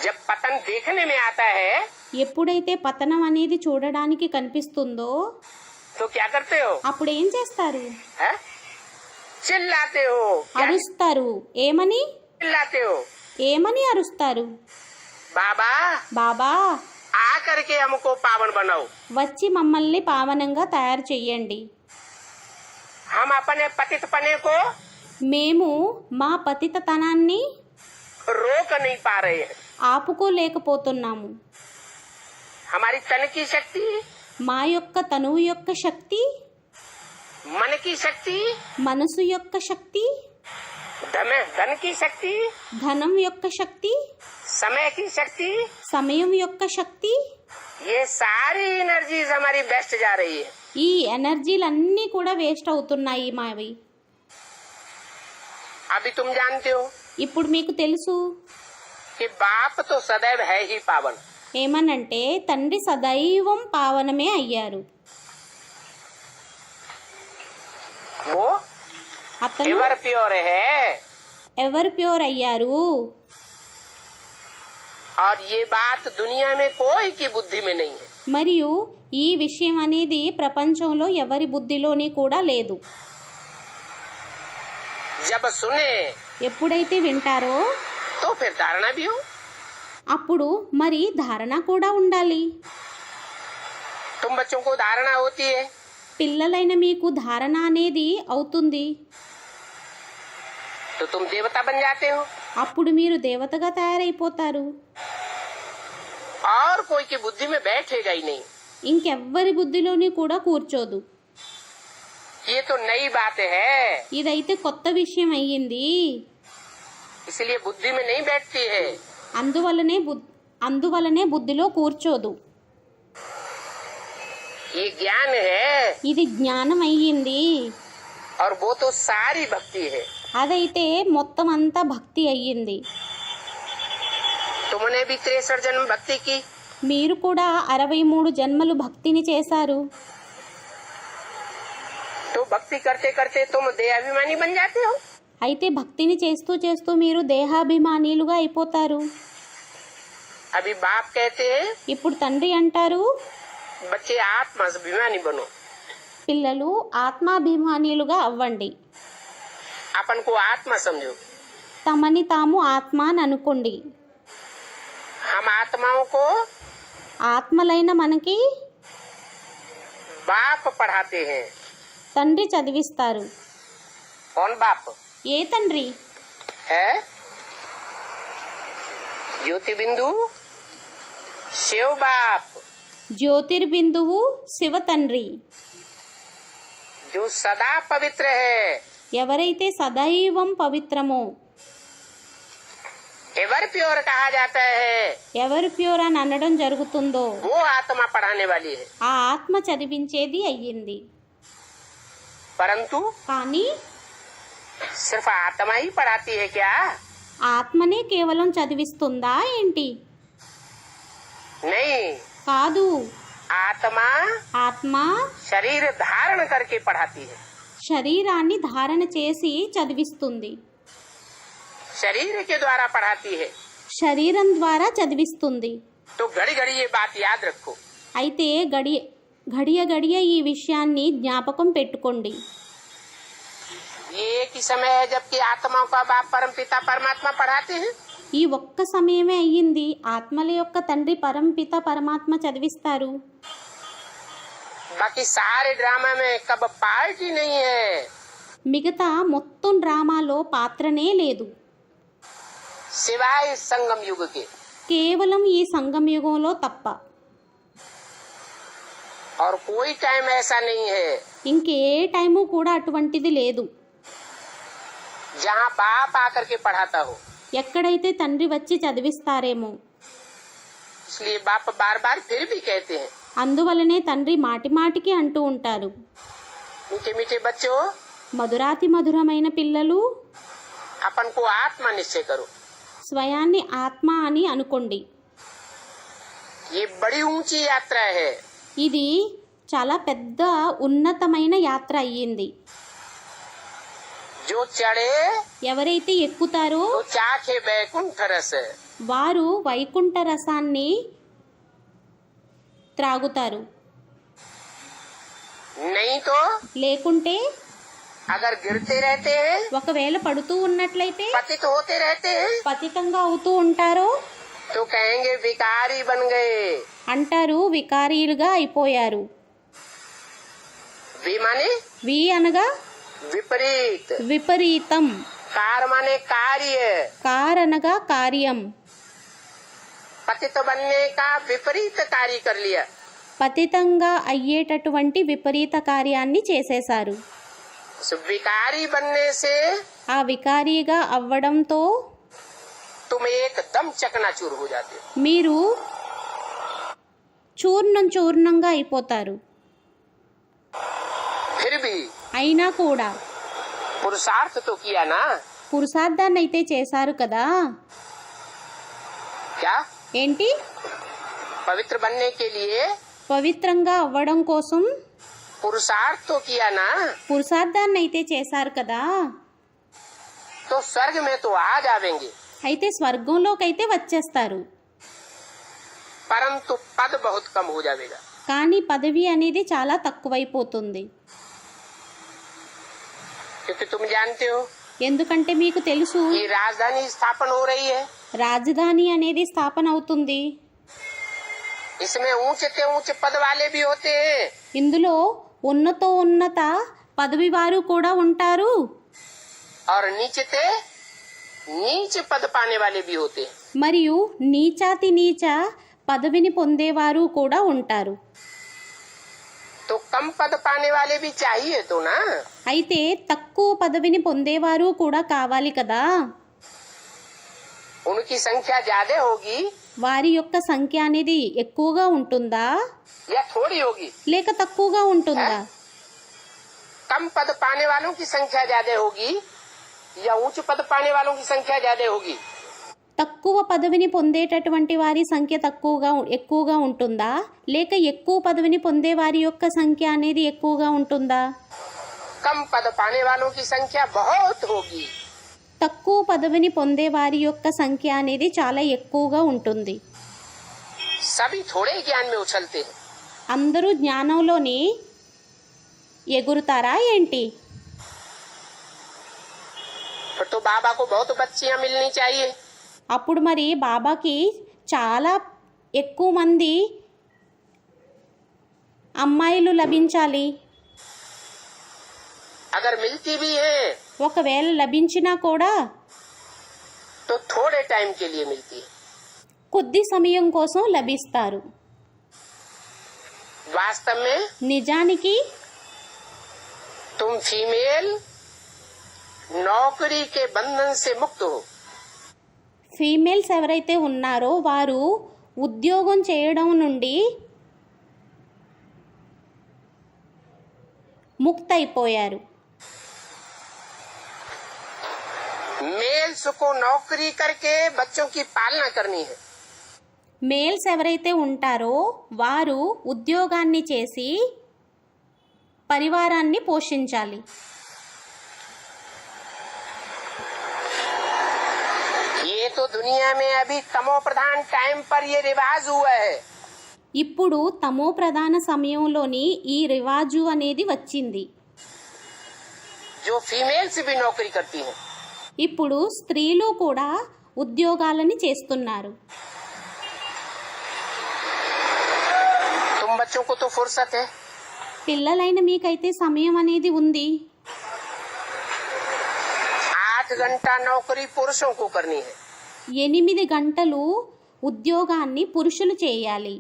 जब पतन देखने में आता है ఎప్పుడైతే పతనం అనేది చూడడానికి కనిపిస్తుందో तो क्या करते हो? అప్పుడు ఏం చేస్తారు? है? चिल्लाते हो. क्या అరుస్తారు. ఏమని? चिल्लाते हो? ఏమని అరుస్తారు? बाबा బాబా आकर के हमको पावन बनाओ. వచ్చి మమ్మల్ని పావనంగా తయారు చెయ్యండి. हम अपने पतितपने को మేము మా పతితతనాన్ని रोक नहीं पा रहे हैं. ఆపుకోలేకపోతున్నాము. हमारी तन की शक्ति, మా యొక్క తనువు యొక్క శక్తి, मन की शक्ति, మనసు యొక్క శక్తి, धन की शक्ति, ధనం యొక్క శక్తి, समय की शक्ति, సమయం యొక్క శక్తి, ये सारी एनर्जीज हमारी बेस्ट जा रही है. ఈ ఎనర్జీలన్నీ కూడా వేస్ట్ అవుతున్నాయి మావి. अभी तुम जानते हो ఇప్పుడు మీకు తెలుసు कि बाप तो सदैव है ही पावन. ఏమనంటే తండ్రి సదైవం పావనమే అయ్యారు. वो అతను एवर प्योर है. ఎవరు ప్యూర్ అయ్యారు? और ये बात दुनिया में कोई की बुद्धि में नहीं है. మరియు ఈ విషయం అనేది ప్రపంచంలో ఎవరి బుద్ధిలోని కూడా లేదు. जब सुने ఎప్పుడైతే వింటారో तो फिर धारणा भी हो. అప్పుడు మరి ధారణ కూడా ఉండాలి. तुम बच्चों को धारणा होती है, పిల్లలైన మీకు ధారణ అనేది అవుతుంది. तो तुम देवता बन जाते हो. అప్పుడు మీరు దేవతగా తయారైపోతారు. और कोई की बुद्धि में बैठेगा ही नहीं. ఇంకెవ్వరి బుద్ధిలోని కూడా కూర్చోదు. ये तो नई बात है, ఇదైతే కొత్త విషయం అయ్యింది. इसलिए बुद्धि में नहीं बैठती है. అందువలనే బుద్ధిలో కూర్చోదు. ये ज्ञान है, ఇది జ్ఞానం అయ్యింది. और वो तो सारी भक्ति है. అదైతే మొత్తం అంతా భక్తి అయ్యింది. तुमने भी 63 जन्म भक्ति की, మీరు కూడా 63 జన్మలు భక్తిని చేశారు. तो भक्ति करते करते तुम देहाभिमानी बन जाते हो. అయితే భక్తిని చేస్తూ చేస్తూ మీరు దేహాభిమానిలుగా అయిపోతారు. अभी बाप कहते हैं ఇప్పుడు తండ్రి అంటారు, बच्चे आत्माभिमानी बनो. పిల్లలు ఆత్మాభిమానిలుగా అవ్వండి. अपन को आत्मा समझो. తమని తాము ఆత్మ అని అనుకోండి. हम आत्माओं को ఆత్మలైన మనకి बाप पढ़ाते हैं. తండ్రి చదివిస్తారు. कौन बाप ఏ తండ్రి? है? ज्योति बिंदु शिव बाप, జ్యోతిర్బిందువు శివ తండ్రి. जो सदा पवित्र है. ఎవరైతే సదైవం పవిత్రమో, एवर प्योर कहा जाता है. ఎవరు ప్యూర్ అని అనడం జరుగుతుందో वो आत्मा पढ़ाने वाली है. ఆ ఆత్మ చదివించేది అయ్యింది. परंतु కానీ सिर्फ आत्मा ही पढ़ाती है क्या? ఆత్మనే కేవలం చదివిస్తుందా ఏంటి? नहीं, కాదు. आत्मा ఆత్మ शरीर धारण करके पढ़ाती है. శరీరాన్ని ధారణ చేసి చదివిస్తుంది. शरीर के द्वारा पढ़ाती है. శరీరం ద్వారా చదివిస్తుంది. तो घड़ी घड़ी ये बात याद रखो. అయితే గడియ గడియ ఈ విషయాన్ని జ్ఞాపకం పెట్టుకోండి. ये एक ही समय है जबकि आत्माओं का बाप परम पिता परमात्मा पढ़ाते हैं. ఈ ఒక్క సమయమే అయ్యింది. ఆత్మల యొక్క తండ్రి పరంపిత పరమాత్మ చదివిస్తారు. बाकी सारे ड्रामा में कब पार्ट ही नहीं है. మిగతా మొత్తం డ్రామాలో పాత్రనే లేదు, सिवाय संगम युग के. కేవలం ఈ సంగమ యుగంలో తప్ప. और कोई टाइम ऐसा नहीं है ఇంకే టైము కూడా అటువంటిది లేదు जहाँ बाप आकर के पढ़ाता हो. ఎక్కడైతే తండ్రి వచ్చి చదివిస్తారేమో. इसलिए बाप बार बार फिर भी कहते हैं, అందువలనే తండ్రి మాటి మాటికి అంటూ ఉంటారు, मीठे मीठे बच्चों, మధురాతి మధురమైన పిల్లలు, अपन को आत्मा निश्चय करो. స్వయాన్ని ఆత్మ అని అనుకోండి. ये बड़ी ऊंची यात्रा है. ఇది చాలా పెద్ద ఉన్నతమైన యాత్ర అయ్యింది. जो चढ़े ఎవరైతే ఎక్కుతారో तो चाखे बैकुंठ रस. వారు వైకుంఠ రసాన్ని త్రాగుతారు. नहीं तो లేకుంటే अगर गिरते रहते हैं, ఒకవేళ పడుతూ ఉన్నట్లయితే, पतित होते रहते हैं, పతితంగా అవుతూ ఉంటారో तो कहेंगे विकारी बन गए. అంటారు వికారీలుగా అయిపోయారు. वी माने వి అనగా विपरीत, విపరీతం, कार माने कार्य. కార్ అనగా కార్యం. पतित बनने का विपरीत कार्य कर लिया. పతితంగా అయ్యేటటువంటి విపరీత కార్యాన్ని చేసేశారు. उस विकारी बनने से ఆ వికారీగా అవ్వడంతో तुम एकदम चकनाचूर हो जाते हो. మీరు చూర్ణంగా అయిపోతారు. फिर भी అయినా కూడా पुरुषार्थ तो किया ना. పురుషార్థాన్ని అయితే చేశారు కదా. क्या ఏంటి? पवित्र बनने के लिए పవిత్రంగా అవ్వడం కోసం पुरुषार्थ तो किया ना. పురుషార్థాన్ని అయితే చేశారు కదా. तो स्वर्ग में तो आ जाएंगे, అయితే స్వర్గంలోకైతే వచ్చేస్తారు. परंतु पद बहुत कम हो जाएगा. కానీ పదవి అనేది చాలా తక్కువైపోతుంది. क्योंकि तुम जानते हो ఎందుకంటే మీకు తెలుసు, कि राजधानी स्थापन हो रही है. రాజధాని అనేది స్థాపన అవుతుంది. इसमें ऊंचे ऊंचे पद वाले भी होते हैं, ఇందులో ఉన్నత పదవి వారు కూడా ఉంటారు, और नीचे नीच पद पाने वाले भी होते हैं. మరియు నీచ పదవిని పొందేవారు కూడా ఉంటారు. तो कम पद पाने वाले भी चाहिए तो ना. అయితే తక్కువ పదవిని పొందేవారు కూడా కావాలి కదా. उनकी संख्या ज्यादा होगी వారి యొక్క సంఖ్య అనేది ఎక్కువగా ఉంటుందా या थोड़ी होगी. లేక తక్కువగా ఉంటుందా? कम पद पाने वालों की संख्या ज्यादा होगी या ऊंचे पद पाने वालों की संख्या ज्यादा होगी. తక్కువ పదవిని పొందేటటువంటి వారి సంఖ్య ఎక్కువగా ఉంటుందా లేక ఎక్కువ పదవిని పొందే వారి యొక్క సంఖ్య అనేది ఎక్కువగా ఉంటుందా? कम पद पाने वालों की संख्या बहुत होगी. తక్కువ పదవిని పొందే వారి యొక్క సంఖ్య అనేది చాలా ఎక్కువగా ఉంటుంది. सभी थोड़े ज्ञान में उछलते हैं. అందరూ జ్ఞానంలోని ఎగురుతారా ఏంటి? फिर तो बाबा को बहुत बच्चियां मिलनी चाहिए। అప్పుడు మరి బాబాకి చాలా ఎక్కువ మంది అమ్మాయిలు లభించాలి. अगर मिलती भी है ఒకవేళ లభించినా కూడా तो थोड़े टाइम के लिए मिलती है। కొద్ది సమయం కోసం లభిస్తారు. वास्तव में నిజానికి तुम फीमेल नौकरी के बंधन से मुक्त हो। ఫీమేల్స్ ఎవరైతే ఉన్నారో వారు ఉద్యోగం చేయడం నుండి ముక్తైపోయారు. मेल्स को नौकरी करके बच्चों की पालना करनी है। మేల్స్ ఎవరైతే ఉంటారో వారు ఉద్యోగాన్ని చేసి పరివారాన్ని పోషించాలి. ये तो दुनिया में अभी तमो प्रधान टाइम पर ये रिवाज हुआ है। ఇప్పుడు తమో ప్రధాన సమయంలోని ఈ రివాజు అనేది వచ్చింది. जो फीमेल्स भी नौकरी करती हैं। ఇప్పుడు స్త్రీలు కూడా ఉద్యోగాలని చేస్తున్నారు. तुम बच्चों को तो फुर्सत है। పిల్లలైన మీకైతే సమయం అనేది ఉంది. 8 घंटा नौकरी पुरुषों को करनी है। 8 గంటలు ఉద్యోగాన్ని పురుషులు చేయాలి.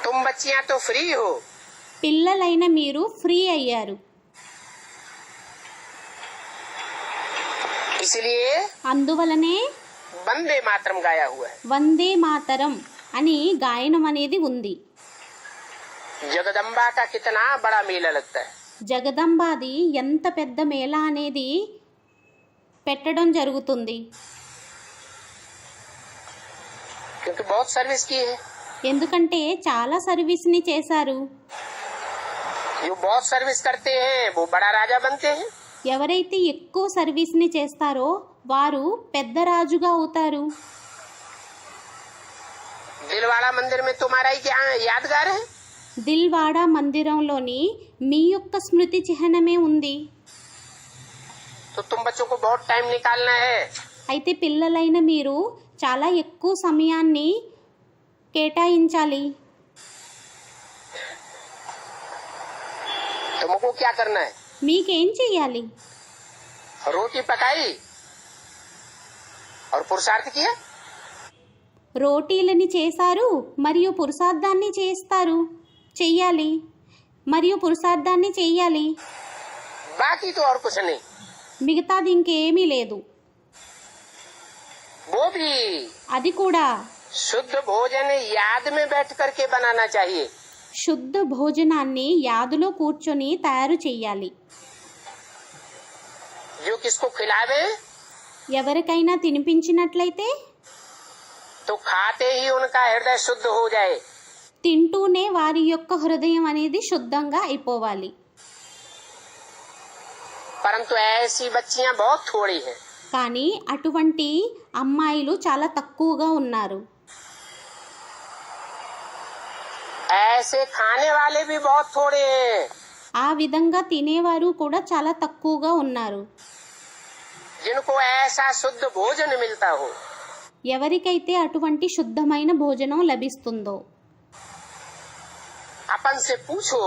तुम बच्चियां तो फ्री हो। పిల్లలైన మీరు ఫ్రీ అయ్యారు. इसलिए అందువలనే वंदे मातरम गाया हुआ है। వందే మాతరం అని గాయనం అనేది ఉంది. जगदम्बा का कितना बड़ा मेला लगता है। జగదంబాది ఎంత పెద్ద మేళా అనేది పెట్టడం జరుగుతుంది. क्योंकि बहुत सर्विस की है। ఎందుకంటే చాలా సర్వీస్ని చేశారు. जो बहुत सर्विस करते हैं वो बड़ा राजा बनते हैं। ఎవరైతే ఎక్కువ సర్వీస్ని చేస్తారో వారు పెద్ద రాజుగా అవుతారు. दिलवाड़ा मंदिर में तुम्हारा ही क्या यादगार है। దిల్వాడా మందిరంలోని మీ యొక్క స్మృతి చిహ్నమే ఉంది. तो तुम बच्चों को बहुत टाइम निकालना है। అయితే పిల్లలైన మీరు చాలా ఎక్కువ సమయాన్ని కేటాయించాలి. तुमको क्या करना है। మీకేం చెయ్యాలి? रोटी पकाई और पुरुषार्थ किया। రోటీలని చేశారు మరియు పురుషార్థాన్ని చెయ్యాలి మరియు పురుషార్థాన్ని చెయ్యాలి. बाकी तो और कुछ नहीं। మిగతాది ఇంకేమీ లేదు. वो भी అది కూడా शुद्ध भोजन याद में बैठ करके बनाना चाहिए। శుద్ధ భోజనాన్ని యాదులో కూర్చొని తయారు చెయ్యాలి. जो किसको खिलावे ఎవరికైనా తినిపించినట్లయితే तो खाते ही उनका हृदय शुद्ध हो जाए। తింటూనే వారి యొక్క హృదయం అనేది శుద్ధంగా అయిపోవాలి. परंतु ऐसी बच्चियां बहुत थोड़ी हैं। కానీ అటువంటి అమ్మాయిలు చాలా తక్కువగా ఉన్నారు. ऐसे खाने वाले भी बहुत थोड़े हैं। ఆ విధంగా తినేవారు కూడా చాలా తక్కువగా ఉన్నారు. जिनको ऐसा शुद्ध भोजन मिलता हो। ఎవరికైతే అటువంటి శుద్ధమైన భోజనం లభిస్తుందో अपन से पूछो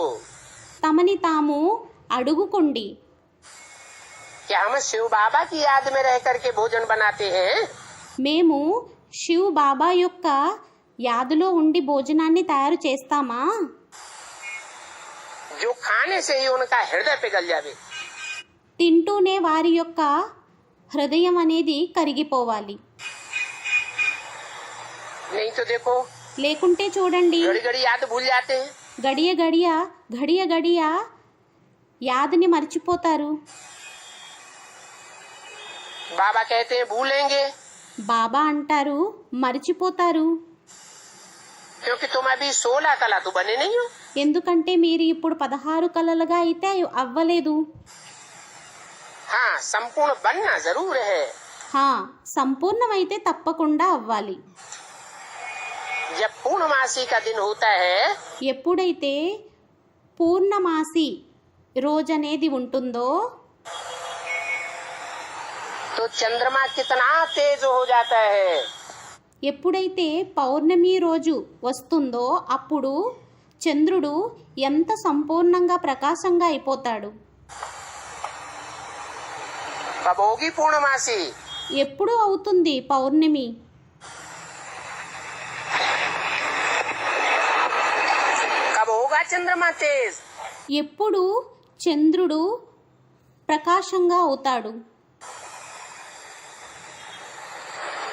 తమని తాము అడుగుకోండి. कि हम शिव बाबा की याद में रह करके भोजन बनाते हैं। మేము శివ్ బాబా యొక్క యాదులో ఉండి భోజనాన్ని తయారు చేస్తామా? जो खाने से ही उनका हृदय पिघल जावे। తింటూనే వారి యొక్క హృదయం అనేది కరిగిపోవాలి. नहीं तो देखो లేకుంటే చూడండి, घड़ी घड़ी याद भूल जाते हैं। గడియ గడియ యాదని మర్చిపోతారు. बाबा कहते हैं भूलेंगे బాబా అంటారు మర్చిపోతారు. क्योंकि तुम अभी 16 कला तो बने नहीं हो। ఎందుకంటే మీరు ఇప్పుడు 16 కళలుగా అయితే అవ్వలేదు. हाँ संपूर्ण बनना जरूर है। సంపూర్ణమైతే తప్పకుండా అవ్వాలి. जब पूर्णमासी का दिन होता है ఎప్పుడైతే పూర్ణమాసి రోజనేది ఉంటుందో तो चंद्रमा कितना तेज हो जाता है। ఎప్పుడైతే పౌర్ణమి రోజు వస్తుందో అప్పుడు చంద్రుడు ఎంత సంపూర్ణంగా ప్రకాశంగా అయిపోతాడు. कब होगी पूर्णमासी? ఎప్పుడు అవుతుంది పౌర్ణమి? कब होगा चंद्रमा तेज? ఎప్పుడు చంద్రుడు ప్రకాశంగా అవుతాడు?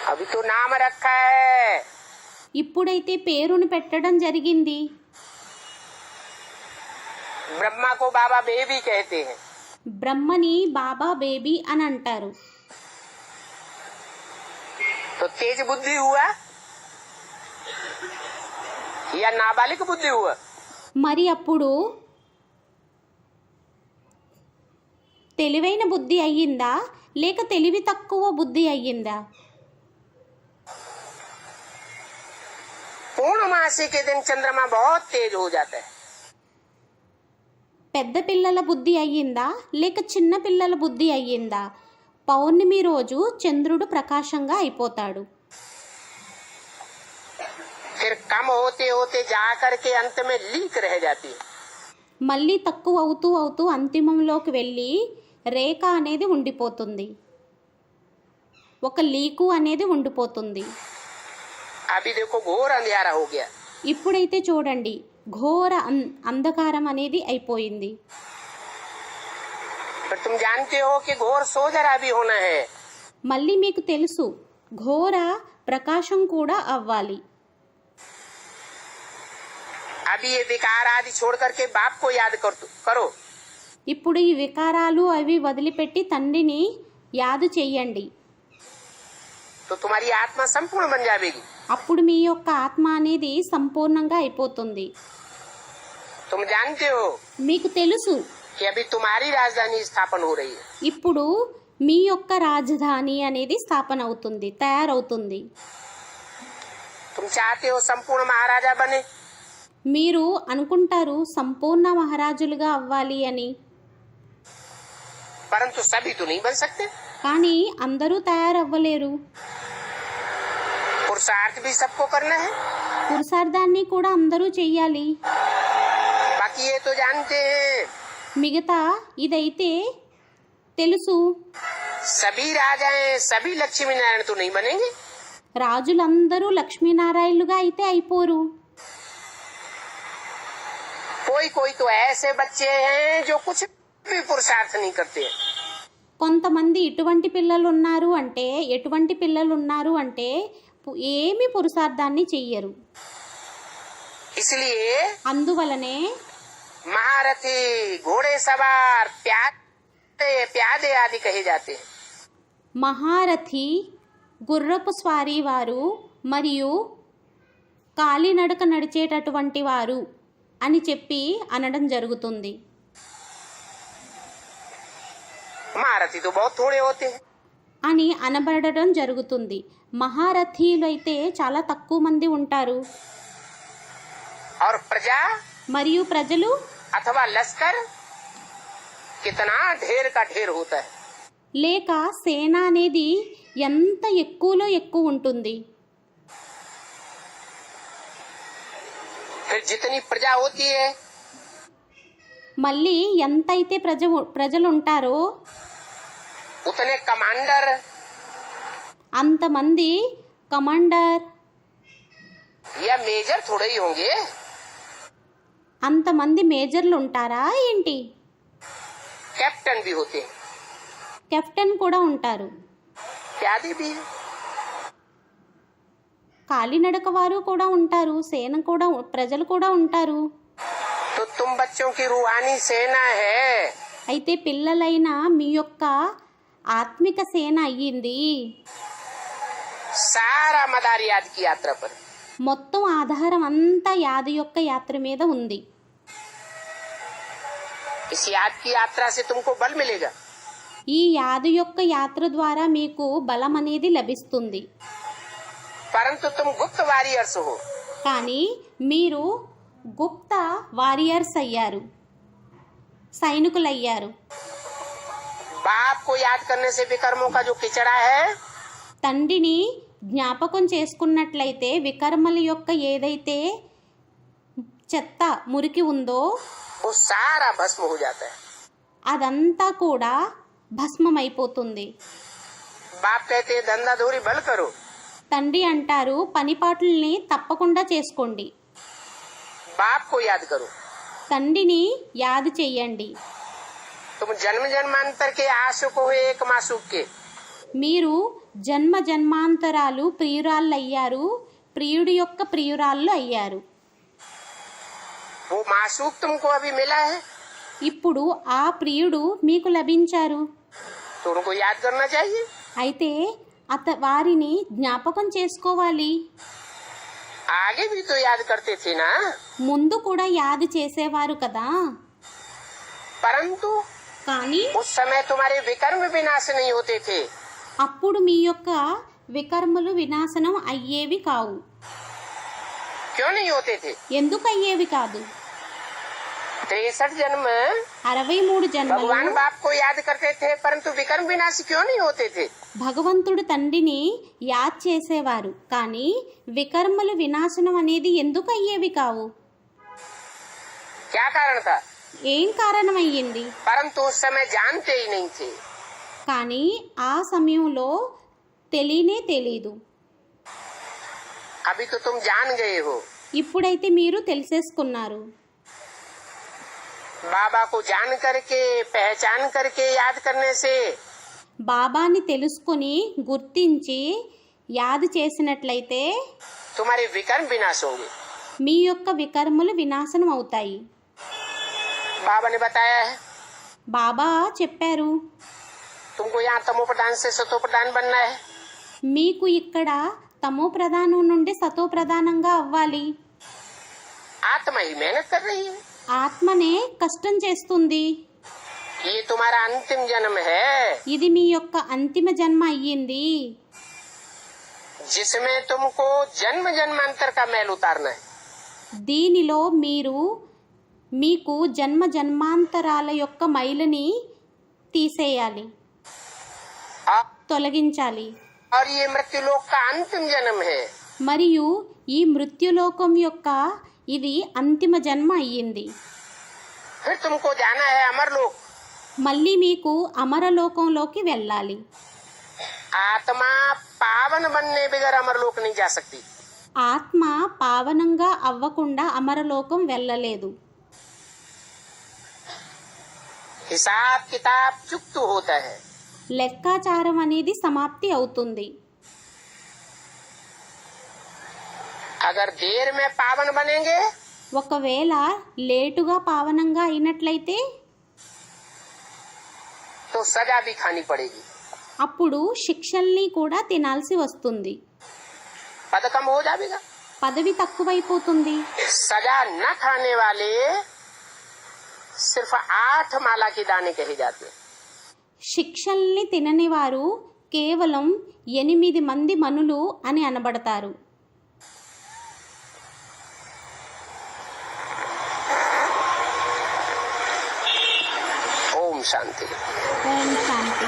अभी तो नाम रखा है। ఇప్పుడైతే పేరును పెట్టడం జరిగింది. ब्रह्मा को बाबा बेबी कहते हैं। బ్రహ్మని బాబా బేబీ అని అంటారు. तो तेज बुद्धि हुआ या नाबालिग बुद्धि हुआ? మరి అప్పుడు తెలివైన బుద్ధి అయ్యిందా లేక తెలివి తక్కువ బుద్ధి అయ్యిందా? पूर्णमासी के दिन चंद्रमा बहुत तेज हो जाता है। పెద్ద పిల్లల బుద్ధి అయ్యిందా లేక చిన్న పిల్లల బుద్ధి అయ్యిందా? పౌర్ణమి రోజు చంద్రుడు ప్రకాశంగా అయిపోతాడు. फिर कम होते होते जाकर के अंत में लीक रह जाती है। మళ్ళీ తక్కువ అవుతూ అవుతూ అంతిమంలోకి వెళ్ళి రేఖ అనేది ఉండిపోతుంది, ఒక లీకు అనేది ఉండిపోతుంది. अभी देखो घोर अंधेरा हो गया। ఇప్పుడైతే చూడండి ఘోర అంధకారం అనేది అయిపోయింది. पर तुम जानते हो कि घोर सोजरा भी होना है। మళ్ళీ మీకు తెలుసు ఘోర ప్రకాశం కూడా అవ్వాలి. अभी ये विकार आदि छोड़ करके बाप को याद करो। ఇప్పుడు ఈ వికారాలు అవి వదిలిపెట్టి తండ్రిని యాదు చెయ్యండి. तो तुम्हारी आत्मा संपूर्ण बन जाएगी। అప్పుడు మీ యొక్క ఆత్మ అనేది సంపూర్ణంగా అయిపోతుంది. तुम जानते हो మీకు తెలుసు कि अभी तुम्हारी राजधानी स्थापन हो रही है। ఇప్పుడు మీ యొక్క రాజధాని అనేది స్థాపన అవుతుంది, తయారవుతుంది. तुम चाहते हो संपूर्ण महाराजा बने, మీరు అనుకుంటారు సంపూర్ణ మహారాజులుగా అవ్వాలి అని, परंतु सभी तो नहीं बन सकते। కానీ అందరూ తయారవ్వలేరు. पुरुषार्थ भी सबको करना है। పురుషార్థాన్ని కూడా అందరూ చెయ్యాలి. बाकी ये तो जानते हैं మిగతా ఇదైతే తెలుసు सभी राजाएं सभी लक्ष्मी नारायण तो नहीं बनेंगे। రాజులందరూ లక్ష్మీనారాయణులుగా అయితే అయిపోరు. कोई कोई तो ऐसे बच्चे हैं जो कुछ भी पुरुषार्थ नहीं करते हैं। కొంతమంది ఎటువంటి పిల్లలు ఉన్నారు అంటే ఏమి పురుషార్థాన్ని చెయ్యరు. इसलिए అందువలనే महारथी घोड़े सवार प्यादे आदि कहे जाते हैं। మహారథి గుర్రపు స్వారీ వారు మరియు కాలినడక నడిచేటటువంటి వారు అని చెప్పి అనడం జరుగుతుంది. महारथी तो बहुत थोड़े होते हैं। అని అనబడడం జరుగుతుంది. మహారథీలు అయితే చాలా తక్కువ మంది ఉంటారు. और प्रजा మరియు ప్రజలు अथवा लश्कर कितना ढेर का ढेर होता है। లేక సేన అనేది ఎంత ఎక్కువలో ఎక్కువ ఉంటుంది. फिर जितनी प्रजा होती है మళ్ళీ ఎంతైతే ప్రజలు ఉంటారో उतने कमांडर అంతమంది కమాండర్ या मेजर थोड़े ही होंगे। అంతమంది మేజర్లు ఉంటారా ఏంటి? कैप्टन भी होते हैं, కెప్టెన్ కూడా ఉంటారు, प्यादे भी हैं। కాలినడక వారు కూడా ఉంటారు, సేన కూడా ప్రజలు కూడా ఉంటారు. तो तुम बच्चों की रूहानी सेना है। అయితే పిల్లలైన మీ యొక్క ఆత్మిక సేన అయ్యింది. सारा मदार याद की यात्रा पर మొత్తం ఆధారం అంతా యాది యొక్క యాత్ర మీద ఉంది. इस याद की यात्रा से तुमको बल मिलेगा। ఈ యాది యొక్క యాత్ర ద్వారా మీకు బలం అనేది లభిస్తుంది. परंतु तुम गुप्त वॉरियर्स हो। కానీ మీరు గుప్త వారియర్స్ అయ్యారు, సైనికులయ్యారు. बाप को याद करने से विकर्मों का जो किचड़ा है తండ్రిని జ్ఞాపకం చేసుకున్నట్లయితే వికర్మల యొక్క ఏదైతే చెత్త మురికి ఉందో वो सारा भस्म हो जाता है. అదంతా కూడా భస్మమైపోతుంది. बाप कहते हैं धंधा धूरी भल करो. తండ్రి అంటారు పనిపాట్లని తప్పకుండా చేసుకోండి, बाप को याद करो. తండ్రిని యాद చెయ్యండి. तुम जन्म जन्मांतर के आशुक हो एक मासूक के. మీరు జన్మ జన్మాంతరాలు ప్రియురాళ్ళు అయ్యారు, ప్రియుడి యొక్క ప్రియురాళ్ళు అయ్యారు. वो मासूक तुमको अभी मिला है ఇప్పుడు ఆ ప్రియుడు మీకు లభించారు. तो उनको याद करना चाहिए. అయితే వారిని జ్ఞాపకం చేసుకోవాలి. आगे भी तो याद करते थे ना. ముందు కూడా యాद చేసేవారు కదా. परंतु కానీ उस समय तुम्हारे विकर्म विनाश नहीं होते थे. అప్పుడు మీ యొక్క వికర్మలు వినాశనం అయ్యేవి కావు. क्यों नहीं होते थे? ఎందుకు అయ్యేవి కాదు? 63 जन्म 63 జన్మలు भगवान बाप को याद करते थे, परंतु विकर्म विनाश क्यों नहीं होते थे? భగవంతుడు తండ్రిని యాద్ చేసేవారు, కానీ వికర్మలు వినాశనం అనేది ఎందుకు అయ్యేవి కావు? क्या कारण था? ఏం కారణమయ్యింది? परंतु उस समय जानते ही नहीं थे. కానీ ఆ సమయంలో తెలియనే తెలీదు. अभी तो तुम जान गए हो. ఇప్పుడైతే మీరు తెలిసేసుకున్నారు. बाबा को जान करके पहचान करके याद करने से బాబాని తెలుసుకొని గుర్తించి యాద్ చేసినట్లయితే तुम्हारे विकर्म विनाश होंगे. మీ యొక్క వికర్మలు వినాశనం అవుతాయి. बाबा ने बताया है బాబా చెప్పారు, तुमको यहाँ तमो प्रधान से सतो प्रधान बनना है. మీకు ఇక్కడ తమో ప్రధానం నుండి సతో ప్రధానంగా అవ్వాలి. आत्मा ही मेहनत कर रही है. ఆత్మనే కష్టం చేస్తుంది. ये तुम्हारा अंतिम जन्म है ఇది మీ యొక్క అంతిమ జన్మ అయ్యింది, जिसमें तुमको जन्म जन्मांतर का मैल उतारना है. దీనిలో మీకు జన్మ జన్మాంతరాల యొక్క మైలుని తీసేయాలి, తొలగించాలి. और ये मृत्यु लोक का अंतिम जन्म है. మరియు ఈ మృత్యులోకం యొక్క ఇది అంతిమ జన్మ అయ్యింది. फिर तुमको जाना है अमरलोक. మళ్ళీ మీకు అమరలోకంలోకి వెళ్ళాలి. आत्मा पावन बनने बगैर अमरलोक नहीं जा सकती. ఆత్మ పావనంగా అవ్వకుండా అమరలోకం వెళ్ళలేదు. हिसाब किताब चुक्त होता है. లెక్కాచారం అనేది సమాప్తి అవుతుంది. अगर देर में पावन बनेंगे ఒకవేళ లేటుగా పావనంగా అయినట్లయితే तो सजा भी खानी पड़ेगी. అప్పుడు శిక్షల్ని కూడా తినాల్సి వస్తుంది. पद कम हो जाएगा. పదవి తక్కువైపోతుంది. सजा न खाने वाले सिर्फ 8 माला की दाने कहे जाते हैं. శిక్షల్ని తినని వారు కేవలం 8 మంది మనులు అని అనబడతారు. ओम शांति. ఓం శాంతి.